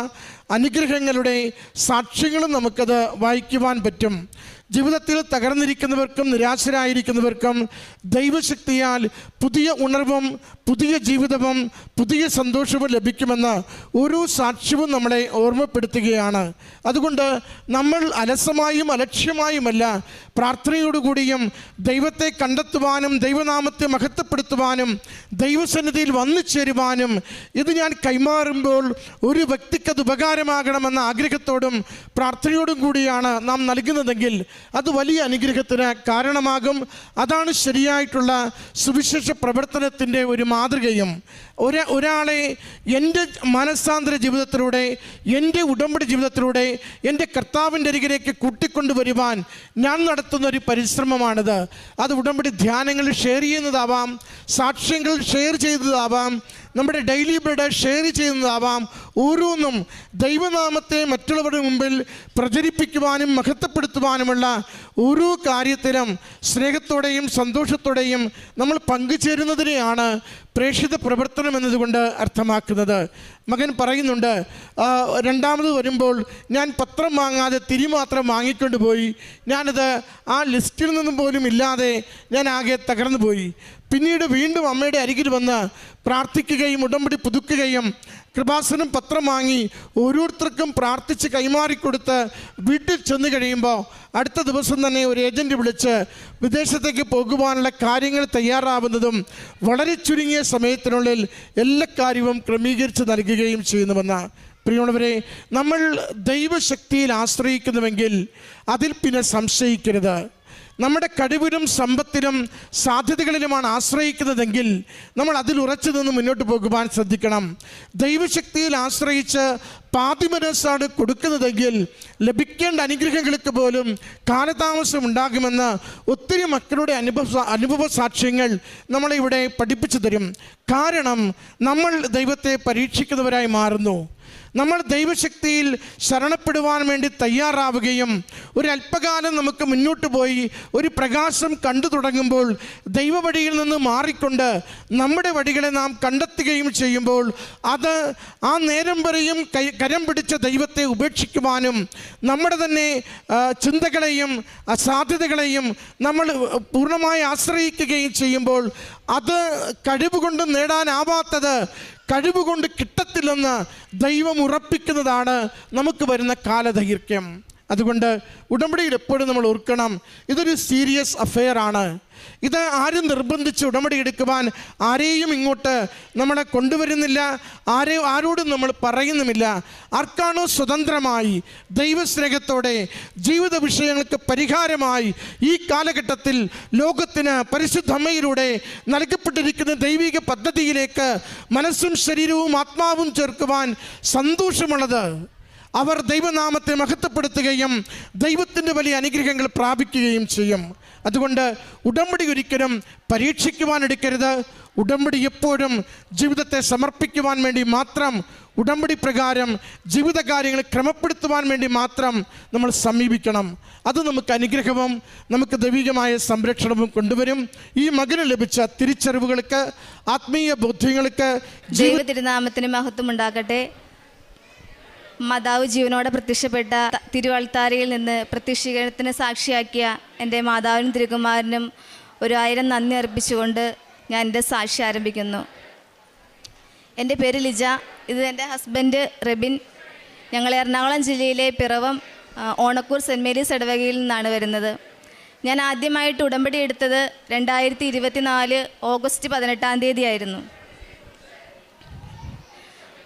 അനുഗ്രഹങ്ങളുടെ സാക്ഷ്യങ്ങളും നമുക്കത് വായിക്കുവാൻ പറ്റും. ജീവിതത്തിൽ തകർന്നിരിക്കുന്നവർക്കും നിരാശരായിരിക്കുന്നവർക്കും ദൈവശക്തിയാൽ പുതിയ ഉണർവും പുതിയ ജീവിതവും പുതിയ സന്തോഷവും ലഭിക്കുമെന്ന് ഓരോ സാക്ഷ്യവും നമ്മളെ ഓർമ്മപ്പെടുത്തുകയാണ്. അതുകൊണ്ട് നമ്മൾ അലസമായും അലക്ഷ്യമായുമല്ല, പ്രാർത്ഥനയോടുകൂടിയും ദൈവത്തെ കണ്ടെത്തുവാനും ദൈവനാമത്തെ മഹത്വപ്പെടുത്തുവാനും ദൈവസന്നിധിയിൽ വന്നു ചേരുവാനും ഇത് ഞാൻ കൈമാറുമ്പോൾ ഒരു വ്യക്തിക്കത് ഉപകാരമാകണമെന്ന ആഗ്രഹത്തോടും പ്രാർത്ഥനയോടും കൂടിയാണ് നാം നൽകുന്നതെങ്കിൽ അത് വലിയ അനുഗ്രഹത്തിന് കാരണമാകും. അതാണ് ശരിയായിട്ടുള്ള സുവിശേഷ പ്രവർത്തനത്തിൻ്റെ ഒരു മാതൃകയും. ഒരാളെ എൻ്റെ മനസ്സാന്തര ജീവിതത്തിലൂടെ, എൻ്റെ ഉടമ്പടി ജീവിതത്തിലൂടെ എൻ്റെ കർത്താവിൻ്റെ അരികിലേക്ക് കൂട്ടിക്കൊണ്ടുവരുവാൻ ഞാൻ നടത്തുന്ന ഒരു പരിശ്രമമാണിത്. അത് ഉടമ്പടി ധ്യാനങ്ങൾ ഷെയർ ചെയ്യുന്നതാവാം, സാക്ഷ്യങ്ങൾ ഷെയർ ചെയ്തതാവാം, നമ്മുടെ ഡെയിലി ബ്രെഡ് ഷെയർ ചെയ്യുന്നതാവാം. ഓരോന്നും ദൈവനാമത്തെ മറ്റുള്ളവരുടെ മുമ്പിൽ പ്രചരിപ്പിക്കുവാനും മഹത്വപ്പെടുത്തുവാനുമുള്ള ഓരോ കാര്യത്തിലും സ്നേഹത്തോടെയും സന്തോഷത്തോടെയും നമ്മൾ പങ്കുചേരുന്നതിനെയാണ് പ്രേക്ഷിത പ്രവർത്തനം എന്നതുകൊണ്ട് അർത്ഥമാക്കുന്നത്. മകൻ പറയുന്നുണ്ട്, രണ്ടാമത് വരുമ്പോൾ ഞാൻ പത്രം വാങ്ങാതെ തിരി മാത്രം വാങ്ങിക്കൊണ്ട് പോയി. ഞാനത് ആ ലിസ്റ്റിൽ നിന്നും പോലും ഇല്ലാതെ ഞാൻ ആകെ തകർന്നു പോയി. പിന്നീട് വീണ്ടും അമ്മയുടെ അരികിൽ വന്ന് പ്രാർത്ഥിക്കുകയും ഉടമ്പടി പുതുക്കുകയും കൃപാസനം പത്രം വാങ്ങി ഓരോരുത്തർക്കും പ്രാർത്ഥിച്ച് കൈമാറിക്കൊടുത്ത് വീട്ടിൽ ചെന്ന് കഴിയുമ്പോൾ അടുത്ത ദിവസം തന്നെ ഒരു ഏജൻറ്റ് വിളിച്ച് വിദേശത്തേക്ക് പോകുവാനുള്ള കാര്യങ്ങൾ തയ്യാറാവുന്നതും വളരെ ചുരുങ്ങിയ സമയത്തിനുള്ളിൽ എല്ലാ കാര്യവും ക്രമീകരിച്ച് നൽകുകയും ചെയ്യുന്നുവെന്ന്. പ്രിയമുള്ളവരെ, നമ്മൾ ദൈവശക്തിയിൽ ആശ്രയിക്കുന്നുവെങ്കിൽ അതിൽ പിന്നെ സംശയിക്കരുത്. നമ്മുടെ കഴിവിലും സമ്പത്തിലും സാധ്യതകളിലുമാണ് ആശ്രയിക്കുന്നതെങ്കിൽ നമ്മൾ അതിൽ ഉറച്ചു നിന്ന് മുന്നോട്ട് പോകുവാൻ ശ്രദ്ധിക്കണം. ദൈവശക്തിയിൽ ആശ്രയിച്ച് പാതി മനസ്സാണ് കൊടുക്കുന്നതെങ്കിൽ ലഭിക്കേണ്ട അനുഗ്രഹങ്ങൾക്ക് പോലും കാലതാമസം ഉണ്ടാകുമെന്ന് ഒത്തിരി മക്കളുടെ അനുഭവ സാക്ഷ്യങ്ങൾ നമ്മളെ ഇവിടെ പഠിപ്പിച്ചു തരും. കാരണം നമ്മൾ ദൈവത്തെ പരീക്ഷിക്കുന്നവരായി മാറുന്നു. നമ്മൾ ദൈവശക്തിയിൽ ശരണപ്പെടുവാൻ വേണ്ടി തയ്യാറാവുകയും ഒരു അല്പകാലം നമുക്ക് മുന്നോട്ട് പോയി ഒരു പ്രകാശം കണ്ടു തുടങ്ങുമ്പോൾ ദൈവവഴിയിൽ നിന്ന് മാറിക്കൊണ്ട് നമ്മുടെ വഴികളെ നാം കണ്ടെത്തുകയും ചെയ്യുമ്പോൾ അത് ആ നേരം വരെയും കരം പിടിച്ച ദൈവത്തെ ഉപേക്ഷിക്കുവാനും നമ്മുടെ തന്നെ ചിന്തകളെയും സാധ്യതകളെയും നമ്മൾ പൂർണ്ണമായി ആശ്രയിക്കുകയും ചെയ്യുമ്പോൾ അത് കഴിവുകൊണ്ട് നേടാനാവാത്തത് കഴിവുകൊണ്ട് കിട്ടത്തില്ലെന്ന് ദൈവം ഉറപ്പിക്കുന്നതാണ് നമുക്ക് വരുന്ന കാലദൈർഘ്യം. അതുകൊണ്ട് ഉടമ്പടിയിൽ എപ്പോഴും നമ്മൾ ഓർക്കണം, ഇതൊരു സീരിയസ് അഫെയർ ആണ്. ഇത് ആരും നിർബന്ധിച്ച് ഉടമ്പടി എടുക്കുവാൻ ആരെയും ഇങ്ങോട്ട് നമ്മളെ കൊണ്ടുവരുന്നില്ല, ആരോടും നമ്മൾ പറയുന്നുമില്ല. ആർക്കാണോ സ്വതന്ത്രമായി ദൈവസ്നേഹത്തോടെ ജീവിത വിഷയങ്ങൾക്ക് പരിഹാരമായി ഈ കാലഘട്ടത്തിൽ ലോകത്തിന് പരിശുദ്ധമ്മയിലൂടെ നൽകപ്പെട്ടിരിക്കുന്ന ദൈവിക പദ്ധതിയിലേക്ക് മനസ്സും ശരീരവും ആത്മാവും ചേർക്കുവാൻ സന്തോഷമുള്ളത്, അവർ ദൈവനാമത്തെ മഹത്വപ്പെടുത്തുകയും ദൈവത്തിൻ്റെ വലിയ അനുഗ്രഹങ്ങൾ പ്രാപിക്കുകയും ചെയ്യും. അതുകൊണ്ട് ഉടമ്പടി ഒരിക്കലും പരീക്ഷിക്കുവാനെടുക്കരുത്. ഉടമ്പടി എപ്പോഴും ജീവിതത്തെ സമർപ്പിക്കുവാൻ വേണ്ടി മാത്രം, ഉടമ്പടി പ്രകാരം ജീവിതകാര്യങ്ങൾ ക്രമപ്പെടുത്തുവാൻ വേണ്ടി മാത്രം നമ്മൾ സമീപിക്കണം. അത് നമുക്ക് അനുഗ്രഹവും നമുക്ക് ദൈവികമായ സംരക്ഷണവും കൊണ്ടുവരും. ഈ മകന് ലഭിച്ച തിരിച്ചറിവുകൾക്ക്, ആത്മീയ ബോധ്യങ്ങൾക്ക് ദൈവ തിരുനാമത്തിന് മഹത്വം ഉണ്ടാകട്ടെ. മാതാവ് ജീവനോടെ പ്രത്യക്ഷപ്പെട്ട തിരുവൾത്താരയിൽ നിന്ന് പ്രത്യക്ഷീകരണത്തിന് സാക്ഷിയാക്കിയ എൻ്റെ മാതാവിനും തിരുകുമാരനും 1000 നന്ദി അർപ്പിച്ചുകൊണ്ട് ഞാൻ എൻ്റെ സാക്ഷി ആരംഭിക്കുന്നു. എൻ്റെ പേര് ലിജ, ഇത് എൻ്റെ ഹസ്ബൻഡ് റെബിൻ. ഞങ്ങൾ എറണാകുളം ജില്ലയിലെ പിറവം ഓണക്കൂർ സെൻറ്റ് മേരീസ് ഇടവകയിൽ നിന്നാണ് വരുന്നത്. ഞാൻ ആദ്യമായിട്ട് ഉടമ്പടി എടുത്തത് 2024 ഓഗസ്റ്റ് 18 ആയിരുന്നു.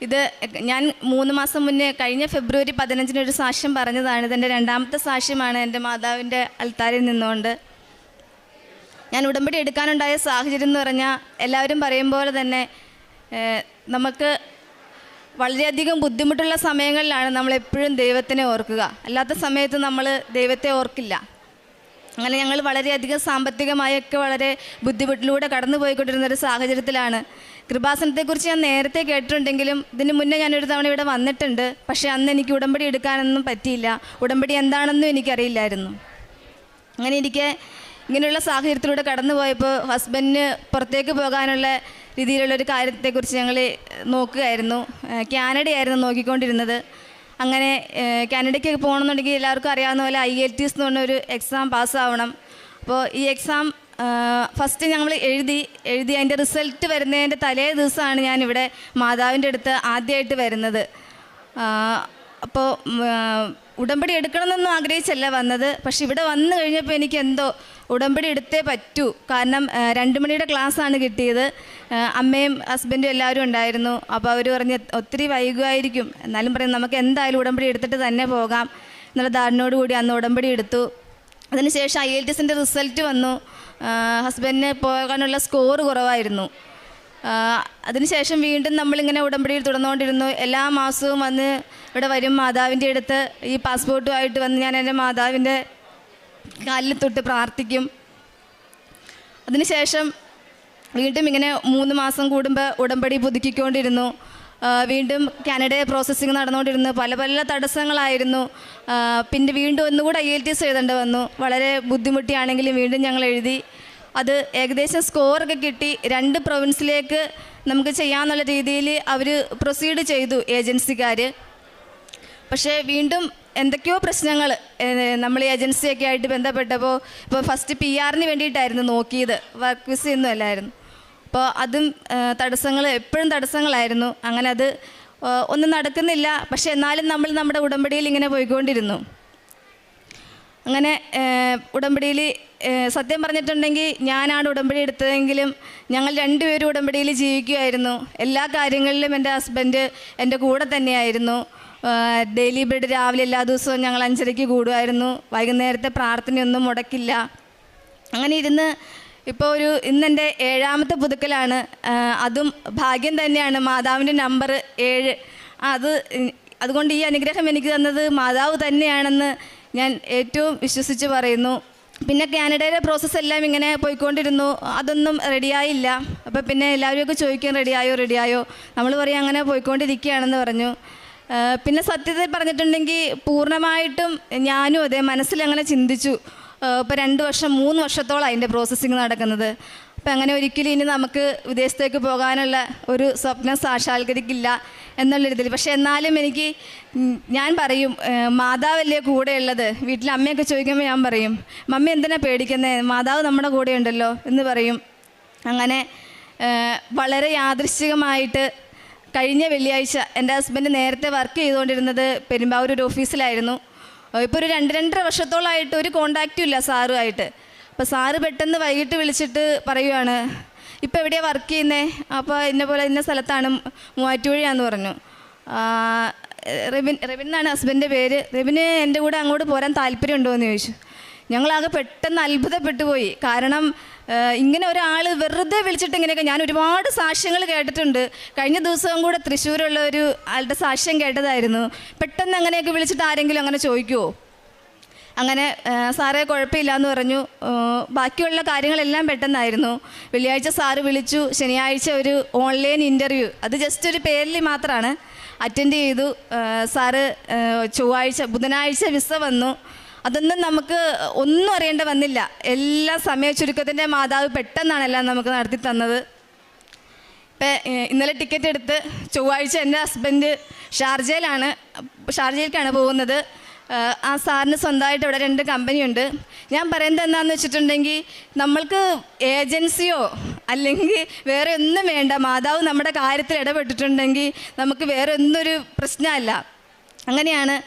ഇത് ഞാൻ 3 മാസം മുന്നേ കഴിഞ്ഞ ഫെബ്രുവരി 15 ഒരു സാക്ഷ്യം പറഞ്ഞതാണ്. ഇതെൻ്റെ രണ്ടാമത്തെ സാക്ഷ്യമാണ് എൻ്റെ മാതാവിൻ്റെ അൾത്താരിൽ നിന്നുകൊണ്ട്. ഞാൻ ഉടമ്പടി എടുക്കാനുണ്ടായ സാഹചര്യം എന്ന് പറഞ്ഞാൽ എല്ലാവരും പറയും പോലെ തന്നെ നമുക്ക് വളരെയധികം ബുദ്ധിമുട്ടുള്ള സമയങ്ങളിലാണ് നമ്മളെപ്പോഴും ദൈവത്തിനെ ഓർക്കുക. അല്ലാത്ത സമയത്ത് നമ്മൾ ദൈവത്തെ ഓർക്കില്ല. അങ്ങനെ ഞങ്ങൾ വളരെയധികം സാമ്പത്തികമായൊക്കെ വളരെ ബുദ്ധിമുട്ടിലൂടെ കടന്നു പോയിക്കൊണ്ടിരുന്നൊരു സാഹചര്യത്തിലാണ്. കൃപാസനത്തെക്കുറിച്ച് ഞാൻ നേരത്തെ കേട്ടിട്ടുണ്ടെങ്കിലും ഇതിന് മുന്നേ ഞാനൊരു തവണ ഇവിടെ വന്നിട്ടുണ്ട്. പക്ഷേ അന്ന് എനിക്ക് ഉടമ്പടി എടുക്കാനൊന്നും പറ്റിയില്ല. ഉടമ്പടി എന്താണെന്നും എനിക്കറിയില്ലായിരുന്നു. അങ്ങനെ എനിക്ക് ഇങ്ങനെയുള്ള സാഹചര്യത്തിലൂടെ കടന്നു പോയപ്പോൾ ഹസ്ബൻഡിന് പുറത്തേക്ക് പോകാനുള്ള രീതിയിലുള്ളൊരു കാര്യത്തെക്കുറിച്ച് ഞങ്ങൾ നോക്കുകയായിരുന്നു. കാനഡയായിരുന്നു നോക്കിക്കൊണ്ടിരുന്നത്. അങ്ങനെ കാനഡയ്ക്ക് പോകണമെന്നുണ്ടെങ്കിൽ എല്ലാവർക്കും അറിയാവുന്ന പോലെ IELTS എന്ന് പറഞ്ഞൊരു എക്സാം പാസ്സാവണം. അപ്പോൾ ഈ എക്സാം ഫസ്റ്റ് ഞങ്ങൾ എഴുതി അതിൻ്റെ റിസൾട്ട് വരുന്നതിൻ്റെ തലേ ദിവസമാണ് ഞാനിവിടെ മാതാവിൻ്റെ അടുത്ത് ആദ്യമായിട്ട് വരുന്നത്. അപ്പോൾ ഉടമ്പടി എടുക്കണമെന്നൊന്നും ആഗ്രഹിച്ചല്ല വന്നത്. പക്ഷെ ഇവിടെ വന്നു കഴിഞ്ഞപ്പോൾ എനിക്ക് എന്തോ ഉടമ്പടി എടുത്തേ പറ്റൂ. കാരണം 2 മണിയുടെ ക്ലാസ്സാണ് കിട്ടിയത്. അമ്മയും ഹസ്ബൻഡും എല്ലാവരും ഉണ്ടായിരുന്നു. അപ്പോൾ അവർ പറഞ്ഞ് ഒത്തിരി വൈകുമായിരിക്കും, എന്നാലും പറയും നമുക്ക് എന്തായാലും ഉടമ്പടി എടുത്തിട്ട് തന്നെ പോകാം എന്നുള്ള ധാരണയോടുകൂടി അന്ന് ഉടമ്പടി എടുത്തു. അതിനുശേഷം IELTSൻ്റെ റിസൾട്ട് വന്നു. ഹസ്ബൻഡിന് പോകാനുള്ള സ്കോർ കുറവായിരുന്നു. അതിനുശേഷം വീണ്ടും നമ്മളിങ്ങനെ ഉടമ്പടിയിൽ തുടർന്നുകൊണ്ടിരുന്നു. എല്ലാ മാസവും വന്ന് ഇവിടെ വരും മാതാവിൻ്റെ അടുത്ത്. ഈ പാസ്പോർട്ടുമായിട്ട് വന്ന് ഞാൻ എൻ്റെ മാതാവിൻ്റെ കാലിൽ തൊട്ട് പ്രാർത്ഥിക്കും. അതിനുശേഷം വീണ്ടും ഇങ്ങനെ 3 മാസം കൂടുമ്പോൾ ഉടമ്പടി പുതുക്കിക്കൊണ്ടിരുന്നു. വീണ്ടും കാനഡ പ്രോസസ്സിങ് നടന്നുകൊണ്ടിരുന്നു. പല പല തടസ്സങ്ങളായിരുന്നു. പിന്നെ വീണ്ടും ഒന്നുകൂടെ IELTS എഴുതേണ്ടി വന്നു. വളരെ ബുദ്ധിമുട്ടിയാണെങ്കിലും വീണ്ടും ഞങ്ങൾ എഴുതി. അത് ഏകദേശം സ്കോറൊക്കെ കിട്ടി. 2 പ്രൊവിൻസിലേക്ക് നമുക്ക് ചെയ്യാമെന്നുള്ള രീതിയിൽ അവർ പ്രൊസീഡ് ചെയ്തു ഏജൻസിക്കാർ. പക്ഷേ വീണ്ടും എന്തൊക്കെയോ പ്രശ്നങ്ങൾ നമ്മൾ ഏജൻസിയൊക്കെ ആയിട്ട് ബന്ധപ്പെട്ടപ്പോൾ ഇപ്പോൾ ഫസ്റ്റ് PR വേണ്ടിയിട്ടായിരുന്നു നോക്കിയത്, വർക്ക് വിസയൊന്നും അല്ലായിരുന്നു. അപ്പോൾ അതും തടസ്സങ്ങൾ എപ്പോഴും തടസ്സങ്ങളായിരുന്നു. അങ്ങനെ അത് ഒന്നും നടക്കുന്നില്ല. പക്ഷെ എന്നാലും നമ്മൾ നമ്മുടെ ഉടമ്പടിയിൽ ഇങ്ങനെ പോയിക്കൊണ്ടിരുന്നു. അങ്ങനെ ഉടമ്പടിയിൽ സത്യം പറഞ്ഞിട്ടുണ്ടെങ്കിൽ ഞാനാണ് ഉടമ്പടി എടുത്തതെങ്കിലും ഞങ്ങൾ 2 പേരും ഉടമ്പടിയിൽ ജീവിക്കുമായിരുന്നു. എല്ലാ കാര്യങ്ങളിലും എൻ്റെ ഹസ്ബൻഡ് എൻ്റെ കൂടെ തന്നെയായിരുന്നു. ഡെയിലി ബ്രെഡ് രാവിലെ എല്ലാ ദിവസവും ഞങ്ങൾ 5:30 കൂടുമായിരുന്നു. വൈകുന്നേരത്തെ പ്രാർത്ഥനയൊന്നും മുടക്കില്ല. അങ്ങനെ ഇരുന്ന് ഇപ്പോൾ ഇന്നെൻ്റെ 7ാമത്തെ പുതുക്കലാണ്. അതും ഭാഗ്യം തന്നെയാണ്. മാതാവിൻ്റെ നമ്പർ 7. അതുകൊണ്ട് ഈ അനുഗ്രഹം എനിക്ക് തന്നത് മാതാവ് തന്നെയാണെന്ന് ഞാൻ ഏറ്റവും വിശ്വസിച്ച് പറയുന്നു. പിന്നെ കാനഡയിലെ പ്രോസസ്സെല്ലാം ഇങ്ങനെ പോയിക്കൊണ്ടിരുന്നു. അതൊന്നും റെഡിയായില്ല. അപ്പോൾ പിന്നെ എല്ലാവരുമൊക്കെ ചോദിക്കാൻ റെഡിയായോ നമ്മൾ പറയും അങ്ങനെ പോയിക്കൊണ്ടിരിക്കുകയാണെന്ന് പറഞ്ഞു. പിന്നെ സത്യത്തിൽ പറഞ്ഞിട്ടുണ്ടെങ്കിൽ പൂർണ്ണമായിട്ടും ഞാനും അതെ മനസ്സിലങ്ങനെ ചിന്തിച്ചു. ഇപ്പോൾ 2 വർഷം 3 വർഷത്തോളം അതിൻ്റെ പ്രോസസ്സിങ് നടക്കുന്നത്. അപ്പം അങ്ങനെ ഒരിക്കലും ഇനി നമുക്ക് വിദേശത്തേക്ക് പോകാനുള്ള ഒരു സ്വപ്നം സാക്ഷാത്കരിക്കില്ല എന്നുള്ള രീതിയിൽ. പക്ഷേ എന്നാലും ഞാൻ പറയും മാതാവല്ലേ കൂടെ ഉള്ളത്. വീട്ടിൽ അമ്മയൊക്കെ ചോദിക്കുമ്പോൾ ഞാൻ പറയും മമ്മി എന്തിനാ പേടിക്കുന്നത്, മാതാവ് നമ്മുടെ കൂടെ ഉണ്ടല്ലോ എന്ന് പറയും. അങ്ങനെ വളരെ യാദൃശ്ചികമായിട്ട് കഴിഞ്ഞ വെള്ളിയാഴ്ച എൻ്റെ ഹസ്ബൻഡ് നേരത്തെ വർക്ക് ചെയ്തുകൊണ്ടിരുന്നത് പെരുമ്പാവൂർ ഒരു ഓഫീസിലായിരുന്നു. ഇപ്പോൾ ഒരു 2-2.5 വർഷത്തോളമായിട്ട് ഒരു കോണ്ടാക്റ്റും ഇല്ല സാറുമായിട്ട്. അപ്പോൾ സാറ് പെട്ടെന്ന് വൈകിട്ട് വിളിച്ചിട്ട് പറയുവാണ് ഇപ്പോൾ എവിടെയാണ് വർക്ക് ചെയ്യുന്നത്? അപ്പോൾ ഇന്ന സ്ഥലത്താണ്, മൂവാറ്റുപുഴയാന്ന് പറഞ്ഞു. റെബിൻ എന്നാണ് ഹസ്ബൻഡിൻ്റെ പേര്. റെബിന് എൻ്റെ കൂടെ അങ്ങോട്ട് പോരാൻ താല്പര്യമുണ്ടോ എന്ന് ചോദിച്ചു. ഞങ്ങളാകെ പെട്ടെന്ന് അത്ഭുതപ്പെട്ടു പോയി. കാരണം ഇങ്ങനെ ഒരാൾ വെറുതെ വിളിച്ചിട്ട് ഇങ്ങനെയൊക്കെ ഞാൻ ഒരുപാട് സാക്ഷ്യങ്ങൾ കേട്ടിട്ടുണ്ട്. കഴിഞ്ഞ ദിവസവും കൂടെ തൃശ്ശൂരുള്ള ഒരു ആളുടെ സാക്ഷ്യം കേട്ടതായിരുന്നു. പെട്ടെന്ന് അങ്ങനെയൊക്കെ വിളിച്ചിട്ട് ആരെങ്കിലും അങ്ങനെ ചോദിക്കുമോ? അങ്ങനെ സാറേ കുഴപ്പമില്ല എന്ന് പറഞ്ഞു. ബാക്കിയുള്ള കാര്യങ്ങളെല്ലാം പെട്ടെന്നായിരുന്നു. വെള്ളിയാഴ്ച സാറ് വിളിച്ചു. ശനിയാഴ്ച ഒരു ഓൺലൈൻ ഇൻ്റർവ്യൂ, അത് ജസ്റ്റ് ഒരു പേരിൽ മാത്രമാണ്, അറ്റൻഡ് ചെയ്തു. സാറ് ബുധനാഴ്ച വിസ വന്നു. അതൊന്നും നമുക്ക് ഒന്നും അറിയേണ്ട വന്നില്ല. എല്ലാ സമയ ചുരുക്കത്തിൻ്റെ മാതാവ് പെട്ടെന്നാണ് എല്ലാം നമുക്ക് നടത്തി തന്നത്. ഇപ്പം ഇന്നലെ ടിക്കറ്റ് എടുത്ത് ചൊവ്വാഴ്ച എൻ്റെ ഹസ്ബൻഡ് ഷാർജയിലേക്കാണ് പോകുന്നത്. ആ സാറിന് സ്വന്തമായിട്ട് ഇവിടെ 2 കമ്പനിയുണ്ട്. ഞാൻ പറയുന്നത് എന്താണെന്ന് വെച്ചിട്ടുണ്ടെങ്കിൽ നമ്മൾക്ക് ഏജൻസിയോ അല്ലെങ്കിൽ വേറെ ഒന്നും വേണ്ട. മാതാവ് നമ്മുടെ കാര്യത്തിൽ ഇടപെട്ടിട്ടുണ്ടെങ്കിൽ നമുക്ക് വേറെ ഒന്നൊരു പ്രശ്നമല്ല. അങ്ങനെയാണ്.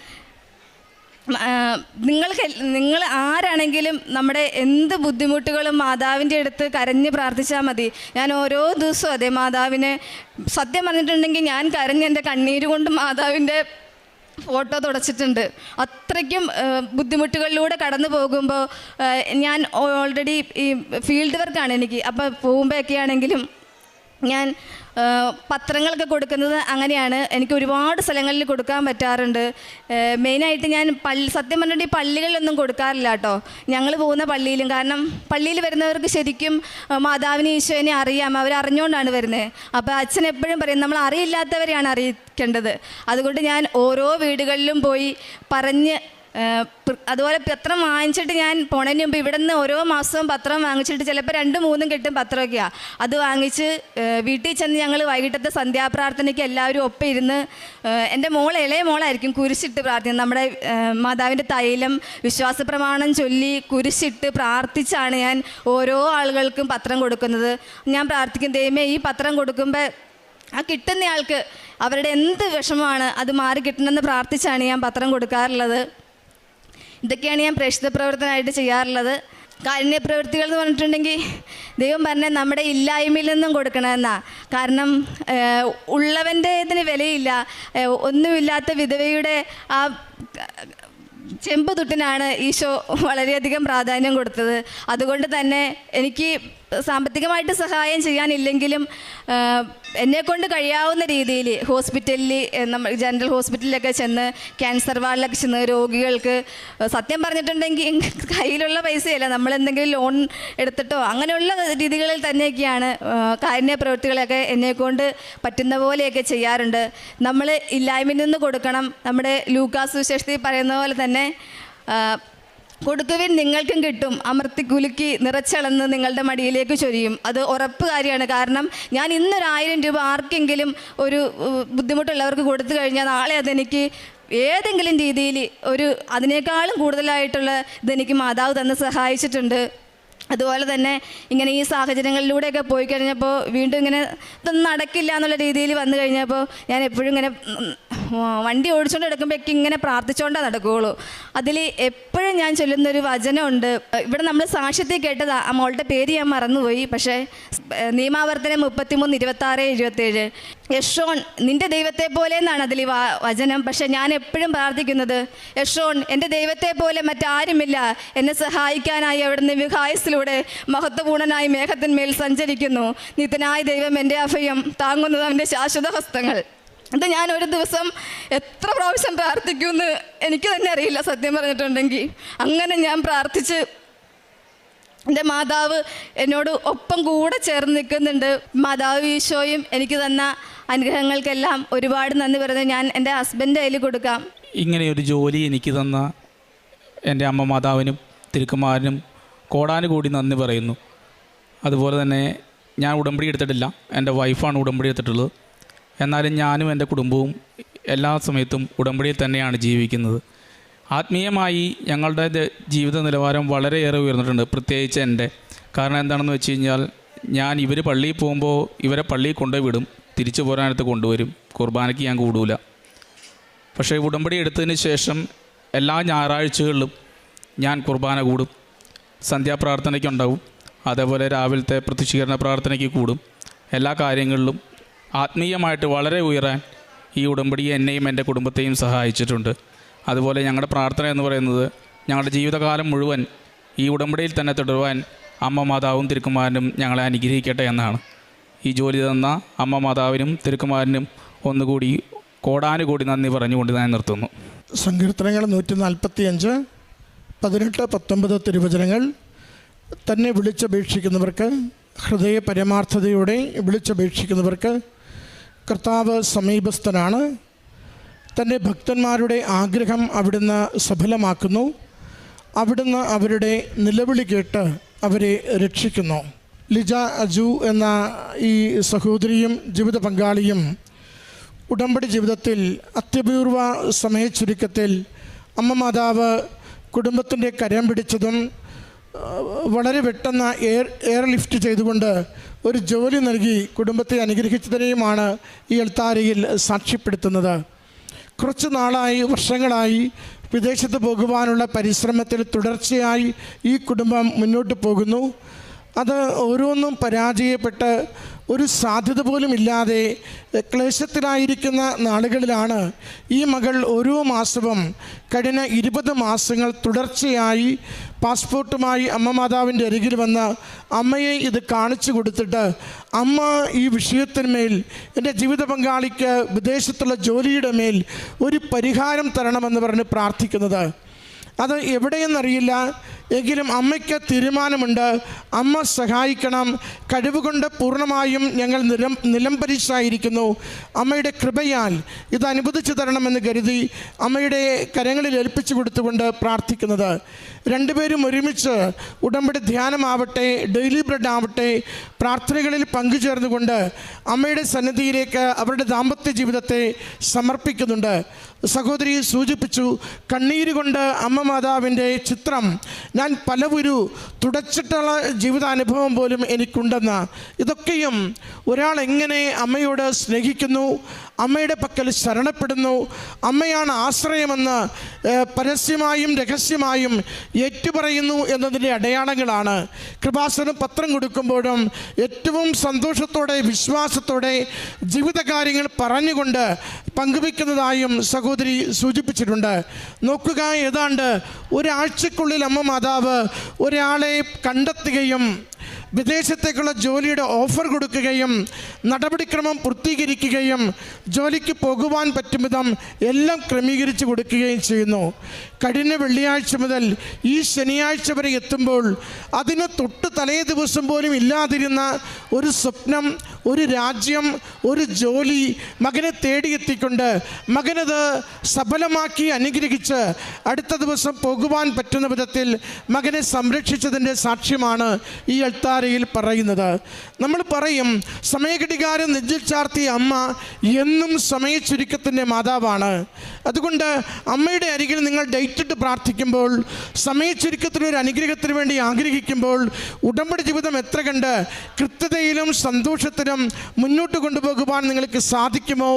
നിങ്ങൾ ആരാണെങ്കിലും നമ്മുടെ എന്ത് ബുദ്ധിമുട്ടുകളും മാതാവിൻ്റെ അടുത്ത് കരഞ്ഞ് പ്രാർത്ഥിച്ചാൽ മതി. ഞാൻ ഓരോ ദിവസവും അതെ മാതാവിനെ സത്യം പറഞ്ഞിട്ടുണ്ടെങ്കിൽ ഞാൻ കരഞ്ഞ് എൻ്റെ കണ്ണീര് കൊണ്ട് മാതാവിൻ്റെ ഫോട്ടോ തുടച്ചിട്ടുണ്ട്. അത്രയ്ക്കും ബുദ്ധിമുട്ടുകളിലൂടെ കടന്നു പോകുമ്പോൾ ഞാൻ ഓൾറെഡി ഈ ഫീൽഡ് വർക്കാണ് എനിക്ക്. അപ്പോൾ പോകുമ്പോഴൊക്കെ ആണെങ്കിലും ഞാൻ പത്രങ്ങളൊക്കെ കൊടുക്കുന്നത് അങ്ങനെയാണ്. എനിക്ക് ഒരുപാട് സ്ഥലങ്ങളിൽ കൊടുക്കാൻ പറ്റാറുണ്ട്. മെയിനായിട്ട് ഞാൻ സത്യം പറഞ്ഞിട്ട് ഈ പള്ളികളിലൊന്നും കൊടുക്കാറില്ല കേട്ടോ. ഞങ്ങൾ പോകുന്ന പള്ളിയിലും, കാരണം പള്ളിയിൽ വരുന്നവർക്ക് ശരിക്കും മാതാവിനെ ഈശോനെ അറിയാം, അവരറിഞ്ഞുകൊണ്ടാണ് വരുന്നത്. അപ്പോൾ അച്ഛൻ എപ്പോഴും പറയും നമ്മൾ അറിയില്ലാത്തവരെയാണ് അറിയിക്കേണ്ടത്. അതുകൊണ്ട് ഞാൻ ഓരോ വീടുകളിലും പോയി പറഞ്ഞ്, അതുപോലെ പത്രം വാങ്ങിച്ചിട്ട് ഞാൻ പോണതിന് മുമ്പ് ഇവിടെ നിന്ന് ഓരോ മാസവും പത്രം വാങ്ങിച്ചിട്ട് ചിലപ്പോൾ 2-3 കെട്ടും പത്രമൊക്കെയാണ്. അത് വാങ്ങിച്ച് വീട്ടിൽ ചെന്ന് ഞങ്ങൾ വൈകിട്ടത്തെ സന്ധ്യാപ്രാർത്ഥനയ്ക്ക് എല്ലാവരും ഒപ്പം ഇരുന്ന്, എൻ്റെ ഇളയ മോളായിരിക്കും കുരിശിട്ട് പ്രാർത്ഥിക്കുന്നത്. നമ്മുടെ മാതാവിൻ്റെ തൈലം വിശ്വാസപ്രമാണം ചൊല്ലി കുരിശിട്ട് പ്രാർത്ഥിച്ചാണ് ഞാൻ ഓരോ ആളുകൾക്കും പത്രം കൊടുക്കുന്നത്. ഞാൻ പ്രാർത്ഥിക്കും, ദൈവമേ ഈ പത്രം കൊടുക്കുമ്പോൾ ആ കിട്ടുന്നയാൾക്ക് അവരുടെ എന്ത് വിഷമമാണ് അത് മാറി കിട്ടണമെന്ന് പ്രാർത്ഥിച്ചാണ് ഞാൻ പത്രം കൊടുക്കാറുള്ളത്. ഇതൊക്കെയാണ് ഞാൻ പ്രേക്ഷിത പ്രവർത്തനമായിട്ട് ചെയ്യാറുള്ളത്. കാരുണ്യ പ്രവൃത്തികൾ എന്ന് പറഞ്ഞിട്ടുണ്ടെങ്കിൽ ദൈവം പറഞ്ഞ നമ്മുടെ ഇല്ലായ്മയിൽ നിന്നും കൊടുക്കണമെന്നാണ്. കാരണം ഉള്ളവൻ്റെ ഇതിന് വിലയില്ല. ഒന്നുമില്ലാത്ത വിധവയുടെ ആ ചെമ്പ് തുട്ടിനാണ് ഈശോ വളരെയധികം പ്രാധാന്യം കൊടുത്തത്. അതുകൊണ്ട് തന്നെ എനിക്ക് സാമ്പത്തികമായിട്ട് സഹായം ചെയ്യാനില്ലെങ്കിലും എന്നെക്കൊണ്ട് കഴിയാവുന്ന രീതിയിൽ ഹോസ്പിറ്റലിൽ, നമ്മൾ ജനറൽ ഹോസ്പിറ്റലിലൊക്കെ ചെന്ന്, ക്യാൻസർ വാർഡിലൊക്കെ ചെന്ന് രോഗികൾക്ക്, സത്യം പറഞ്ഞിട്ടുണ്ടെങ്കിൽ കയ്യിലുള്ള പൈസയല്ല, നമ്മളെന്തെങ്കിലും ലോൺ എടുത്തിട്ടോ അങ്ങനെയുള്ള രീതികളിൽ തന്നെയൊക്കെയാണ് കാരുണ്യ പ്രവൃത്തികളൊക്കെ എന്നെക്കൊണ്ട് പറ്റുന്ന പോലെയൊക്കെ ചെയ്യാറുണ്ട്. നമ്മൾ ഇല്ലായ്മയിൽ നിന്ന് കൊടുക്കണം. നമ്മുടെ ലൂക്കാസ് സുവിശേഷത്തിൽ പറയുന്ന പോലെ തന്നെ കൊടുക്കുവിൻ നിങ്ങൾക്കും കിട്ടും, അമർത്തി കുലുക്കി നിറച്ചളന്ന് നിങ്ങളുടെ മടിയിലേക്ക് ചൊരിയും. അത് ഉറപ്പ് കാര്യമാണ്. കാരണം ഞാൻ ഇന്നൊരു 1000 രൂപ ആർക്കെങ്കിലും ഒരു ബുദ്ധിമുട്ടുള്ളവർക്ക് കൊടുത്തു കഴിഞ്ഞാൽ നാളെ അതെനിക്ക് ഏതെങ്കിലും രീതിയിൽ അതിനേക്കാളും കൂടുതലായിട്ടുള്ള ഇതെനിക്ക് മാതാവ് തന്ന് സഹായിച്ചിട്ടുണ്ട്. അതുപോലെ തന്നെ ഇങ്ങനെ ഈ സാഹചര്യങ്ങളിലൂടെയൊക്കെ പോയി കഴിഞ്ഞപ്പോൾ വീണ്ടും ഇങ്ങനെ ഇതൊന്നും നടക്കില്ല എന്നുള്ള രീതിയിൽ വന്നു കഴിഞ്ഞപ്പോൾ ഞാൻ എപ്പോഴും ഇങ്ങനെ വണ്ടി ഓടിച്ചുകൊണ്ട് എടുക്കുമ്പോഴേക്കും ഇങ്ങനെ പ്രാർത്ഥിച്ചുകൊണ്ടേ നടക്കുകയുള്ളൂ. അതിൽ എപ്പോഴും ഞാൻ ചൊല്ലുന്നൊരു വചനമുണ്ട്. ഇവിടെ നമ്മൾ സാക്ഷ്യത്തിൽ കേട്ടത്, ആ മോളുടെ പേര് ഞാൻ മറന്നുപോയി, പക്ഷേ നിയമാവർത്തനം 33:26-27 യശോൺ നിൻ്റെ ദൈവത്തെ പോലെ എന്നാണ് അതിൽ വചനം. പക്ഷെ ഞാൻ എപ്പോഴും പ്രാർത്ഥിക്കുന്നത്, യശോൺ എൻ്റെ ദൈവത്തെ പോലെ മറ്റാരുമില്ല, എന്നെ സഹായിക്കാനായി അവിടുന്ന് വിഹായസിലൂടെ മഹത്വപൂർണനായി മേഘത്തിന്മേൽ സഞ്ചരിക്കുന്നു. നിത്യനായ ദൈവം എൻ്റെ അഭയം, താങ്ങുന്നത് അവൻ്റെ ശാശ്വത ഹസ്തങ്ങൾ. ഇത് ഞാൻ ഒരു ദിവസം എത്ര പ്രാവശ്യം പ്രാർത്ഥിക്കുമെന്ന് എനിക്ക് തന്നെ അറിയില്ല സത്യം പറഞ്ഞിട്ടുണ്ടെങ്കിൽ. അങ്ങനെ ഞാൻ പ്രാർത്ഥിച്ച് എൻ്റെ മാതാവ് എന്നോട് ഒപ്പം കൂടെ ചേർന്ന് നിൽക്കുന്നുണ്ട്. മാതാവ് ഈശോയും എനിക്ക് തന്ന അനുഗ്രഹങ്ങൾക്കെല്ലാം ഒരുപാട് നന്ദി പറയുന്നത് ഞാൻ എൻ്റെ ഹസ്ബൻഡിൻ്റെ കയ്യിൽ കൊടുക്കാം. ഇങ്ങനെയൊരു ജോലി എനിക്ക് തന്ന എൻ്റെ അമ്മ മാതാവിനും തിരുക്കുമാരനും കോടാനുകൂടി നന്ദി പറയുന്നു. അതുപോലെ തന്നെ ഞാൻ ഉടമ്പടി എടുത്തിട്ടില്ല, എൻ്റെ വൈഫാണ് ഉടമ്പടി എടുത്തിട്ടുള്ളത്. എന്നാലും ഞാനും എൻ്റെ കുടുംബവും എല്ലാ സമയത്തും ഉടമ്പടിയിൽ തന്നെയാണ് ജീവിക്കുന്നത്. ആത്മീയമായി ഞങ്ങളുടെ ജീവിത നിലവാരം വളരെയേറെ ഉയർന്നിട്ടുണ്ട്, പ്രത്യേകിച്ച് എൻ്റെ. കാരണം എന്താണെന്ന് വെച്ച് കഴിഞ്ഞാൽ, ഞാൻ ഇവർ പള്ളിയിൽ പോകുമ്പോൾ ഇവരെ പള്ളിയിൽ കൊണ്ടുപോയി വിടും, തിരിച്ചു പോരാനടുത്ത് കൊണ്ടുവരും. കുർബാനയ്ക്ക് ഞാൻ കൂടൂല. പക്ഷേ ഉടമ്പടി എടുത്തതിന് ശേഷം എല്ലാ ഞായറാഴ്ചകളിലും ഞാൻ കുർബാന കൂടും, സന്ധ്യാപ്രാർത്ഥനയ്ക്കുണ്ടാവും, അതേപോലെ രാവിലത്തെ പ്രത്യക്ഷീകരണ പ്രാർത്ഥനയ്ക്ക് കൂടും. എല്ലാ കാര്യങ്ങളിലും ആത്മീയമായിട്ട് വളരെ ഉയരാൻ ഈ ഉടമ്പടി എന്നെയും എൻ്റെ കുടുംബത്തെയും സഹായിച്ചിട്ടുണ്ട്. അതുപോലെ ഞങ്ങളുടെ പ്രാർത്ഥന എന്ന് പറയുന്നത്, ഞങ്ങളുടെ ജീവിതകാലം മുഴുവൻ ഈ ഉടമ്പടിയിൽ തന്നെ തുടരുവാൻ അമ്മ മാതാവും തിരുക്കുമാരനും ഞങ്ങളെ അനുഗ്രഹിക്കട്ടെ എന്നാണ്. ഈ ജോലി തന്ന അമ്മ മാതാവിനും തിരുക്കുമാരനും ഒന്നുകൂടി കോടാനുകൂടി നന്ദി പറഞ്ഞുകൊണ്ട് ഞാൻ നിർത്തുന്നു. സങ്കീർത്തനങ്ങൾ 145, 18, 19 തിരുവചനങ്ങൾ. തന്നെ വിളിച്ചപേക്ഷിക്കുന്നവർക്ക്, ഹൃദയ പരമാർത്ഥതയോടെ വിളിച്ചപേക്ഷിക്കുന്നവർക്ക് കർത്താവ് സമീപസ്ഥനാണ്. തൻ്റെ ഭക്തന്മാരുടെ ആഗ്രഹം അവിടുന്ന് സഫലമാക്കുന്നു. അവിടുന്ന് അവരുടെ നിലവിളി കേട്ട് അവരെ രക്ഷിക്കുന്നു. ലിജ അജു എന്ന ഈ സഹോദരിയും ജീവിത പങ്കാളിയും ഉടമ്പടി ജീവിതത്തിൽ അത്യപൂർവ സമയച്ചുരുക്കത്തിൽ അമ്മ മാതാവ് കുടുംബത്തിൻ്റെ കരം പിടിച്ചതും വളരെ പെട്ടെന്ന് എയർ ലിഫ്റ്റ് ചെയ്തുകൊണ്ട് ഒരു ജോലി നൽകി കുടുംബത്തെ അനുഗ്രഹിച്ചതിനെയുമാണ് ഈ അൾത്താരയിൽ സാക്ഷ്യപ്പെടുത്തുന്നത്. കുറച്ച് നാളായി, വർഷങ്ങളായി വിദേശത്ത് പോകുവാനുള്ള പരിശ്രമത്തിൽ തുടർച്ചയായി ഈ കുടുംബം മുന്നോട്ട് പോകുന്നു. അത് ഓരോന്നും പരാജയപ്പെട്ട് ഒരു സാധ്യത പോലും ഇല്ലാതെ ക്ലേശത്തിലായിരിക്കുന്ന നാളുകളിലാണ് ഈ മകൾ ഓരോ മാസവും കഴിഞ്ഞ 20 മാസങ്ങൾ തുടർച്ചയായി പാസ്പോർട്ടുമായി അമ്മ മാതാവിൻ്റെ അരികിൽ വന്ന് അമ്മയെ ഇത് കാണിച്ചു കൊടുത്തിട്ട് അമ്മ ഈ വിഷയത്തിന്മേൽ എൻ്റെ ജീവിത പങ്കാളിക്ക് വിദേശത്തുള്ള ജോലിയുടെ മേൽ ഒരു പരിഹാരം തരണമെന്ന് പറഞ്ഞ് പ്രാർത്ഥിക്കുന്നത്. അത് എവിടെയെന്നറിയില്ല, എങ്കിലും അമ്മയ്ക്ക് തീരുമാനമുണ്ട്. അമ്മ സഹായിക്കണം. കഴിവുകൊണ്ട് പൂർണ്ണമായും ഞങ്ങൾ നിലംപരിശായിരിക്കുന്നു. അമ്മയുടെ കൃപയാൽ ഇത് അനുവദിച്ചു തരണമെന്ന് കരുതി അമ്മയുടെ കരങ്ങളിൽ ഏൽപ്പിച്ചു കൊടുത്തുകൊണ്ട് പ്രാർത്ഥിക്കുന്നത്. രണ്ടുപേരും ഒരുമിച്ച് ഉടമ്പടി ധ്യാനമാവട്ടെ, ഡെയിലി ബ്രെഡ് ആവട്ടെ, പ്രാർത്ഥനകളിൽ പങ്കുചേർന്നുകൊണ്ട് അമ്മയുടെ സന്നിധിയിലേക്ക് അവരുടെ ദാമ്പത്യ ജീവിതത്തെ സമർപ്പിക്കുന്നുണ്ട്. സഹോദരി സൂചിപ്പിച്ചു, കണ്ണീര് കൊണ്ട് അമ്മ മാതാവിൻ്റെ ചിത്രം ഞാൻ പലവരു തുടച്ചിട്ടുള്ള ജീവിതാനുഭവം പോലും എനിക്കുണ്ടെന്ന്. ഇതൊക്കെയും ഒരാൾ എങ്ങനെ അമ്മയോട് സ്നേഹിക്കുന്നു, അമ്മയുടെ പക്കൽ ശരണപ്പെടുന്നു, അമ്മയാണ് ആശ്രയമെന്ന് പരസ്യമായും രഹസ്യമായും ഏറ്റുപറയുന്നു എന്നതിൻ്റെ അടയാളങ്ങളാണ്. കൃപാസനം പത്രം കൊടുക്കുമ്പോഴും ഏറ്റവും സന്തോഷത്തോടെ വിശ്വാസത്തോടെ ജീവിതകാര്യങ്ങൾ പറഞ്ഞുകൊണ്ട് പങ്കുവയ്ക്കുന്നതായും സഹോദരി സൂചിപ്പിച്ചിട്ടുണ്ട്. നോക്കുക, ഏതാണ്ട് ഒരാഴ്ചക്കുള്ളിൽ അമ്മ മാതാവ് ഒരാളെ കണ്ടെത്തുകയും വിദേശത്തേക്കുള്ള ജോലിയുടെ ഓഫർ കൊടുക്കുകയും നടപടിക്രമം പൂർത്തീകരിക്കുകയും ജോലിക്ക് പോകുവാൻ പറ്റും വിധം എല്ലാം ക്രമീകരിച്ച് കൊടുക്കുകയും ചെയ്യുന്നു. കഴിഞ്ഞ വെള്ളിയാഴ്ച മുതൽ ഈ ശനിയാഴ്ച വരെ എത്തുമ്പോൾ അതിന് തൊട്ട് തലേ ദിവസം പോലും ഇല്ലാതിരുന്ന ഒരു സ്വപ്നം, ഒരു രാജ്യം, ഒരു ജോലി മകനെ തേടിയെത്തിക്കൊണ്ട് മകനത് സഫലമാക്കി അനുഗ്രഹിച്ച് അടുത്ത ദിവസം പോകുവാൻ പറ്റുന്ന വിധത്തിൽ മകനെ സംരക്ഷിച്ചതിൻ്റെ സാക്ഷ്യമാണ് ഈ അൾത്താരയിൽ പറയുന്നത്. നമ്മൾ പറയും, സമയഘടികാരം നെഞ്ചിൽ ചാർത്തിയ അമ്മ എന്നും സമയച്ചുരുക്കത്തിൻ്റെ മാതാവാണ്. അതുകൊണ്ട് അമ്മയുടെ അരികിൽ നിങ്ങൾ ഡേറ്റിട്ട് പ്രാർത്ഥിക്കുമ്പോൾ, സമയച്ചുരുക്കത്തിനൊരു അനുഗ്രഹത്തിന് വേണ്ടി ആഗ്രഹിക്കുമ്പോൾ ഉടമ്പടി ജീവിതം എത്ര കണ്ട് കൃത്യതയിലും സന്തോഷത്തിലും മുന്നോട്ട് കൊണ്ടുപോകുവാൻ നിങ്ങൾക്ക് സാധിക്കുമോ,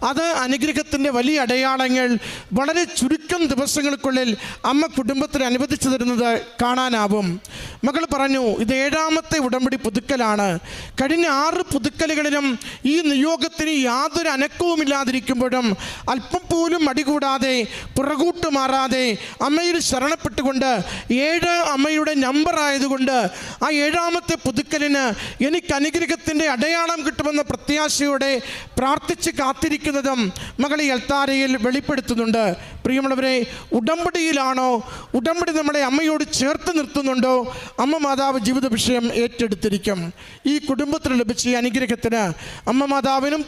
അത് അനുഗ്രഹത്തിൻ്റെ വലിയ അടയാളങ്ങൾ വളരെ ചുരുക്കം ദിവസങ്ങൾക്കുള്ളിൽ അമ്മ കുടുംബത്തിന് അനുവദിച്ചു തരുന്നത് കാണാനാവും. മകൾ പറഞ്ഞു, ഇത് 7ാമത്തെ ഉടമ്പടി പുതുക്കലാണ്. കഴിഞ്ഞ 6 പുതുക്കലുകളിലും ഈ നിയോഗത്തിന് യാതൊരു അനക്കവുമില്ലാതിരിക്കുമ്പോഴും അല്പം പോലും മടികൂടാതെ പുറകോട്ട് മാറാതെ അമ്മയിൽ ശരണപ്പെട്ടുകൊണ്ട് 7 അമ്മയുടെ നമ്പർ ആയതുകൊണ്ട് ആ 7ാമത്തെ പുതുക്കലിന് എനിക്ക് അനുഗ്രഹത്തിൻ്റെ അടയാളം കിട്ടുമെന്ന പ്രത്യാശയോടെ പ്രാർത്ഥിച്ച് കാത്തിരിക്കുന്നതും മകൾ ഈ അൾത്താരയിൽ വെളിപ്പെടുത്തുന്നുണ്ട്. പ്രിയമുള്ളവരെ, ഉടമ്പടിയിലാണോ, ഉടമ്പടി നമ്മളെ അമ്മയോട് ചേർത്ത് നിർത്തുന്നുണ്ടോ, അമ്മ മാതാവ് ജീവിത വിഷയം ഏറ്റെടുത്തിരിക്കും. ഈ കുടുംബത്തിന് ലഭിച്ച ഈ അനുഗ്രഹത്തിന് അമ്മ മാതാവിനും